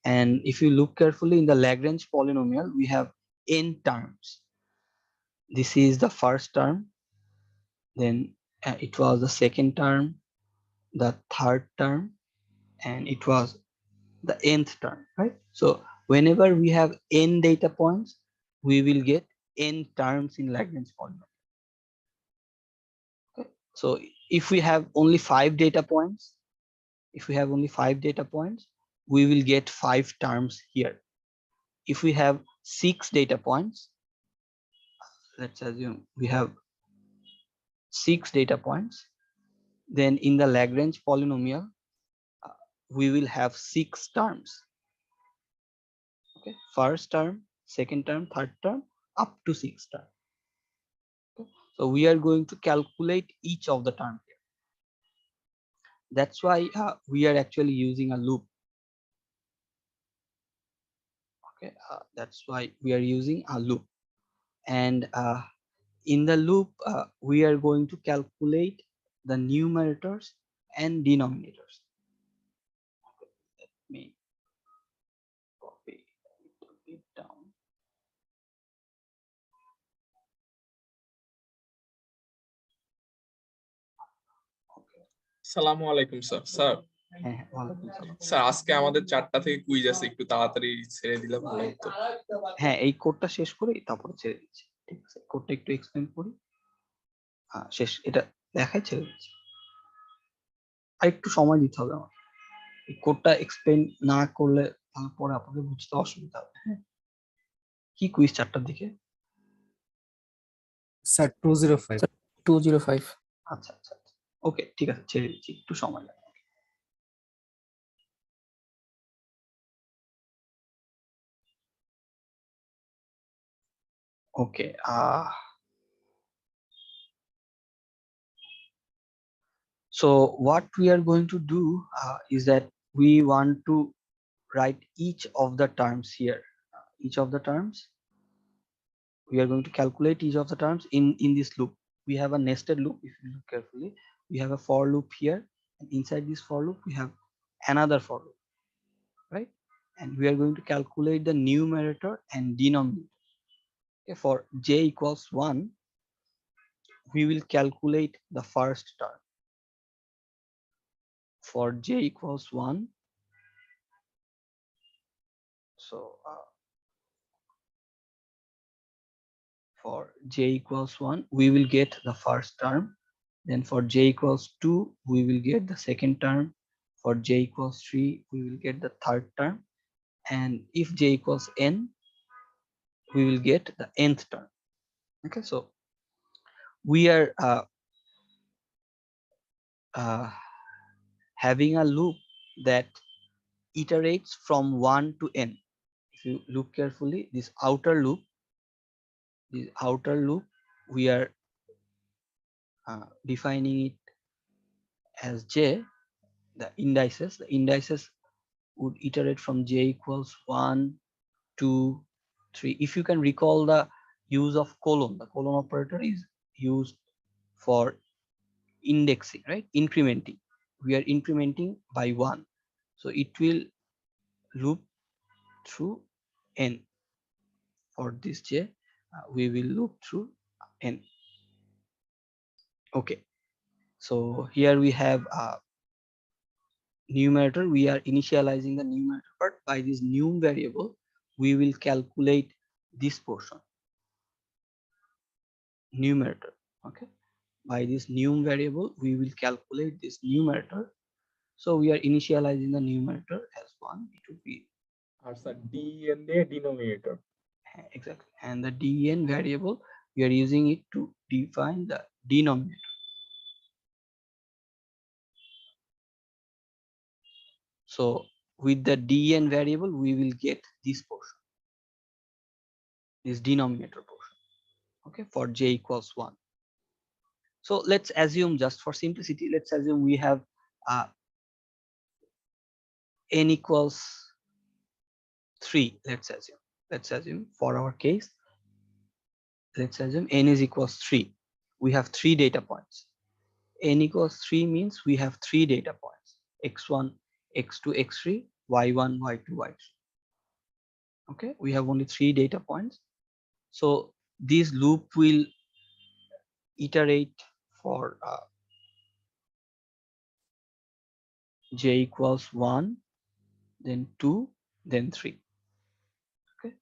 And if you look carefully in the Lagrange polynomial, we have n terms. This is the first term, then it was the second term, the third term, and it was the nth term, right? So whenever we have n data points, we will get n terms in Lagrange polynomial. Okay. So if we have only 5 data points, we will get 5 terms here. If we have 6 data points, let's assume we have 6 data points, then in the Lagrange polynomial, we will have 6 terms. Okay, first term, second term, third term, up to 6 term. Okay. So we are going to calculate each of the terms here. That's why we are actually using a loop. Okay, that's why we are using a loop, and in the loop we are going to calculate the numerators and denominators. Okay, let me copy it down. Okay. আসসালামু আলাইকুম sir. Sir হ্যাঁ, ওয়ালাইকুম সালাম। Sir আজকে আমাদের 4টা থেকে quiz আছে, একটু তাড়াতাড়ি ছেড়ে দিলে ভালো হতো। হ্যাঁ, এই কোডটা শেষ করে তারপরে ছেড়ে দিচ্ছি। ঠিক আছে, কোডটা একটু এক্সপ্লেন করি। শেষ, এটা দেখাই ছেড়ে দিচ্ছি। আর একটু সময় দিতে হবে আমার। এই কোডটা এক্সপ্লেন না করলে তারপরে আপনাদের বুঝতে অসুবিধা হবে। হ্যাঁ, কি কুইজ 4টার দিকে? স্যার 205 আচ্ছা আচ্ছা, ওকে, ঠিক আছে, ছেড়ে দিচ্ছি, একটু সময় লাগবে। Okay, so what we are going to do is that we want to write each of the terms here. Each of the terms, we are going to calculate each of the terms in this loop. We have a nested loop. If you look carefully, we have a for loop here, and inside this for loop we have another for loop, right? And we are going to calculate the numerator and denominator. Okay, for j equals 1, we will calculate the first term. For j equals 1, so for j equals 1, we will get the first term. Then for j equals 2, we will get the second term. For j equals 3, we will get the third term. And if j equals n, we will get the nth term. Okay, so we are having a loop that iterates from 1 to n. If you look carefully, this outer loop, we are defining it as j, the indices would iterate from j equals 1, 2, 3. If you can recall the use of colon, the colon operator is used for indexing, right? Incrementing. We are incrementing by 1. So it will loop through n. For this j, we will loop through n. Okay. So here we have a numerator. We are initializing the numerator, but by this num variable, we will calculate this portion, numerator. Okay. By this num variable, we will calculate this numerator. So we are initializing the numerator as 1. It would be den the denominator. Exactly. And the den variable, we are using it to define the denominator. So with the den variable, we will get this portion, this denominator portion. Okay, for j equals 1. So let's assume, just for simplicity, let's assume we have n equals 3. Let's assume for our case, let's assume n is equals 3. We have 3 data points. N equals 3 means we have 3 data points: x1, x2, x3, y1, y2, y3. Okay, we have only 3 data points. So this loop will iterate for j equals 1, then 2, then 3. Okay,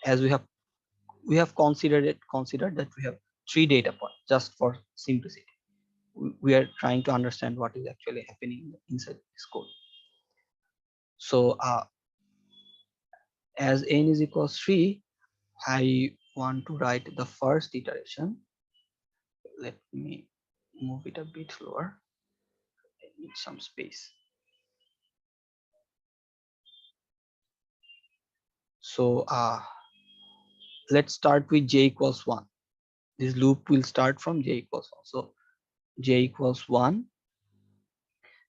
as we have considered that we have 3 data points. Just for simplicity, we are trying to understand what is actually happening inside this code. So as n is equals 3, I want to write the first iteration. Let me move it a bit slower. I need some space. So let's start with j equals 1. This loop will start from j equals 1. So j equals 1.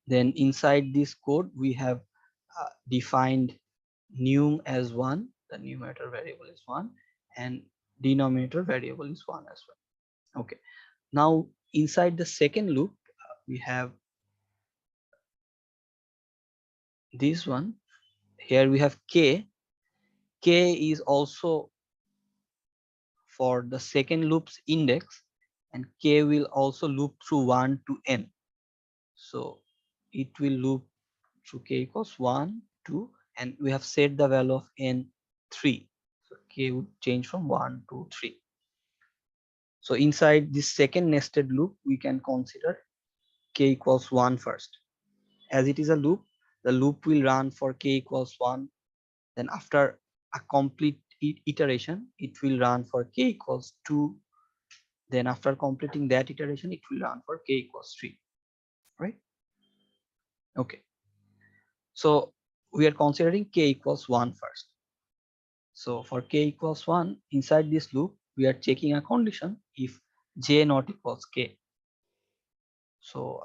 Then inside this code, we have defined num as 1. The numerator variable is 1, and denominator variable is 1 as well. Okay. Now inside the second loop, we have this one. Here we have k. K is also for the second loop's index, and k will also loop through 1 to n. So it will loop through k equals 1, 2, and we have set the value of n 3. So k would change from 1 to 3. So inside this second nested loop, we can consider k equals 1 first. As it is a loop, the loop will run for k equals 1. Then after a complete iteration, it will run for k equals 2. Then after completing that iteration, it will run for k equals 3. Right? Okay. So we are considering k equals 1 first. So for k equals 1, inside this loop, we are checking a condition if j not equals k. So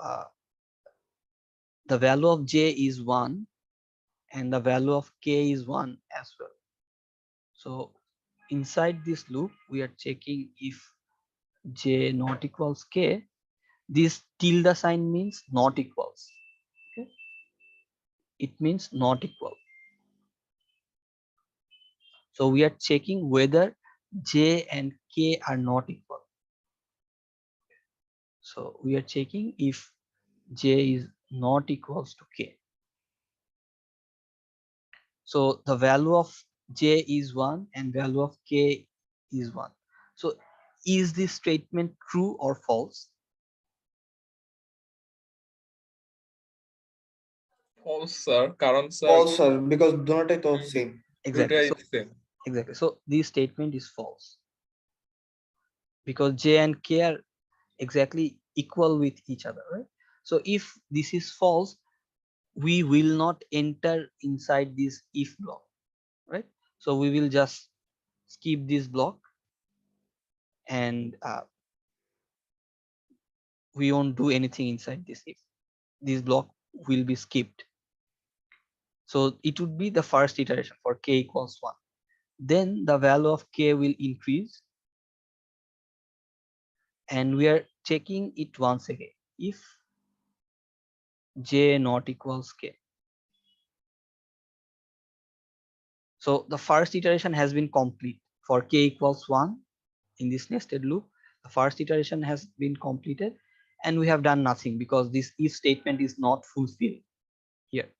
the value of j is 1, and the value of k is 1 as well. So inside this loop, we are checking if j not equals k. This tilde sign means not equals. Okay? It means not equal. So we are checking whether j and k are not equal. So we are checking if j is not equals to k. So the value of j is 1 and value of k is 1. So is this statement true or false? false sir কারণ sir false sir because দুটোটাই তো same. Exactly. দুটাই So same. exactly. So this statement is false because j and k are exactly equal with each other, right? So if this is false, we will not enter inside this if block, right? So we will just skip this block and we won't do anything inside this if. This block will be skipped. So it would be the first iteration for k equals 1. Then the value of k will increase and we are checking it once again if j not equals k. So the first iteration has been complete for k equals 1 in this nested loop. The first iteration has been completed and we have done nothing because this if statement is not fulfilled here.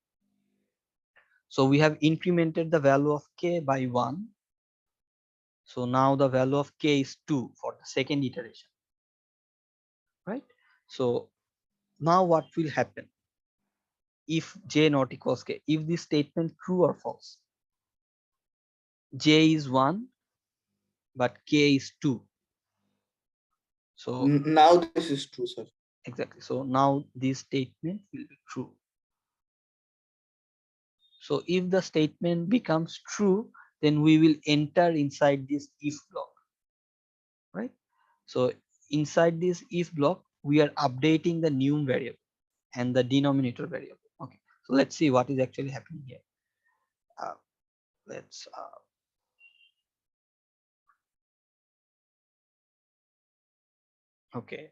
So we have incremented the value of k by 1. So now the value of k is 2 for the second iteration, right? So now what will happen if j not equals k? If this statement true or false? J is 1 but k is 2. So Now this is true, sir. exactly. So now this statement will be true. So if the statement becomes true, then we will enter inside this if block, right? So inside this if block, we are updating the num variable and the denominator variable. Okay, so let's see what is actually happening here. Let's okay,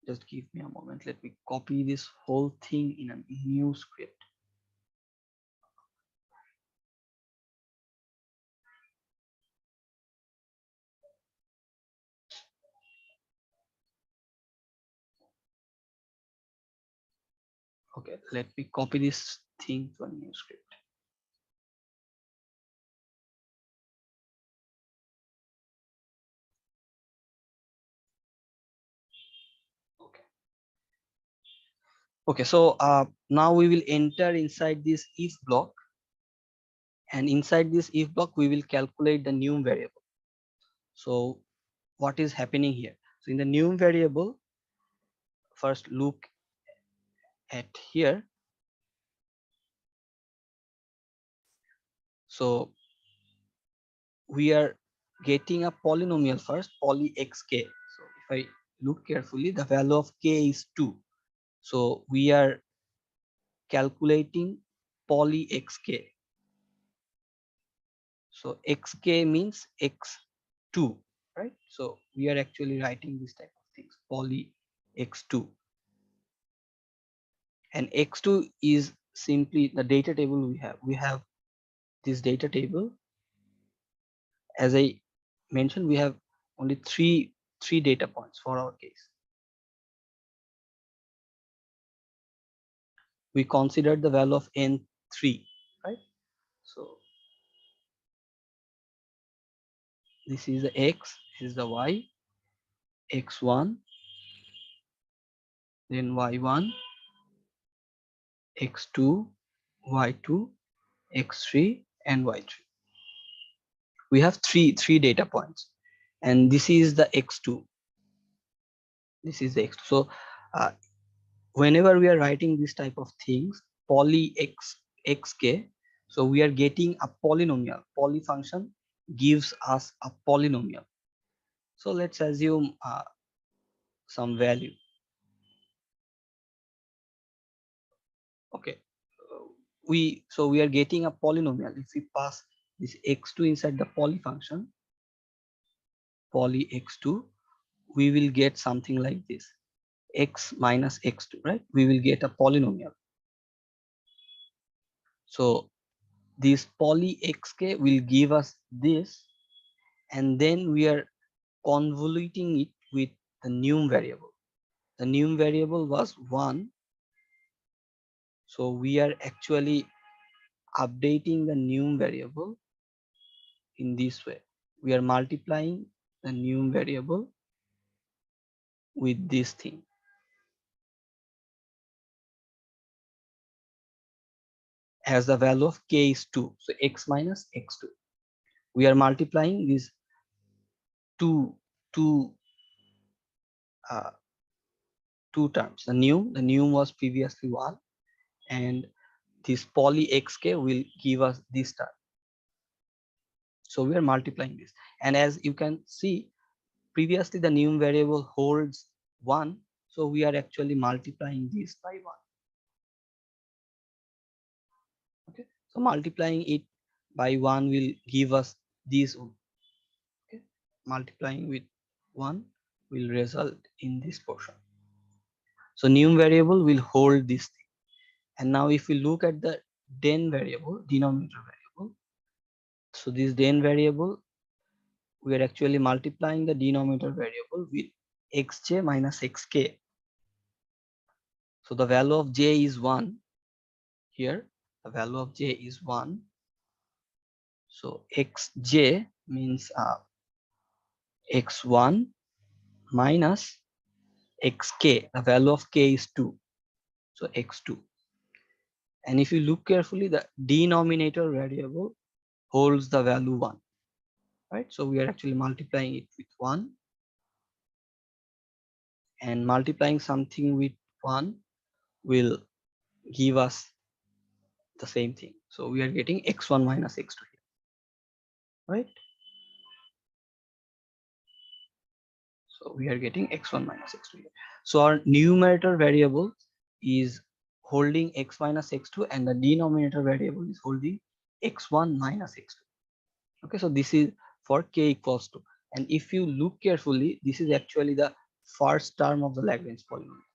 just give me a moment. Let me copy this whole thing in a new script. Okay, let me copy this thing to a new script. Okay. Okay, so now we will enter inside this if block, and inside this if block we will calculate the num variable. So what is happening here? So in the num variable, first look at here. So we are getting a polynomial first, poly xk. So if I look carefully, the value of k is 2. So we are calculating poly xk. So xk means x2, right? So we are actually writing this type of things, poly x2. And x2 is simply the data table we have. We have this data table. As I mentioned, we have only three data points for our case. We considered the value of n3, right? So this is the x, this is the y, x1, then y1, x2, y2, x3, and y3. We have three data points, and this is the x2. This is the x2. So whenever we are writing this type of things, poly xk, so we are getting a polynomial. Poly function gives us a polynomial. So let's assume some value. Okay, we are getting a polynomial. If we pass this x2 inside the poly function, poly x2, we will get something like this, x minus x2, right? We will get a polynomial. So this poly xk will give us this, and then we are convoluting it with the num variable. The num variable was 1, so we are actually updating the num variable in this way. We are multiplying the num variable with this thing. As the value of k is 2, so x minus x2. We are multiplying these two terms. The num was previously 1, and this poly xk will give us this term. So we are multiplying this, and as you can see, previously the num variable holds 1, so we are actually multiplying this by 1. Okay, so multiplying it by 1 will give us this one. Okay, multiplying with 1 will result in this portion. So num variable will hold this thing. And now if we look at the den variable, denominator variable, so this den variable, we are actually multiplying the denominator variable with xj minus xk. So the value of j is 1 here. The value of j is 1. So xj means x1 minus xk. The value of k is 2. So x2. And if you look carefully, the denominator variable holds the value 1. Right? So we are actually multiplying it with 1. And multiplying something with 1 will give us the same thing. So we are getting x1 minus x2 here. Right? So we are getting x1 minus x2 here. So our numerator variable is holding x minus x2, and the denominator variable is holding x1 minus x2. Okay, so this is for k equals to, and if you look carefully, this is actually the first term of the Lagrange polynomial.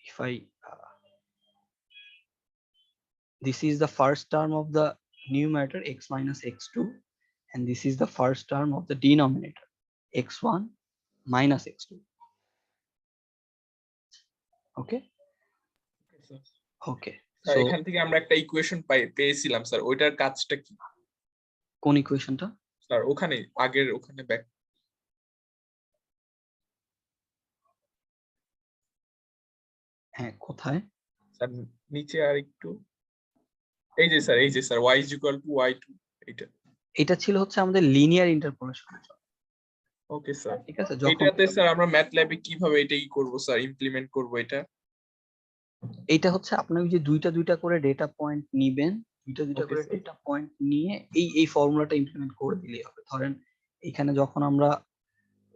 If I this is the first term of the numerator, x minus x2, and this is the first term of the denominator, x1 minus x2. Okay, okay, sir so এখান থেকে আমরা একটা equation পেয়েছিলাম sir, ওইটার কাজটা কি? কোন ইকুয়েশনটা sir ওখানে আগের ওখানে ব্যাক, হ্যাঁ কোথায় স্যার নিচে আর একটু, এই যে sir y is equal to y2, এটা ছিল হচ্ছে আমাদের লিনিয়ার ইন্টারপোলেশন। ওকে স্যার, ঠিক আছে, এটাতে স্যার আমরা ম্যাথল্যাবে কিভাবে এটা কি করব স্যার, ইমপ্লিমেন্ট করব এটা হচ্ছে আপনারা যে দুইটা করে ডেটা পয়েন্ট নিবেন, দুইটা করে ডেটা পয়েন্ট নিয়ে এই ফর্মুলাটা ইমপ্লিমেন্ট করে দিলেই হবে। ধরেন এখানে যখন আমরা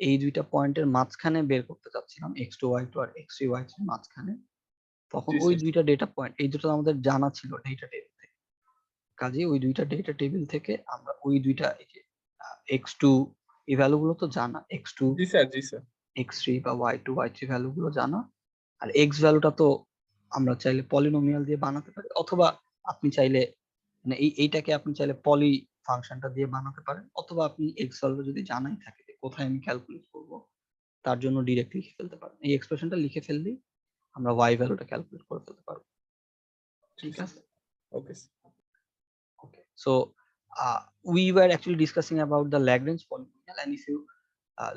এই দুইটা পয়েন্টের মাঝখানে বের করতে চাচ্ছিলাম x2 y2 আর x3 y3 মাঝখানে, তখন ওই দুইটা ডেটা পয়েন্ট, এই দুটো আমাদের জানা ছিল ডেটা টেবিল থেকে, কাজে ওই দুইটা ডেটা টেবিল থেকে আমরা ওই দুইটা x2 এই ভ্যালু গুলো তো জানা, x2 জি স্যার x3 বা y2 y3 ভ্যালু গুলো জানা, আর x ভ্যালুটা তো আমরা চাইলে পলিনোমিয়াল দিয়ে বানাতে পারি, অথবা আপনি চাইলে মানে এইটাকে আপনি চাইলে পলি ফাংশনটা দিয়ে বানাতে পারেন, অথবা আপনি x ভ্যালু যদি জানাই থাকে কোথায় আমি ক্যালকুলেট করব, তার জন্য ডিরেক্ট লিখে ফেলতে পারেন। এই এক্সপ্রেশনটা লিখে ফেললেই আমরা y ভ্যালুটা ক্যালকুলেট করে ফেলতে পারবো। ঠিক আছে, ওকে okay, so we were actually discussing about the Lagrange polynomial, and if you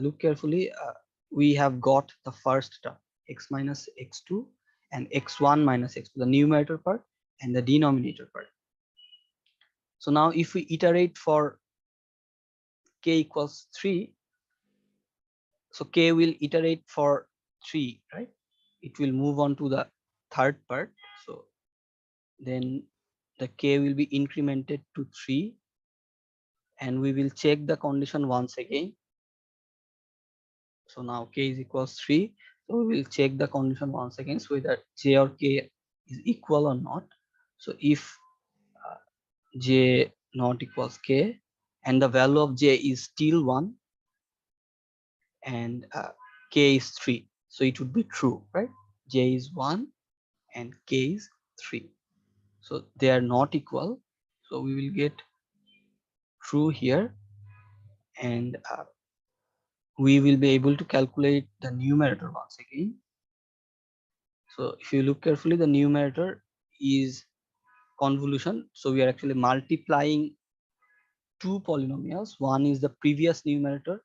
look carefully, we have got the first term x minus x2 and x1 minus x2, the numerator part and the denominator part. So now if we iterate for k equals 3, so k will iterate for 3, right? It will move on to the third part, so then the k will be incremented to 3, and we will check the condition once again. So now k is equals 3, so we will check the condition once again, so whether j or k is equal or not. So if j not equals k and the value of j is still 1 and k is 3, so it would be true, right? J is 1 and k is 3, so they are not equal, so we will get true here, and we will be able to calculate the numerator once again. So if you look carefully, the numerator is convolution, so we are actually multiplying two polynomials. One is the previous numerator,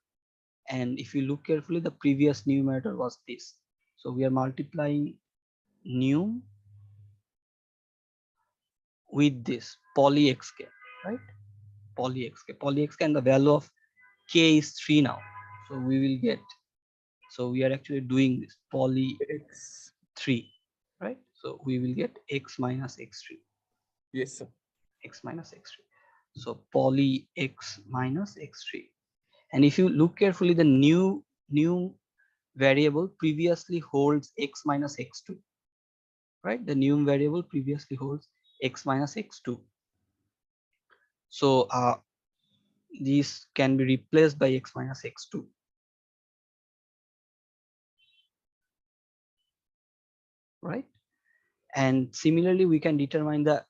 and if you look carefully, the previous numerator was this, so we are multiplying num with this poly xk, right? Poly xk, and the value of k is 3 now, so we will get, so we are actually doing this poly X. 3, right? So we will get x minus x3. Yes, sir. X minus x3. So poly x minus x3. And if you look carefully, the new variable previously holds x minus x2, right? The new variable previously holds x minus x2. So these can be replaced by x minus x2. Right? And similarly, we can determine the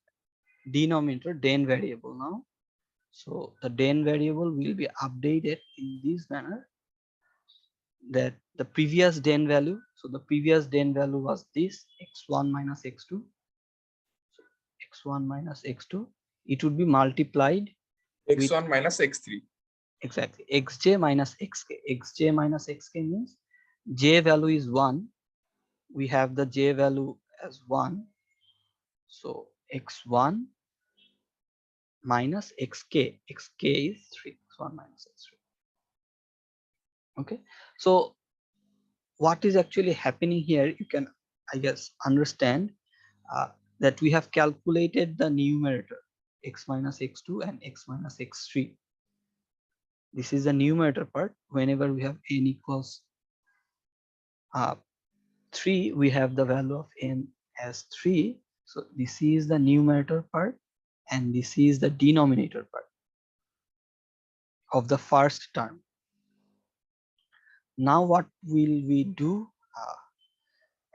denominator den variable now. So the den variable will be updated in this manner, that the previous den value, so the previous den value was this x1 minus x2, so x1 minus x2, it would be multiplied X1 with minus X3. exactly xj minus xk. Xj minus xk means j value is 1, we have the j value as 1, so x1 minus xk, xk is 3, x1 minus x3. Okay, so what is actually happening here, you can, I guess, understand that we have calculated the numerator x minus x2 and x minus x3. This is the numerator part. Whenever we have n equals 3, we have the value of n as 3. So this is the numerator part and this is the denominator part of the first term. Now what will we do?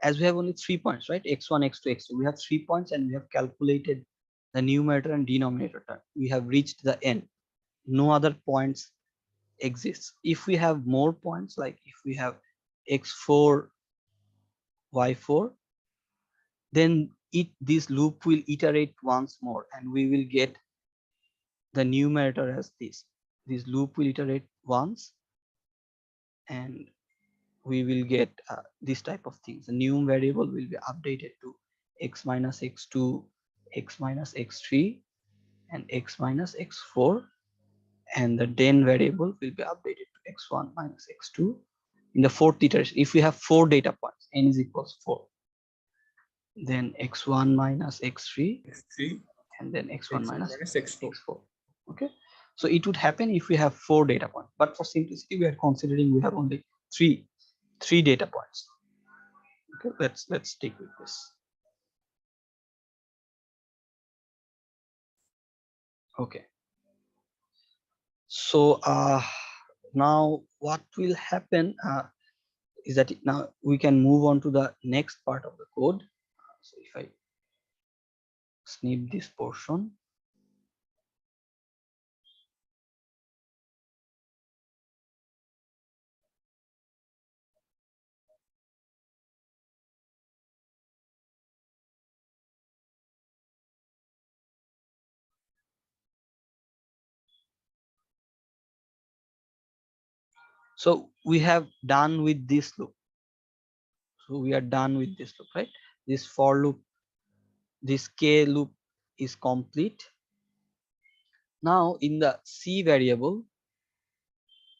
As we have only 3 points, right? x1, x2, x2. We have 3 points and we have calculated the numerator and denominator term. We have reached the end. No other points exists. If we have more points, like if we have x4, y4, then this loop will iterate once more and we will get the numerator as this. This loop will iterate once and we will get this type of things. The num variable will be updated to x minus x2, x minus x3, and x minus x4, and the den variable will be updated to x1 minus x2 in the fourth iteration. If we have 4 data points, n is equals 4, then x1 minus x3, X3, and then x1 minus x4. x4. Okay, so it would happen if we have 4 data points, but for simplicity we are considering we have only three data points. Okay, let's stick with this. Okay, so now what will happen is that now we can move on to the next part of the code. So if I snip this portion, so we have done with this loop. So we are done with this loop, right? This for loop, this k loop is complete. Now in the c variable,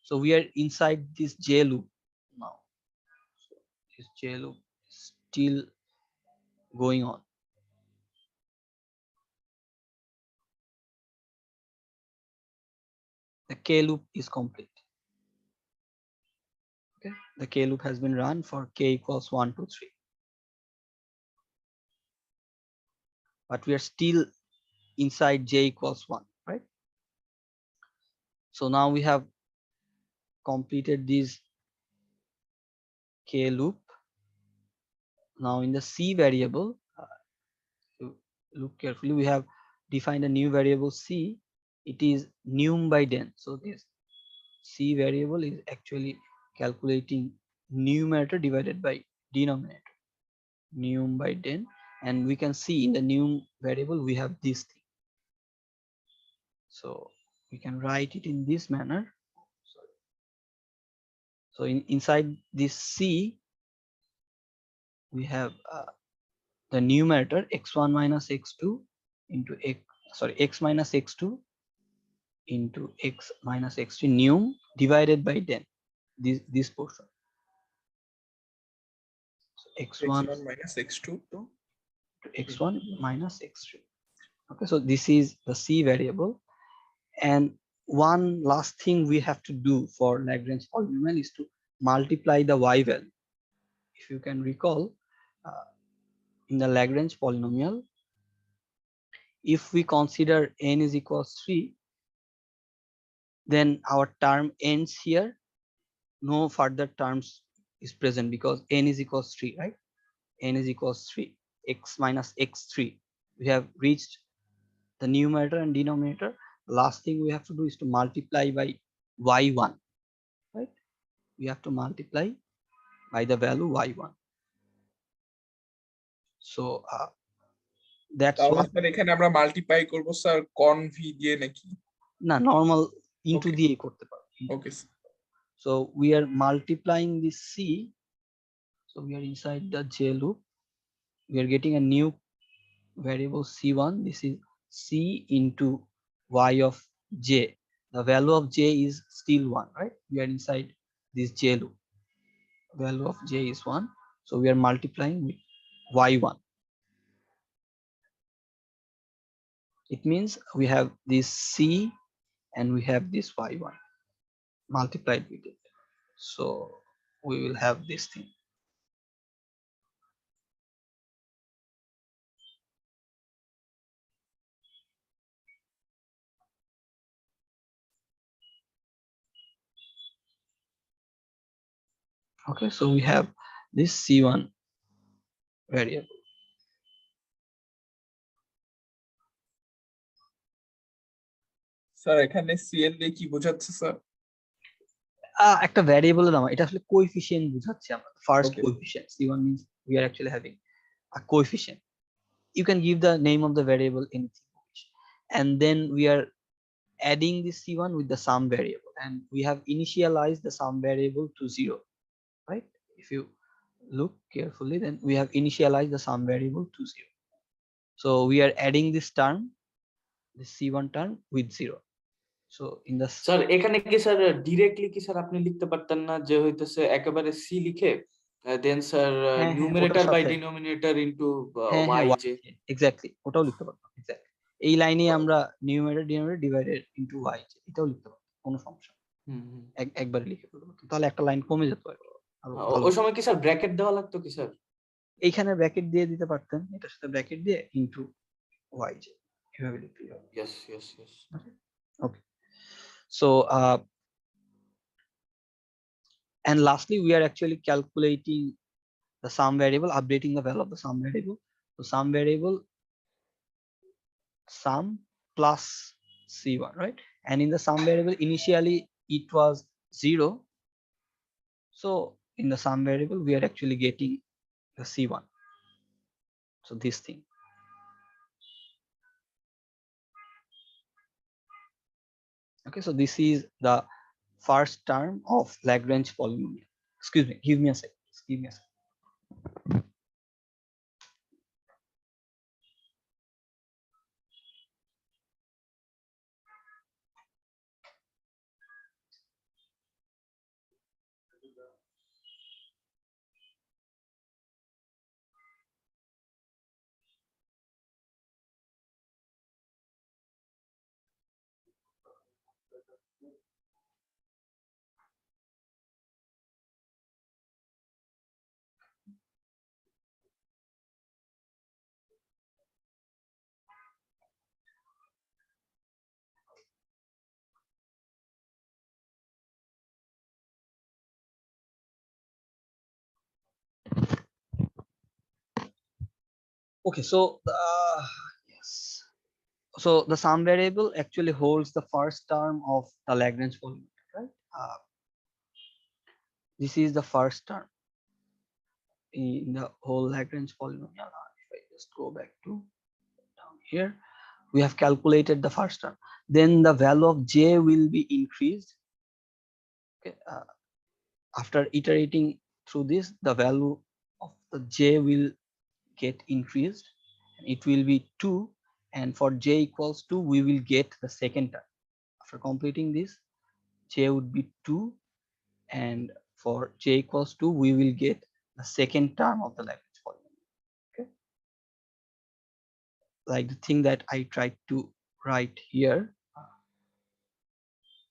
so we are inside this j loop now. So this j loop is still going on. The k loop is complete. Okay, the k loop has been run for k equals 1, 2, 3. but we are still inside j equals 1, right? So now we have completed this k loop. Now in the c variable, look carefully, we have defined a new variable c. It is num by den. So this c variable is actually calculating numerator divided by denominator, num by den, and we can see in the num variable we have this thing. So we can write it in this manner. So inside this c we have the numerator x1 minus x2 into x minus x2 into x minus x3 num divided by den, this portion. So x1 minus x2 to x1 minus x3. Okay, so this is the c variable. And one last thing we have to do for Lagrange polynomial is to multiply the y value. If you can recall, in the Lagrange polynomial, if we consider n is equals 3, then our term ends here. No further terms is present because n is equals 3, right? N is equals 3, x minus x3. We have reached the numerator and denominator. Last thing we have to do is to multiply by y1, right? We have to multiply by the value y1. So that's তাহলে what. Sir এখানে আমরা multiply করব sir কন V দিয়ে নাকি? না, normal into দিয়ে করতে পারো। Okay. So we are multiplying this c. So we are inside the j loop. We are getting a new variable c1. This is c into y of j. The value of j is still 1, right? We are inside this j loop. Value of j is 1. So we are multiplying with y1. It means we have this c and we have this y1 multiplied with it. So we will have this thing. Okay, so we have this c1 variable. Sir এখানে CL দিয়ে কি বোঝাচ্ছে sir? একটা ভ্যারিয়েবলের নাম, এটা আসলে coefficient বোঝাচ্ছে আমরা। First coefficient c1 means we are actually having a coefficient. You can give the name of the variable anything, and then we are adding this c1 with the sum variable, and we have initialized the sum variable to 0, right? If you look carefully, then we have initialized the sum variable to 0. So we are adding this term, this c1 term with 0. So in the sir এখানে কি sir directly কি sir আপনি লিখতে পারতেন না যে হইতেছে একেবারে সি লিখে দেন sir numerator by denominator into Y J? Exactly, ওটাও লিখতে পারতাম। এক্স্যাক্টলি এই লাইনে আমরা numerator denominator divided into Y J এটাও লিখতে পারতাম, কোনো সমস্যা একবারে লিখে ফেলবো, তাহলে একটা লাইন কমে যেত। ওই সময় কি স্যার ব্র্যাকেট দেওয়া লাগতো কি স্যার? এইখানে ব্র্যাকেট দিয়ে দিতে পারতেন, এটার সাথে ব্র্যাকেট দিয়ে ইনটু ওয়াই জে এভাবে লিখতে হবে। Yes yes yes. Okay, so and lastly we are actually calculating the sum variable, updating the value of the sum variable. So sum variable sum plus c1, right? And in the sum variable initially it was 0, so in the sum variable we are actually getting the c1, so this thing. Okay, so this is the first term of Lagrange polynomial. Excuse me, give me a second, give me a second. Okay, so yes. So the sum variable actually holds the first term of the Lagrange polynomial, right? This is the first term in the whole Lagrange polynomial. If I just go back to down here, we have calculated the first term. Then the value of j will be increased. Okay, after iterating through this, the value of the j will get increased. It will be 2, and for j equals 2, we will get the second term. After completing this, j would be 2, and for j equals 2, we will get the second term of the Lagrange polynomial. Okay, like the thing that I tried to write here.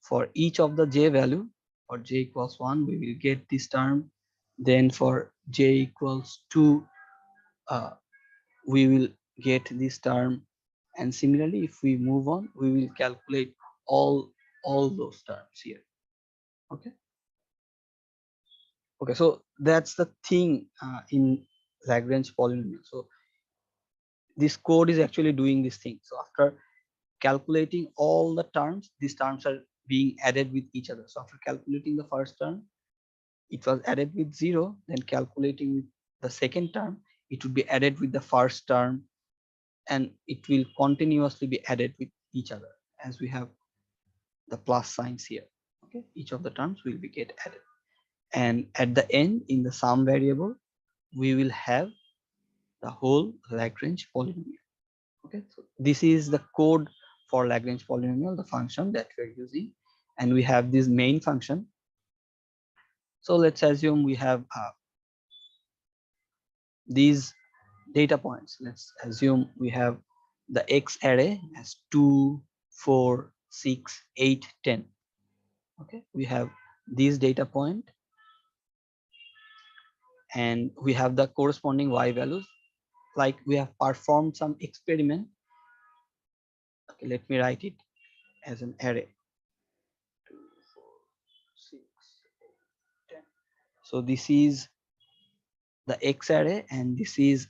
For each of the j value, for j equals 1, we will get this term. Then for j equals 2, we will get this term. And similarly, if we move on, we will calculate all those terms here. Okay. Okay, so that's the thing in Lagrange polynomial. So this code is actually doing this thing. So after calculating all the terms, these terms are being added with each other. So after calculating the first term, it was added with 0. Then calculating with the second term, it would be added with the first term, and it will continuously be added with each other as we have the plus signs here. Okay, each of the terms will be get added, and at the end, in the sum variable, we will have the whole Lagrange polynomial. Okay, so this is the code for Lagrange polynomial, the function that we're using, and we have this main function. So let's assume we have these data points. Let's assume we have the X array as 2, 4, 6, 8, 10. Okay, we have this data point, and we have the corresponding Y values. Like we have performed some experiment. Okay, let me write it as an array. 2, 4, 6, 8, 10. So this is the X array, and this is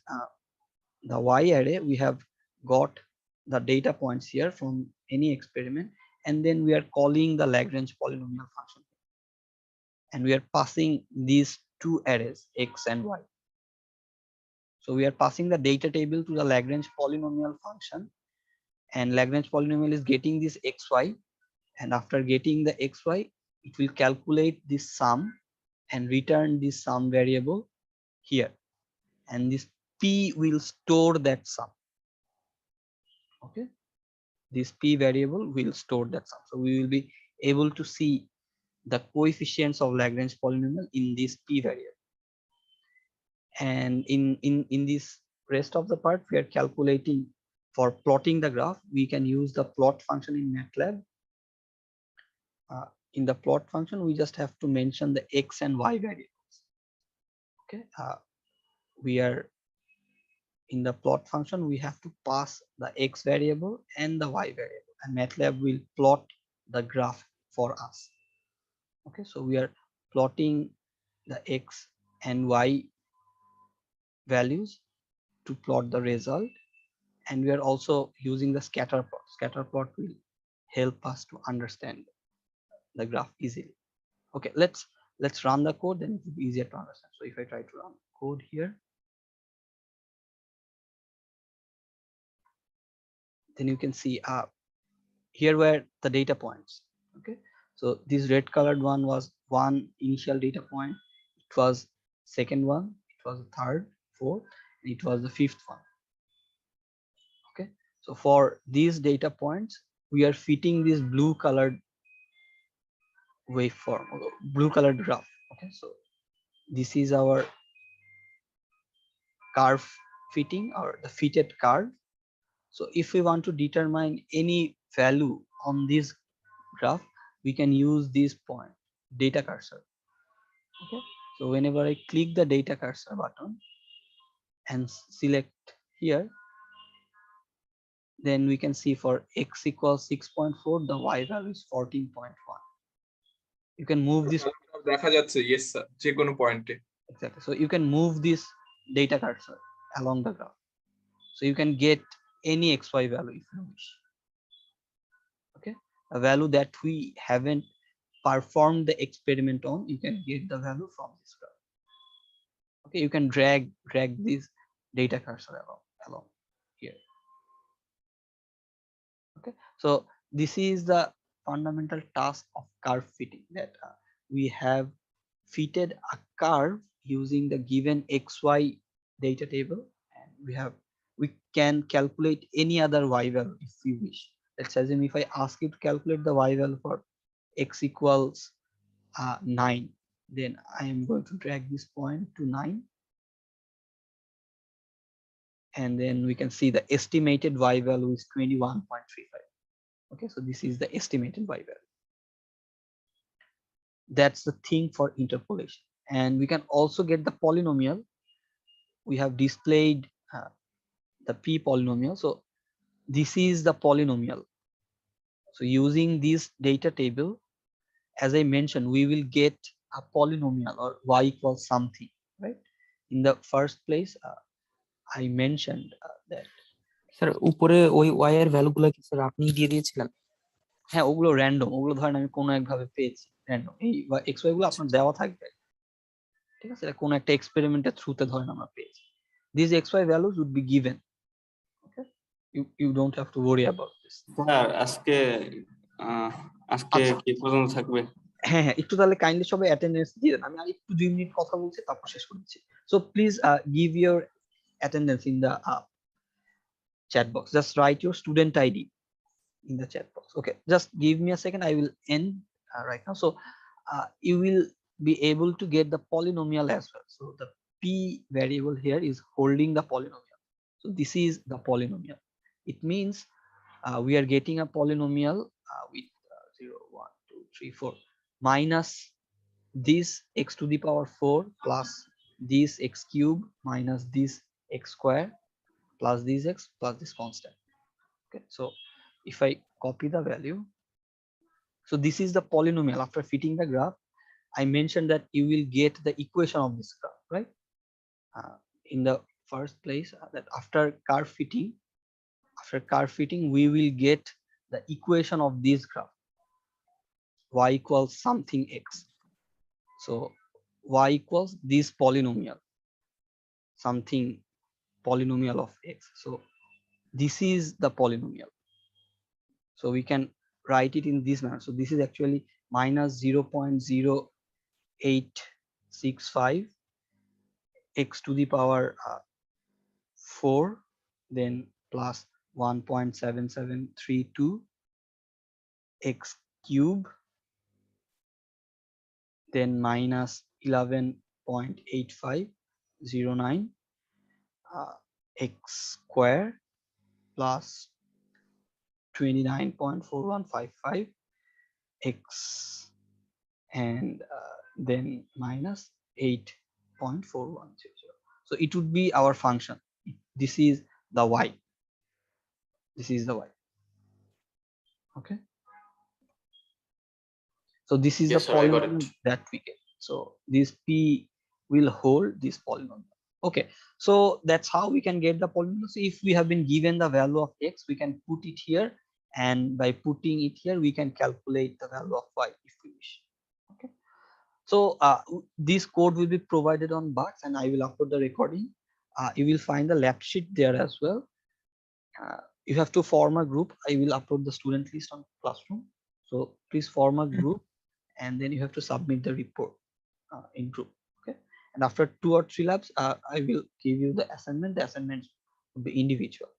the Y array. We have got the data points here from any experiment, and then we are calling the Lagrange polynomial function, and we are passing these two arrays, X and Y. So we are passing the data table to the Lagrange polynomial function, and Lagrange polynomial is getting this xy, and after getting the xy, it will calculate this sum and return this sum variable here, and this p will store that sum. Okay, this p variable will store that sum, so we will be able to see the coefficients of Lagrange polynomial in this p variable. And in this rest of the part, we are calculating for plotting the graph. We can use the plot function in MATLAB. In the plot function, we just have to mention the X and Y variables. Okay, we are in the plot function, we have to pass the X variable and the Y variable, and MATLAB will plot the graph for us. Okay, so we are plotting the X and Y values to plot the result, and we are also using the scatter plot. Scatter plot will help us to understand the graph easily. Okay, let's run the code, then it will be easier to understand. So if I try to run code here, then you can see here were the data points. Okay, so this red colored one was one initial data point, it was second one, it was the third, fourth, and it was the fifth one. Okay, so for these data points, we are fitting this blue colored waveform, or blue colored graph. Okay, so this is our curve fitting, or the fitted curve. So if we want to determine any value on this graph, we can use this point, data cursor. Okay, so whenever I click the data cursor button and select here, then we can see for X equals 6.4, the Y value is 14.1. You can move this. দেখা যাচ্ছে, yes sir, যে কোনো পয়েন্টে। Exactly, so you can move this data cursor along the graph. So you can get any xy value if you wish. Okay, a value that we haven't performed the experiment on, you can get the value from this graph. Okay, you can drag this data cursor along here. Okay, so this is the fundamental task of curve fitting, that we have fitted a curve using the given xy data table, and we can calculate any other y value if we wish. Let's assume if I ask you to calculate the y value for x equals 9, then I am going to drag this point to 9, and then we can see the estimated y value is 21.35. Okay, so this is the estimated y value. That's the thing for interpolation. And we can also get the polynomial. We have displayed the p polynomial. So this is the polynomial. So using this data table, as I mentioned, we will get a polynomial, or y equals something, right? In the first place, I mentioned that. Sir উপরে ওই y এর ভ্যালুগুলো কি sir আপনি দিয়ে দিয়েছিলেন? হ্যাঁ, ওগুলো random, ওগুলো ধরেন আমি কোনো একভাবে পেয়েছি র্যান্ডম। এই এক্স ওয়াই গুলো আপনার দেওয়া থাকবে, ঠিক আছে? কোন একটা এক্সপেরিমেন্টের থ্রুতে ধরেন আমরা পেয়েছি। These xy values would be given. Okay, you don't have to worry about this. Sir আজকে কি পর্যন্ত থাকবে? হ্যাঁ হ্যাঁ, একটু তাহলে কাইন্ডলি সবাই অ্যাটেন্ডেন্স দিয়ে দেন। আমি আর একটু 2 মিনিট কথা বলছি, তারপর শেষ করে দিচ্ছি। So please give your attendance in the chat box. Just write your student ID in the chat box. Okay, just give me a second, I will end right now. So you will be able to get the polynomial as well. So the p variable here is holding the polynomial. So this is the polynomial. It means we are getting a polynomial with 0 1 2 3 4 minus this x to the power 4 plus this x cube minus this x square plus this x plus this constant. Okay, so if I copy the value, so this is the polynomial. After fitting the graph, I mentioned that you will get the equation of this graph, right? In the first place, that after curve fitting, we will get the equation of this graph, y equals something x. So y equals this polynomial, something polynomial of x. So this is the polynomial. So we can write it in this manner. So this is actually minus 0.0865 x to the power 4, then plus 1.7732 x cube, then minus 11.8509 x square plus 29.4155 x, and then minus 8.4100. So it would be our function. This is the y. This is the y. Okay. So this is the polynomial that we get. So this p will hold this polynomial. Okay, so that's how we can get the polynomial. So if we have been given the value of x, we can put it here, and by putting it here, we can calculate the value of y if we wish. Okay, so this code will be provided on Box, and I will upload the recording. You will find the lab sheet there as well. You have to form a group. I will upload the student list on Classroom. So please form a group, and then you have to submit the report in group. Okay, and after 2 or 3 labs, I will give you the assignment. The assignment will be individual.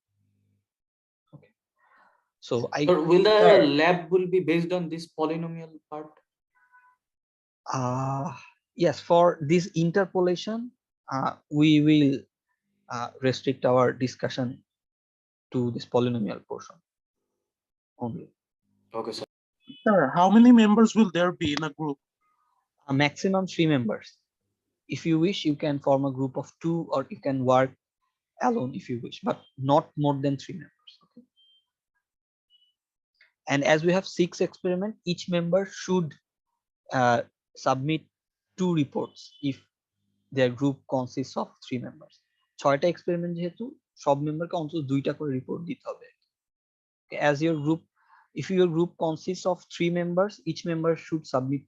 Okay, so will the lab will be based on this polynomial part? Yes, for this interpolation, we will restrict our discussion to this polynomial portion only. Okay, sir. Sir, how many members will there be in a group? A maximum 3 members. If you wish, you can form a group of 2, or you can work alone if you wish, but not more than 3 members. Okay. And as we have 6 experiments, each member should submit 2 reports if their group consists of 3 members. 6টা experiment যেহেতু সব মেম্বারকে অন্তত 2টা করে report দিতে হবে। As your group, if your group consists of 3 members, each member should submit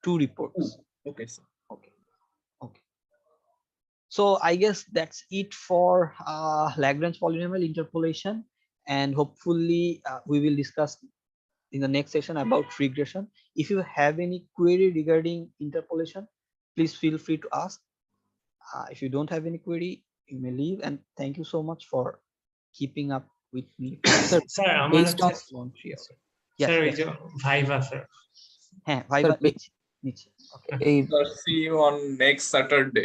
2 reports. Okay, sir. Okay. So I guess that's it for Lagrange polynomial interpolation, and hopefully we will discuss in the next session about regression. If you have any query regarding interpolation, please feel free to ask. If you don't have any query, you may leave, and thank you so much for keeping up with me. Sir আমার based on sir ওই যে viva sir হ্যাঁ viva নিচ্ছি। Okay. See you on next Saturday.